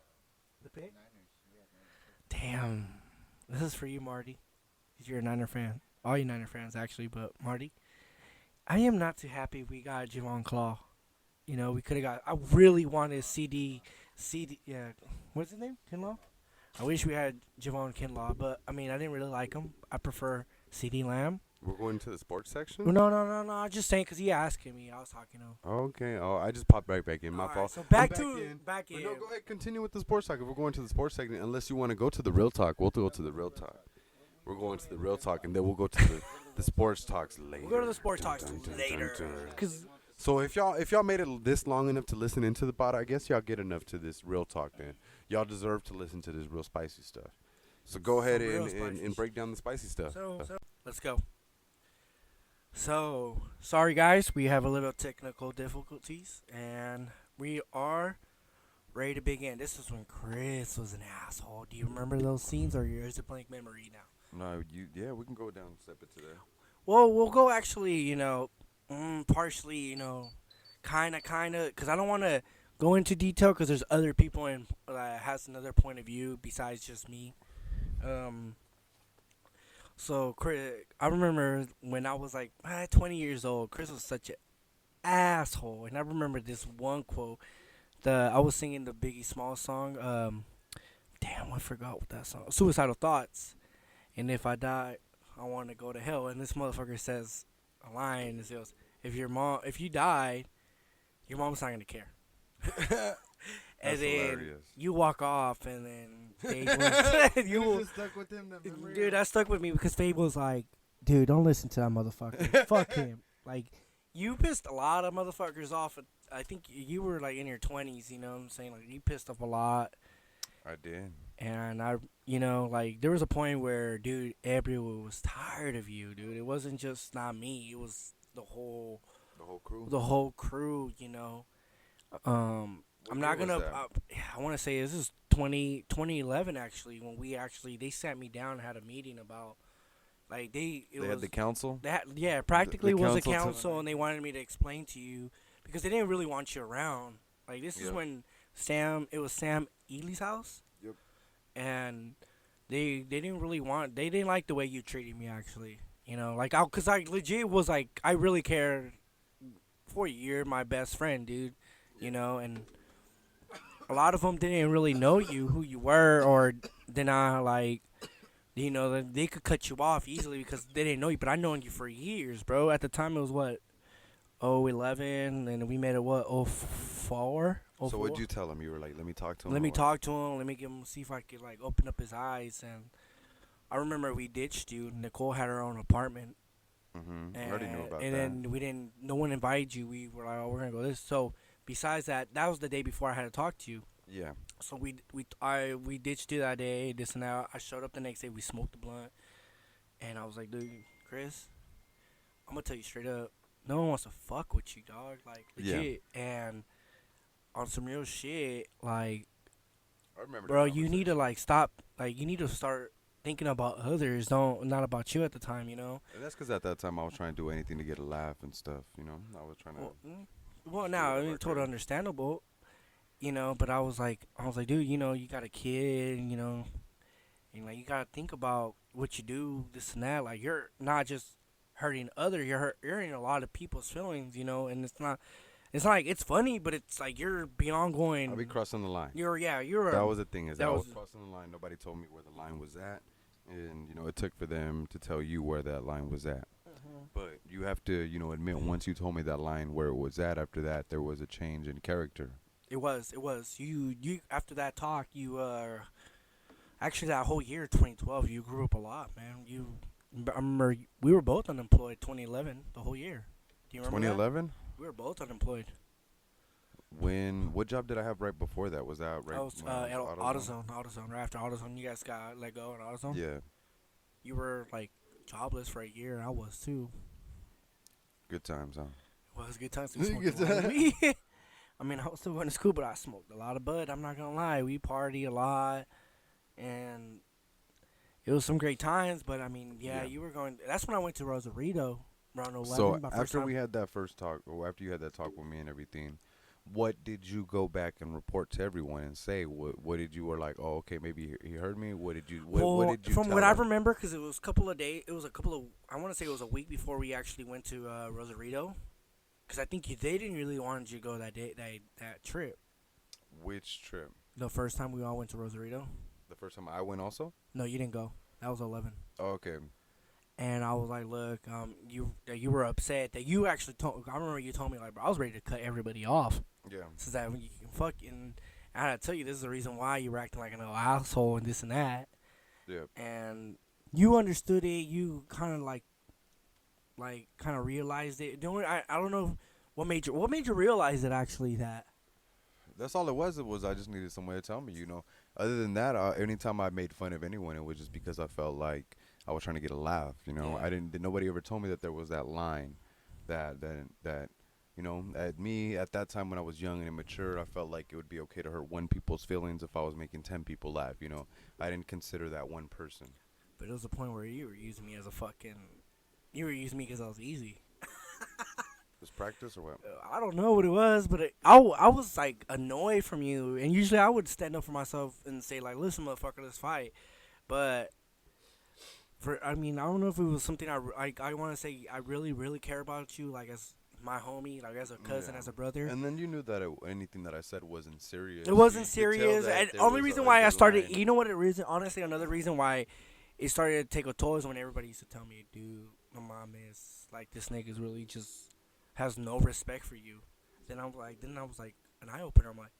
The pick? Niners, yeah, Niners. Damn. This is for you, Marty. 'Cause you're a Niner fan. All you Niner fans, actually, but Marty. I am not too happy we got Javon Claw. You know, we could have got. I really wanted CD. Yeah. What's his name? Kinlaw? I wish we had Javon Kinlaw, but I mean, I didn't really like him. I prefer CD Lamb. We're going to the sports section. No. I'm just saying because he asked me. I was talking to him. Okay. Oh, I just popped right back in. My All right, fault. so I'm back back to in. back But in. no, go ahead. Continue with the sports talk. If we're going to the sports segment, unless you want to go to the real talk, we'll go to the real talk. We're going to the real talk, and then we'll go to the sports talks later. We'll go to the sports talks Dun, dun, dun, later. dun, dun. Cause So if y'all made it this long enough to listen into the pod, I guess y'all get enough to this real talk. Then y'all deserve to listen to this real spicy stuff. So go ahead Some real and spicy break down the spicy stuff. so let's go. So sorry guys, we have a little technical difficulties, and we are ready to begin. This is when Chris was an asshole. Do you remember those scenes, or is it blank memory now? No, we can go down step it to there. Well, we'll go actually, partially, kind of, because I don't want to go into detail because there's other people in that has another point of view besides just me. So Chris, I remember when I was like 20 years old, Chris was such an asshole, and I remember this one quote. I was singing the Biggie Smalls song. Damn, I forgot what that song. Suicidal Thoughts, and if I die, I want to go to hell. And this motherfucker says a line. It says, if you die, your mom's not gonna care. And That's then hilarious. you walk off, and then Fabe was, You just stuck with him, that memory. dude, that stuck with me because Fabe was like, dude, don't listen to that motherfucker. Fuck him. Like, you pissed a lot of motherfuckers off. I think you were like in your 20s. You know what I'm saying? Like, you pissed off a lot. I did. And you know, like, there was a point where, dude, everyone was tired of you, dude. It wasn't just not me. It was the whole The whole crew. crew, you know. I'm not year gonna. was that? I want to say this is 2011 actually, when they sat me down and had a meeting about, like, They had the council. yeah, practically was a council to- council, and they wanted me to explain to you because they didn't really want you around. Like, this is Yep. when it was Sam Ely's house. Yep. And they didn't really they didn't like the way you treated me, actually. You know, like, cause I legit was like, I really cared for you. You're my best friend, dude. You know, and a lot of them didn't really know you, who you were, or did not, like, you know, they could cut you off easily because they didn't know you. But I known you for years, bro. At the time, it was what, 2011, and we met at what, 2004? So what'd you tell him? You were like, let me talk to him. Let me or what? talk to him. Let me give him, see if I could, like, open up his eyes. And I remember we ditched you. Nicole had her own apartment. Mm-hmm. I already knew about and that. then we didn't. No one invited you. We were like, oh, we're gonna go this. So besides that, that was the day before I had to talk to you. Yeah. So we ditched you that day. This and that. I showed up the next day. We smoked the blunt, and I was like, dude, Chris, I'm gonna tell you straight up. No one wants to fuck with you, dog. Like, Yeah. legit. And on some real shit, like, I remember. bro, you need to, like, stop. Like, you need to start thinking about others, not about you at the time, you know. And that's because at that time I was trying to do anything to get a laugh and stuff. You know, I was trying to. Well, now, I mean, work totally out. understandable, you know. But I was like, dude, you know, you got a kid, you know, and, like, you gotta think about what you do, this and that. Like, you're not just hurting you're hurting a lot of people's feelings, you know. And it's not like it's funny, but it's like you're beyond going. I'll be crossing the line. You're That was the thing, is that that I was was- crossing the line. Nobody told me where the line was at, and you know, it took for them to tell you where that line was at. But you have to, you know, admit, once you told me that line where it was at, after that there was a change in character. It was. You after that talk, you actually that whole year, 2012, you grew up a lot, man. I remember we were both unemployed 2011, the whole year. Do you remember that? 2011. We were both unemployed. What job did I have right before that? Was that right? I was when I at was AutoZone. Right after AutoZone, you guys got let go at AutoZone. Yeah, You were, like, jobless for a year. I was too. good times, huh? Well, it was a good time. Good Good I mean, I was still going to school, but I smoked a lot of bud. I'm not gonna lie. We partied a lot, and it was some great times. But I mean, yeah, Yeah. you were going. That's when I went to Rosarito around 11. So my first after time. we had that first talk, or after you had that talk with me and everything, what did you go back and report to everyone and say? What did you were like? Oh, okay, maybe he heard me. What did you? What did you? From tell what I him? remember, because it was a couple of days. It was a couple of. I want to say it was a week before we actually went to Rosarito, because I think they didn't really want you to go that day, that trip. Which trip? The first time we all went to Rosarito. The first time I went, also. No, you didn't go. That was 11. Oh, okay. And I was like, look, you were upset that you actually told. I remember you told me, like, bro, I was ready to cut everybody off. Yeah. So that when you can fucking, I had to tell you, this is the reason why you were acting like an asshole and this and that. Yeah. And you understood it. You kind of kind of realized it. I don't know what made you realize it, actually, that. That's all it was. It was I just needed someone to tell me. You know. Other than that, anytime I made fun of anyone, it was just because I felt like I was trying to get a laugh. You know. Yeah. Nobody ever told me that there was that line, that. You know, at that time when I was young and immature, I felt like it would be okay to hurt one people's feelings if I was making 10 people laugh. You know, I didn't consider that one person. But it was a point where you were using me as a fucking. You were using me because I was easy. Was practice or what? I don't know what it was, but I was, like, annoyed from you. And usually I would stand up for myself and say, like, listen, motherfucker, let's fight. But, I don't know if it was something I want to say I really, really care about you, like, as my homie, like, as a cousin, Yeah. as a brother. And then you knew that anything that I said wasn't serious. It wasn't You could tell serious. that And there only was reason a why I started, line. you know what it reason? Honestly, another reason why it started to take a toll is when everybody used to tell me, dude, my mom is, like, this nigga's really just has no respect for you. Then I was like, an eye opener. I'm like,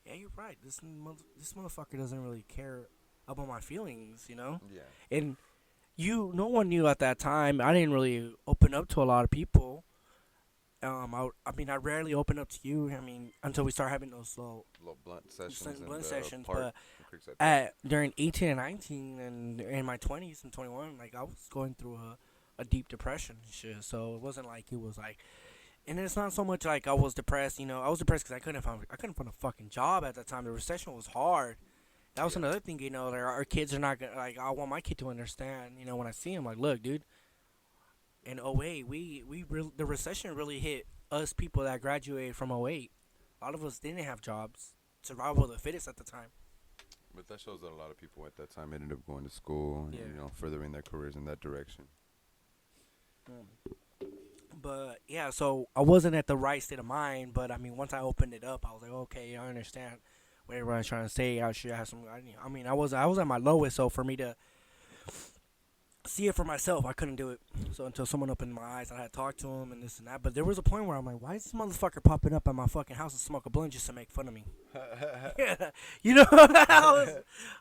yeah, you're right. This motherfucker doesn't really care about my feelings, you know? Yeah. And no one knew at that time. I didn't really open up to a lot of people. I mean, I rarely open up to you. I mean, until we start having those Little blunt sessions in blunt the sessions. park, But in Creekside Park. during 18 and 19 and in my 20s and 21, like I was going through a deep depression and shit. So it wasn't like it was like, and it's not so much like I was depressed. You know, I was depressed because I couldn't find a fucking job at that time. The recession was hard. That was Yeah. another thing. You know, like our kids are not gonna like. I want my kid to understand. You know, when I see him, like, look, dude. In '08, the recession really hit us people that graduated from '08. A lot of us didn't have jobs. Survival of the fittest at the time. But that shows that a lot of people at that time ended up going to school and, Yeah. you know, furthering their careers in that direction. But yeah, so I wasn't at the right state of mind. But I mean, once I opened it up, I was like, okay, I understand what everyone's trying to say. I should have some. I mean, I was at my lowest. So for me to see it for myself, I couldn't do it. So until someone opened my eyes, I had to talk to him and this and that. But there was a point where I'm like, why is this motherfucker popping up at my fucking house and smoke a blunt just to make fun of me? Yeah, you know,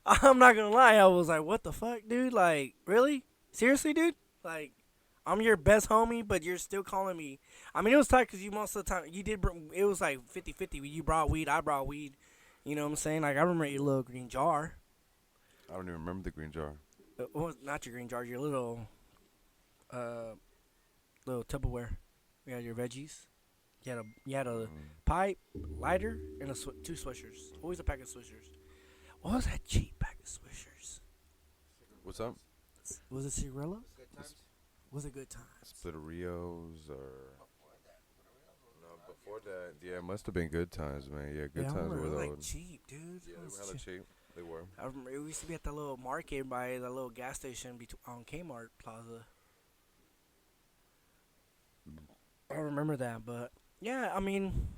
I'm not gonna lie. I was like, what the fuck, dude? Like, really? Seriously, dude? Like, I'm your best homie, but you're still calling me. I mean, it was tight because you most of the time, you did, it was like 50-50. You brought weed, I brought weed. You know what I'm saying? Like, I remember your little green jar. I don't even remember the green jar. Well, not your green jar, your little Tupperware. You had your veggies. You had a pipe, lighter, and two Swishers. Always a pack of Swishers. What was that cheap pack of Swishers? What's up? Was it Cirillos? Good times. Was it good times? Splitterios or... No, before that, yeah, it must have been good times, man. Yeah, good Yeah, I times remember were they were those. like cheap, dude. Yeah, It they was were hella cheap. cheap. They were. I remember it used to be at that little market by the little gas station on Kmart Plaza. I remember that, but yeah, I mean,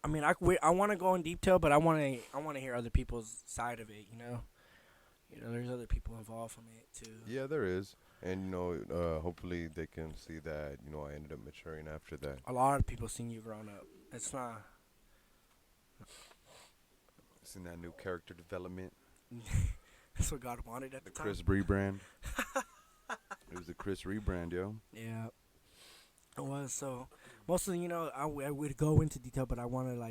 I want to go in detail, but I want to hear other people's side of it. You know, there's other people involved from it too. Yeah, there is. And, you know, hopefully they can see that, you know, I ended up maturing after that. A lot of people seen you growing up. It's not. Seen that new character development. That's what God wanted at The the time. Chris rebrand. It was the Chris rebrand, yo. Yeah. It was so mostly, I would go into detail, but I want to let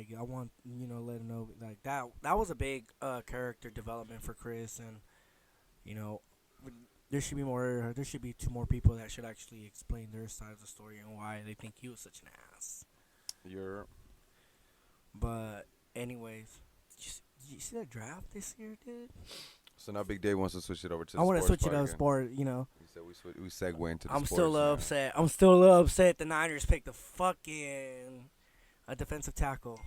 him know like that was a big character development for Chris, and there should be two more people that should actually explain their side of the story and why they think he was such an ass. You're... But anyways, you see that draft this year, dude? So now Big Dave wants to switch it over to the I want to sports switch it part up again. sport, He said we segue into the I'm sports still now. upset. I'm still a little upset the Niners picked the fucking a defensive tackle.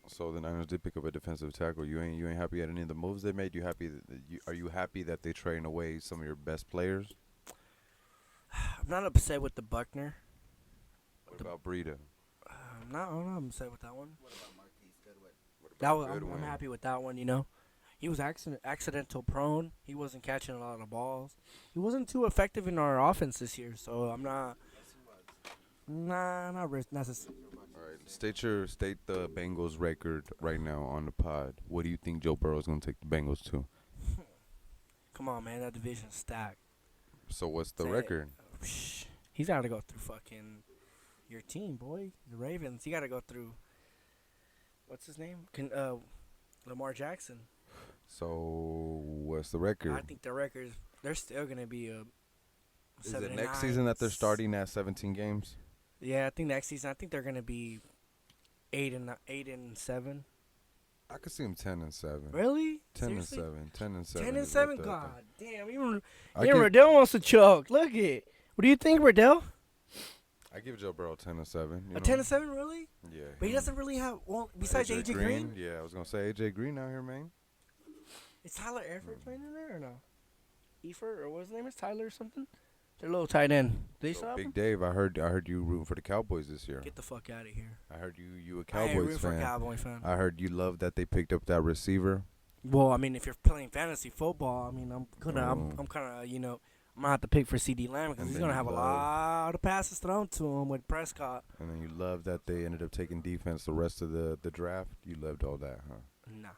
So the Niners did pick up a defensive tackle. You ain't happy at any of the moves they made? Are you happy that they trading away some of your best players? I'm not upset with the Buckner. What about Breida? I'm not upset with that one. What about Marquise Goodwin? What That about was, I'm Goodwin? happy with that one. He was accidental prone. He wasn't catching a lot of balls. He wasn't too effective in our offense this year. So I'm not. Yes, he was. Not necessarily. All right, state the Bengals record right now on the pod. What do you think Joe Burrow is going to take the Bengals to? Come on, man. That division's stacked. So what's the Say it. record? He's got to go through fucking your team, boy. The Ravens. He got to go through. What's his name? Lamar Jackson. So what's the record? I think the record. They're still gonna be a. Is 7 it and next 9. season that they're starting at 17 games? Yeah, I think next season. I think they're gonna be 8-7. I could see them 10-7. Really? 10 Seriously? and 7. 10 and 7. 10 and is 7. what God damn! Even I yeah, give, Riddell wants to choke. Look it. What do you think, Riddell? I give Joe Burrow 10 and 7. A 10 and 7, really? Yeah. But he doesn't really have. Well, besides AJ Green, Yeah, I was gonna say AJ Green out here, man. is Tyler Eifert playing in there or no? Eifert or what his name is? Tyler or something? Their little tight end. They So saw Big him? Dave, I heard you rooting for the Cowboys this year. Get the fuck out of here. I heard you a I ain't Cowboys rooting for a fan. Cowboy fan. I heard you love that they picked up that receiver. Well, I mean, if you're playing fantasy football, I mean, I'm kind of, I'm gonna have to pick for CD Lamb because And he's then gonna you have a love- lot of passes thrown to him with Prescott. And then you love that they ended up taking defense the rest of the draft. You loved all that, huh? Nah.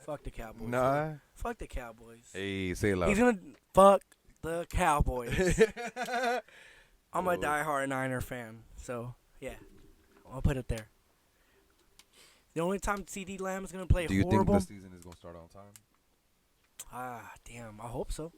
Fuck the Cowboys. Nah. Fuck the Cowboys. Hey, say it loud. He's gonna fuck the Cowboys. I'm a Oh. diehard Niner fan, so yeah, I'll put it there. The only time CD Lamb is gonna play Do you horrible. think the season is gonna start on time? Damn. I hope so.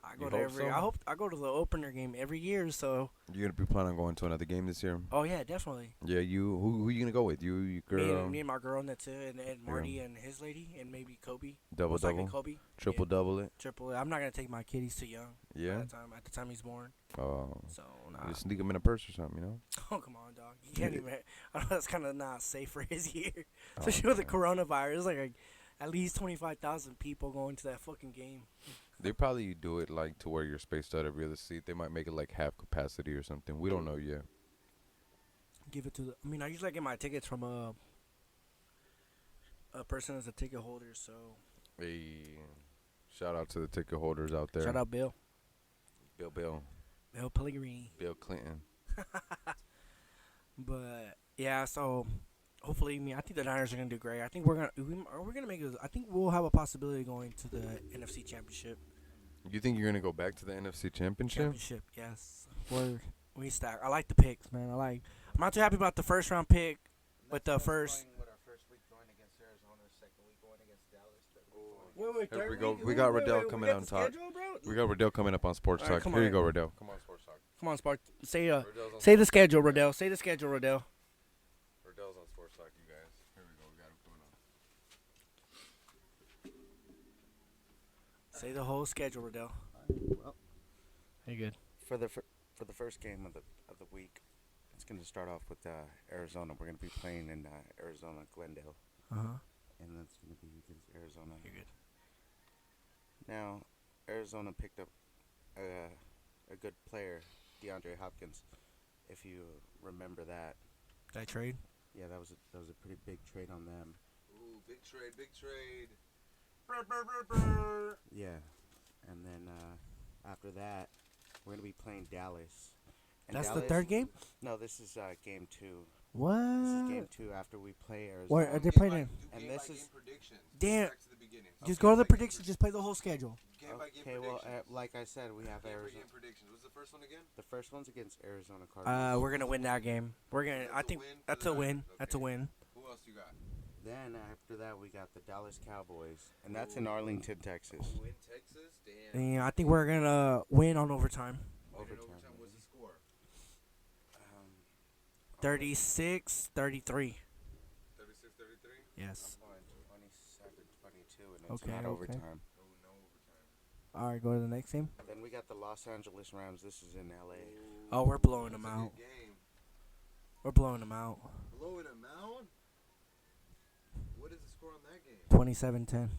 I go You to hope every. so? I hope I go to the opener game every year. So. You're gonna be planning on going to another game this year? Oh yeah, definitely. Yeah, you. Who you gonna go with? You Me girl. and my girl, and that's it, and Marty and his lady, and maybe Kobe. Double Most likely double, Kobe. triple double it. Triple. I'm not gonna take my kid. He's too young. Yeah. At the time he's born. Oh. So nah. Just sneak him in a purse or something, you know. Oh come on, dog. You can't even. I know that's kind of not safe for his year, Oh, especially with the okay. coronavirus. Like at least 25,000 people going to that fucking game. They probably do it like to where you're spaced out every other seat. They might make it like half capacity or something. We don't know yet. Give it to the. I mean, I usually get my tickets from a person as a ticket holder. So Hey, shout out to the ticket holders out there. shout out Bill Bill Pellegrini. Bill Clinton. But yeah, so hopefully, I think the Niners are gonna do great. I think we're gonna make it. I think we'll have a possibility of going to the NFC Championship. You think you're gonna go back to the NFC Championship? Yes. We stack. I like the picks, man. I'm not too happy about the first round pick. With the first. With our first week going against Arizona, second week going against Dallas, third week going Here we go. We got Riddell coming on top. We got Riddell coming up on Sports All right, Talk. come Here you on. go, Riddell. Come on, Sports Talk. Come on, Spark. Say Riddell's on the schedule, Riddell. Say the schedule, Riddell. Riddell's on Sports Talk, you guys. Here we go. We got him coming on. Say the whole schedule, Riddell. Well, Hey, good. for the first game of the week, it's going to start off with Arizona. We're going to be playing in Arizona, Glendale, and that's going to be against Arizona. You're good. Now, Arizona picked up a good player, DeAndre Hopkins. If you remember that, Did I trade? yeah, that was a pretty big trade on them. Ooh, big trade, big trade. Yeah, and then after that, we're going to be playing Dallas. And That's the Dallas- third game. No, this is game 2. What? This is game 2 after we play Arizona. What are they playing in? And this is- predictions. Damn. Back to the beginning. Just go to the predictions. Just play the whole schedule. Game by game Okay, well, predictions. like I said, we have Game by Arizona. game predictions. What's the first one again? The first one's against Arizona Cardinals. We're gonna win that game. We're gonna. That's I a think win for that's the a win. Niners. That's a Okay. win. Who else you got? Then after that, we got the Dallas Cowboys, and that's in Arlington, Texas. Ooh, in Texas? Damn. And I think we're gonna win on overtime. Overtime. What's the score? 36-33. 36-33? Yes. 27-22, and it's Okay, not okay. overtime. Oh, no overtime. All right, go to the next game. Then we got the Los Angeles Rams. This is in LA. Oh, we're blowing them That's a out. good game. We're blowing them out. Blowing them out? What is the score on that game? 27-10. 27-10.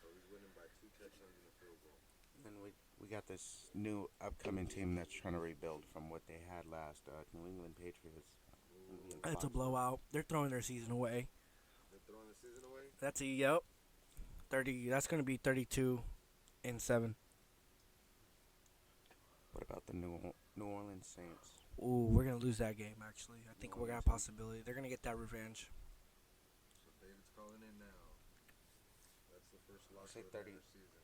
So he's winning by 2 touchdowns and a field goal. Then we got this new upcoming team that's trying to rebuild from what they had last, New England Patriots. Gonna be in That's a Foxborough. blowout. They're throwing their season away. They're throwing the season away? That's a yep. 30. That's gonna be 32-7. What about the New Orleans Saints? Ooh, we're gonna lose that game. Actually, I think we got a possibility. They're gonna get that revenge. So David's calling in now. That's the first loss Say of the 30. Niners season.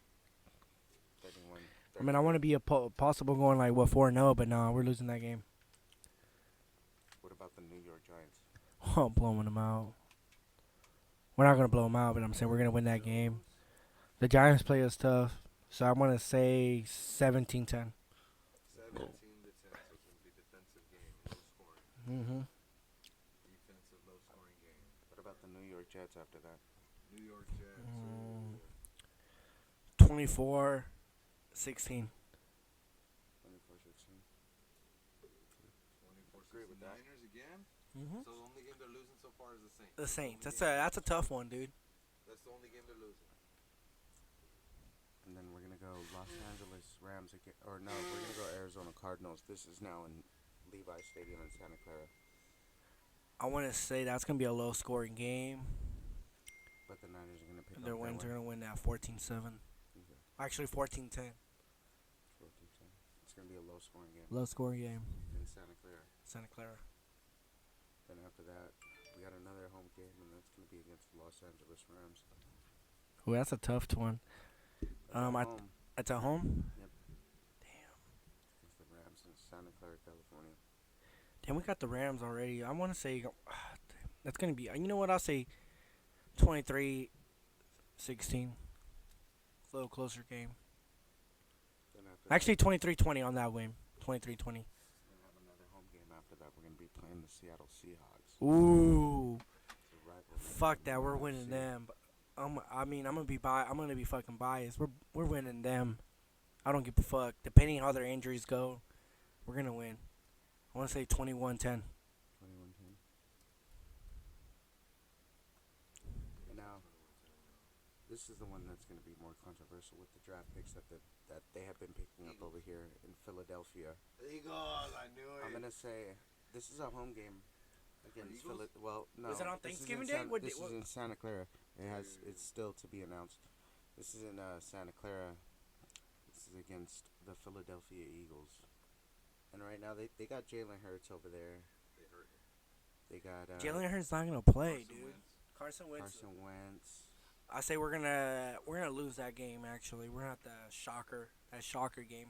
31. I mean, I want to be a possible going like 4-0, but no, we're losing that game. What about the New York Giants? Oh, blowing them out. We're not gonna blow them out, but I'm saying we're gonna win that game. The Giants play us tough, so I want to say 17-10. 17-10. So it's going to be a defensive game. Low scoring. Mm-hmm. Defensive, low scoring game. What about the New York Jets after that? New York Jets. 24-16. 24-16. 24 Agree with that. Niners again? Mm-hmm. So the only game they're losing so far is the Saints. The Saints. Only That's game- a tough one, dude. That's the only game they're losing. And then we're gonna go Los Angeles Rams again, or no, we're gonna go Arizona Cardinals. This is now in Levi Stadium in Santa Clara, I want to say that's gonna be a low scoring game. but the Niners are gonna pick Their up that wins are win. gonna win that 14-7. Okay, Actually, 14-10. 14-10. It's gonna be a low scoring game Low scoring game. in Santa Clara. Santa Clara. Then after that, we got another home game, and that's gonna be against the Los Angeles Rams. Ooh, that's a tough one. At home It's at home. against the Rams in Santa Clara, California. Damn, we got the Rams already. I want to say that's gonna be. You know what? I'll say 23-16. A little closer game. Then after Actually, 23-20 on that win. 23-20. that, we have another home game after that. We're gonna be playing the Seattle Seahawks. Ooh, It's a rivalry fuck that. We're in the winning NFC. them. But I'm gonna be fucking biased. We're winning them. I don't give a fuck. Depending how their injuries go, we're gonna win. I want to say 21-10. 21-10. And now, this is the one that's going to be more controversial with the draft picks that they have been picking up over here in Philadelphia. Eagles, I knew it. I'm going to say this is a home game against Eagles? Philadelphia. Well, no. Was it on this is Thanksgiving in Day? What This day- is in Santa Clara. It's still to be announced. This is in Santa Clara. This is against the Philadelphia Eagles. And right now they got Jalen Hurts over there. They got Jalen Hurts not gonna play, dude. Carson Wentz. Carson Wentz. I say we're gonna lose that game. Actually, we're at the shocker game.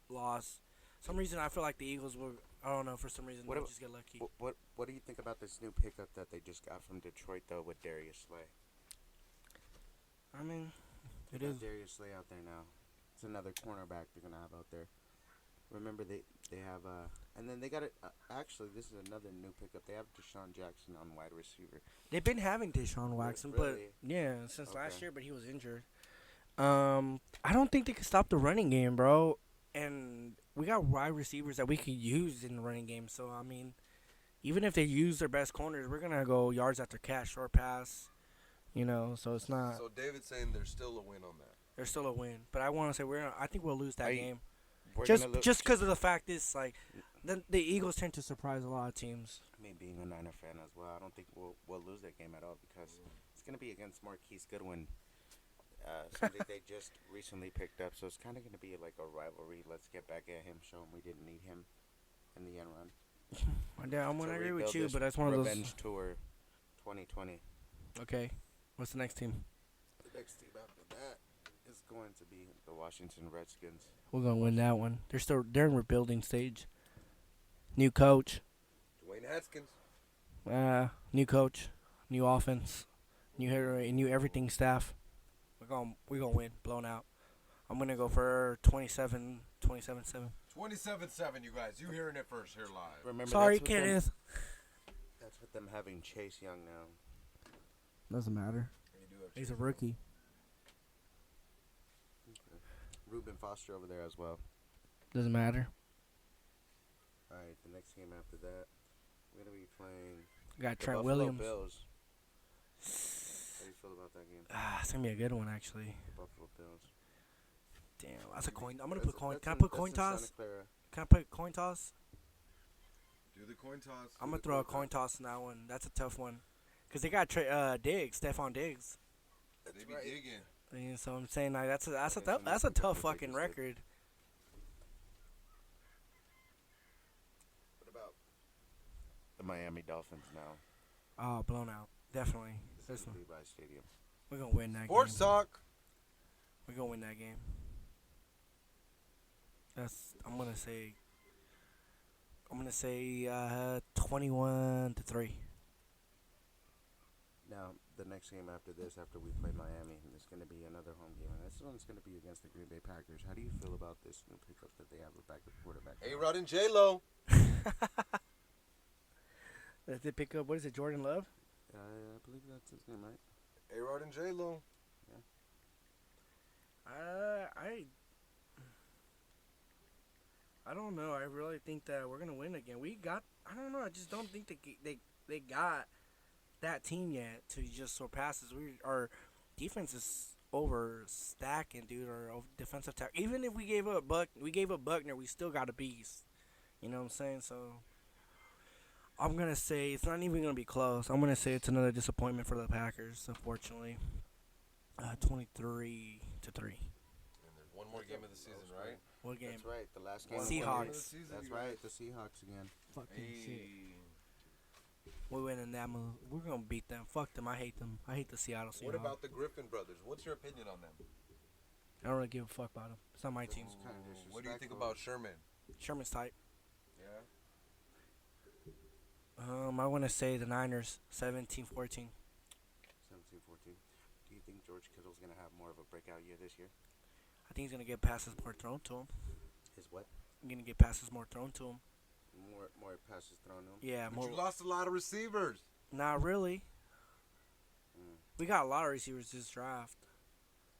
Loss. Some reason I feel like the Eagles will. I don't know. For some reason, What they'll ab- just get lucky. What do you think about this new pickup that they just got from Detroit though with Darius Slay? I mean, They it got is. Darius Slay out there now. It's another cornerback they're gonna have out there. Remember they have and then they got it. Actually, this is another new pickup. They have Deshaun Jackson on wide receiver. They've been having Deshaun Watson, but really? yeah, since last Okay. year, but he was injured. I don't think they can stop the running game, bro. And we got wide receivers that we could use in the running game. So I mean, even if they use their best corners, we're gonna go yards after catch, short pass. You know, so it's not. So David's saying there's still a win on that. There's still a win, but I want to say I think we'll lose that Are you- game. We're Just gonna look, because of the fact is like, the Eagles tend to surprise a lot of teams. me being a Niner fan as well, I don't think we'll lose that game at all because it's gonna be against Marquise Goodwin. Somebody they just recently picked up, so it's kind of gonna be like a rivalry. Let's get back at him, show him we didn't need him in the end run. I'm gonna So agree with rebuild you, this but that's one of those. revenge tour 2020. Okay, what's the next team? The next team after that is going to be the Washington Redskins. We're gonna win that one. They're in rebuilding stage. New coach, Dwayne Haskins. new coach, new offense, new everything staff. We're gonna win, blown out. I'm gonna go for 27-7. 27-7, you guys. You hearing it first here live. Remember, Sorry, that's with them- Kenneth. That's with them having Chase Young now. Doesn't matter. You do have He's a rookie. Reuben Foster over there as well. Doesn't matter. All right, the next game after that, we're gonna be playing Got the Trent Buffalo Williams. Bills. How do you feel about that game? It's gonna be a good one actually. The Buffalo Bills. Damn, that's a coin. I'm gonna That's- put coin. that's Can I in- put that's coin in toss? Santa Clara. Can I put coin toss? Do the coin toss. I'm gonna throw a coin toss in that one. That's a tough one, cause they got Diggs, Stephon Diggs. They be right. digging. And so I'm saying like that's a Yeah, so tough nothing tough to fucking take a step. record. What about the Miami Dolphins now? Oh, blown out. Definitely. This This is one. Levi Stadium. We're gonna win that Sports game. talk. We're gonna win that game. I'm gonna say 21-3. Now, the next game after this, after we play Miami, is going to be another home game, and this one's going to be against the Green Bay Packers. How do you feel about this new pickup that they have a backup quarterback? A-Rod and J-Lo. Did they pick up what is it, Jordan Love? I believe that's his name, right? A-Rod and J-Lo. I don't know. I really think that we're gonna win again. I don't know. I just don't think they got that team yet to just surpass us. Our defense is overstacking, dude. Our defensive tackle. Even if we gave up Buckner, we still got a beast. You know what I'm saying? So I'm gonna say it's not even gonna be close. I'm gonna say it's another disappointment for the Packers, unfortunately. 23-3. And there's one more game of the season, right? What game? That's right, the last game. Seahawks. That's right, the Seahawks again. Fucking shit. We win in that move. We're gonna beat them. Fuck them. I hate them. I hate the Seattle Seahawks. What about the Griffin brothers? What's your opinion on them? I don't really give a fuck about them. It's not my team. It's kinda What do you think disrespectful. about Sherman? Sherman's tight. Yeah. I want to say the Niners 17-14. 17-14. Do you think George Kittle's gonna have more of a breakout year this year? I think he's gonna get passes more thrown to him. His what? I'm gonna get passes more thrown to him. More passes thrown to him. Yeah, But more. you lost a lot of receivers. Not really. Mm. We got a lot of receivers this draft.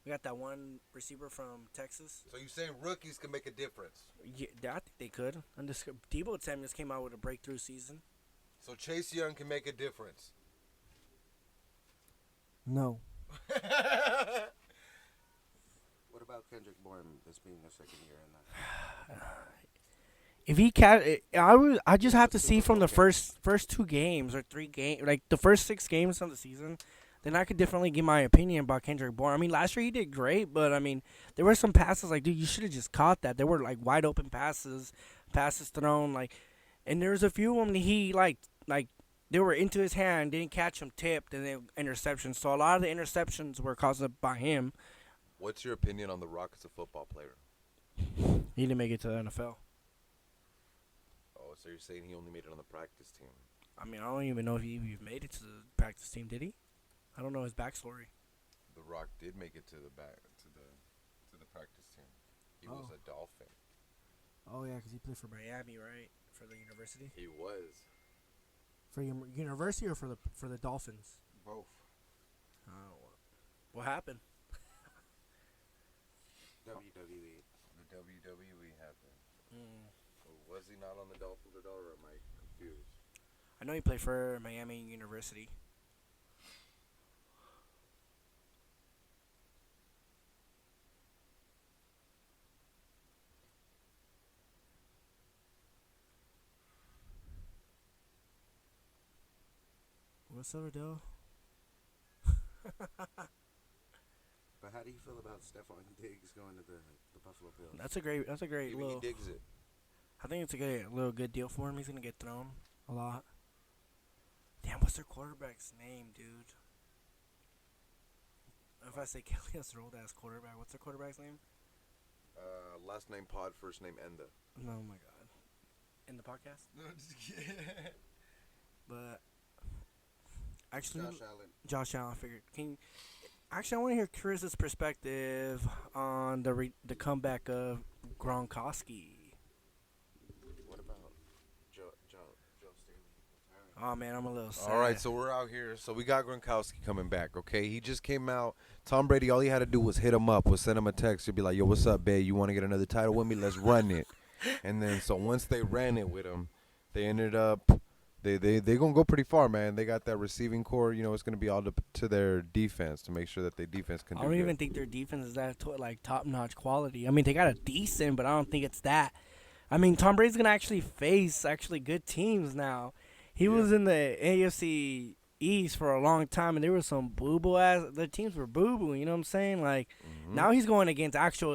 We got that one receiver from Texas. So you saying rookies can make a difference? Yeah, I think they could. And this Debo Samuel just came out with a breakthrough season. So Chase Young can make a difference. No. What about Kendrick Bourne? This being the second year in that. If he I just have to see from the first 2 games or 3 games, like the first 6 games of the season, then I could definitely give my opinion about Kendrick Bourne. I mean, last year he did great, but I mean, there were some passes like, dude, you should have just caught that. There were like wide open passes thrown, like, and there was a few of them that he like they were into his hand, didn't catch him, tipped, and then interceptions. So a lot of the interceptions were caused by him. What's your opinion on the Rock as a football player? He didn't make it to the NFL. Oh, so you're saying he only made it on the practice team? I mean, I don't even know if he even made it to the practice team. Did he? I don't know his backstory. The Rock did make it to the practice team. He was Oh. a Dolphin. Oh yeah, because he played for Miami, right? For the university. He was. For university or for the Dolphins? Both. Oh, what happened? WWE. The WWE happened. Mm. Was he not on the Dolphins at all, or am I confused? I know he played for Miami University. What's up, Adele? But how do you feel about Stephon Diggs going to the Buffalo Bills? That's a great Maybe he little. digs it. I think it's a good deal for him. He's gonna get thrown a lot. Damn, what's their quarterback's name, dude? If I say Kelly, that's their old ass quarterback. What's their quarterback's name? Last name Pod, first name Enda. Oh my god. In the podcast? No, just kidding. But actually, Josh Allen. Josh Allen figured. Actually, I want to hear Chris's perspective on the comeback of Gronkowski. What about Joe Staley retiring? Oh man, I'm a little sad. All right, so we're out here. So we got Gronkowski coming back, okay? He just came out. Tom Brady, all he had to do was hit him up, was send him a text. He'd be like, yo, what's up, babe? You want to get another title with me? Let's run it. And then, so once they ran it with him, they ended up, they going to go pretty far, man. They got that receiving core. You know, it's going to be all to their defense to make sure that their defense can I do don't good. even think their defense is that top-notch quality. I mean, they got a decent, but I don't think it's that. I mean, Tom Brady's gonna actually face good teams now. He was in the AFC East for a long time, and there was some boo-boo ass. The teams were boo-boo. You know what I'm saying? Like now he's going against actual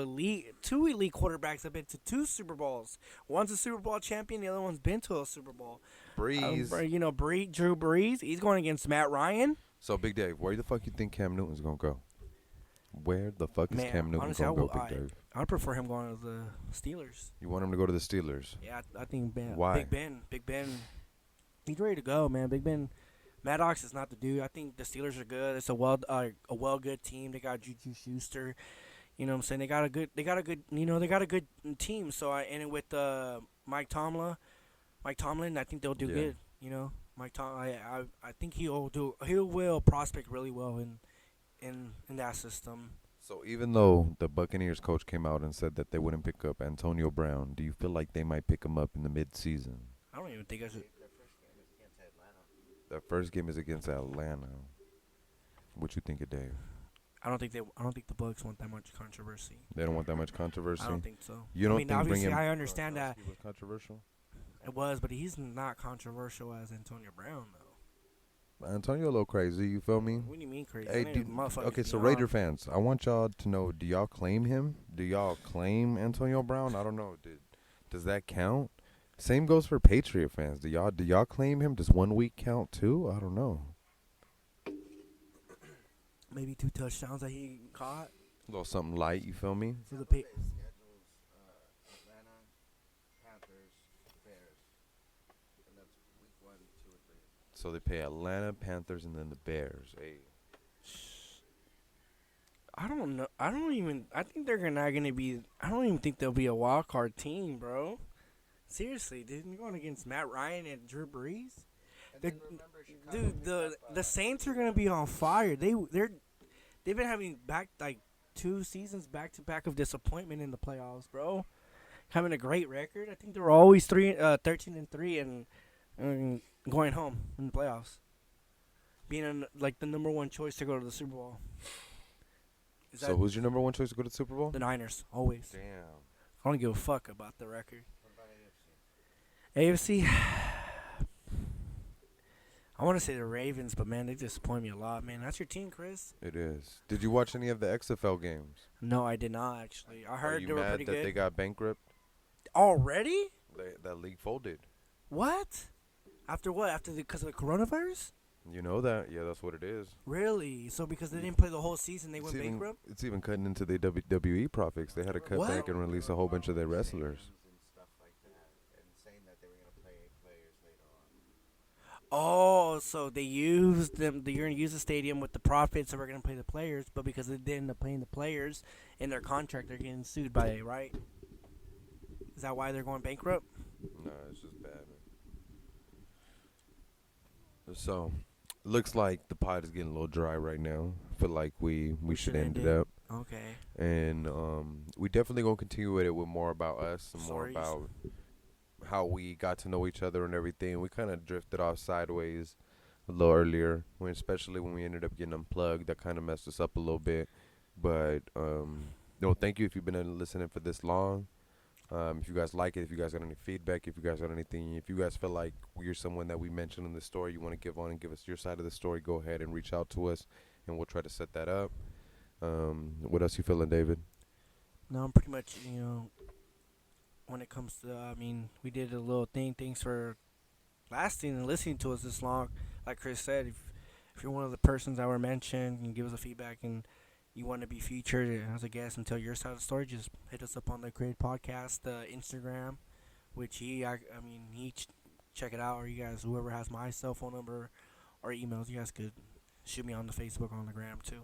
two elite quarterbacks. Have been to 2 Super Bowls. One's a Super Bowl champion. The other one's been to a Super Bowl. Breeze. Drew Brees. He's going against Matt Ryan. So, Big Dave, where the fuck you think Cam Newton's going to go? Where the fuck is Man, Cam Newton honestly, going to go, Big Dave? I'd prefer him going to the Steelers. You want him to go to the Steelers? Yeah, I think Why? Big Ben, he's ready to go, man. Big Ben, Maddox is not the dude. I think the Steelers are good. It's a good team. They got Juju Schuster. You know what I'm saying? They got a good team. So and with Mike Tomlin, I think they'll do Yeah. good. You know, I think he will prospect really well in that system. So even though the Buccaneers coach came out and said that they wouldn't pick up Antonio Brown, do you feel like they might pick him up in the mid-season? I don't even think I should. Their first game is against Atlanta. Their first game is against Atlanta. What you think of Dave? I don't think the Bucs want that much controversy. They don't want that much controversy? I don't think so. You don't I mean, think obviously, bringing I understand that Gronkowski was controversial? it was, but he's not controversial as Antonio Brown, though. Antonio a little crazy, you feel me? What do you mean crazy? Hey, That nigga motherfucker's okay, so beyond. Raider fans, I want y'all to know, do y'all claim him? Do y'all claim Antonio Brown? I don't know. Does that count? Same goes for Patriot fans. Do y'all claim him? Does 1 week count too? I don't know. Maybe 2 touchdowns that he caught A little something light. You feel me? for the Schedules Atlanta, Panthers, Bears, and that's week 1, 2, and 3. So they play Atlanta, Panthers, and then the Bears. Hey. I don't know. I don't even. I think they're not gonna be. I don't even think they'll be a wild card team, bro. Seriously, dude, you're going against Matt Ryan and Drew Brees. And They're- then remember Chicago Dude, picked the up, the Saints are gonna be on fire. They've been having back like 2 seasons back to back of disappointment in the playoffs, bro. Having a great record. I think they were always 13-3 and going home in the playoffs. Being like the number 1 choice to go to the Super Bowl. Is So that who's your number 1 choice to go to the Super Bowl? the Niners? Always. Damn. I don't give a fuck about the record. What about AFC? AFC. I want to say the Ravens, but man, they disappoint me a lot, man. That's your team, Chris. It is. Did you watch any of the XFL games? No, I did not actually. I Are heard you they were mad pretty that good. they got bankrupt? Already? That league folded. What? After what? After because of the coronavirus? You know that? Yeah, that's what it is. Really? So because they didn't play the whole season, they went bankrupt? It's even cutting into the WWE profits. They had to cut What? back and release a whole bunch of their wrestlers. And stuff like that, and saying that they were going to play players later on. Oh, so they used them. They're gonna use the stadium with the profits, so we're gonna play the players. But because they didn't end up playing the players in their contract, they're getting sued by it, right? Is that why they're going bankrupt? Nah, it's just bad, man. So, looks like the pod is getting a little dry right now. I feel like we should end it up. Okay. And we definitely gonna continue with it with more about us and more Stories. about how we got to know each other and everything. We kind of drifted off sideways a little earlier, especially when we ended up getting unplugged. That kind of messed us up a little bit. But thank you if you've been listening for this long. If you guys like it, if you guys got any feedback, if you guys got anything, if you guys feel like you're someone that we mentioned in the story, you want to give on and give us your side of the story, go ahead and reach out to us, and we'll try to set that up. What else you feeling, David? No, I'm pretty much, when it comes to, we did a little thing. Thanks for lasting and listening to us this long. Like Chris said, if you're one of the persons that were mentioned and give us a feedback and you want to be featured as a guest and tell your side of the story, just hit us up on the Created Podcast Instagram, which check it out, or you guys, whoever has my cell phone number or emails, you guys could shoot me on the Facebook or on the gram too.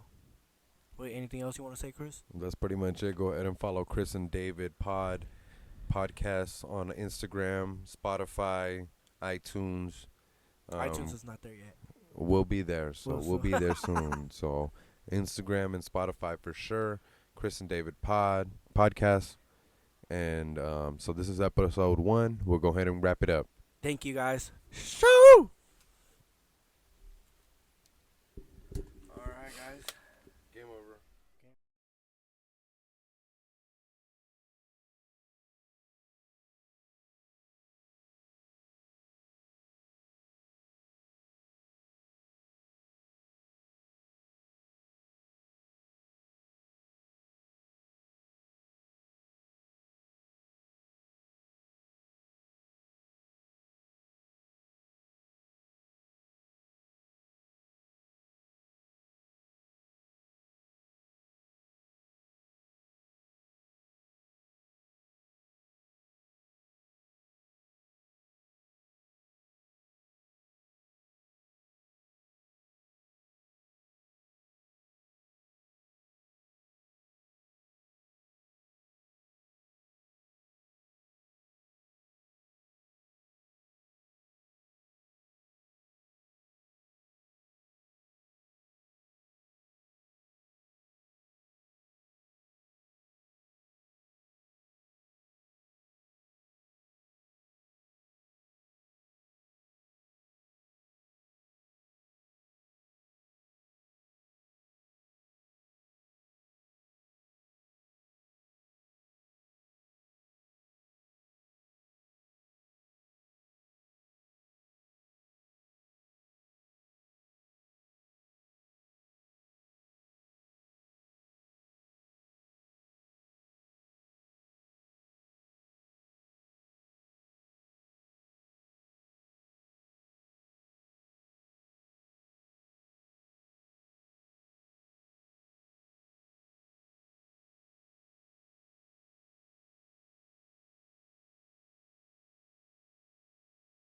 Wait, anything else you want to say, Chris? That's pretty much it. Go ahead and follow Chris and David podcasts on Instagram, Spotify, iTunes. iTunes is not there yet. We'll be there, so Well, we'll be there soon. So Instagram and Spotify for sure. Chris and David podcast. And so this is episode 1. We'll go ahead and wrap it up. Thank you, guys. Shoo!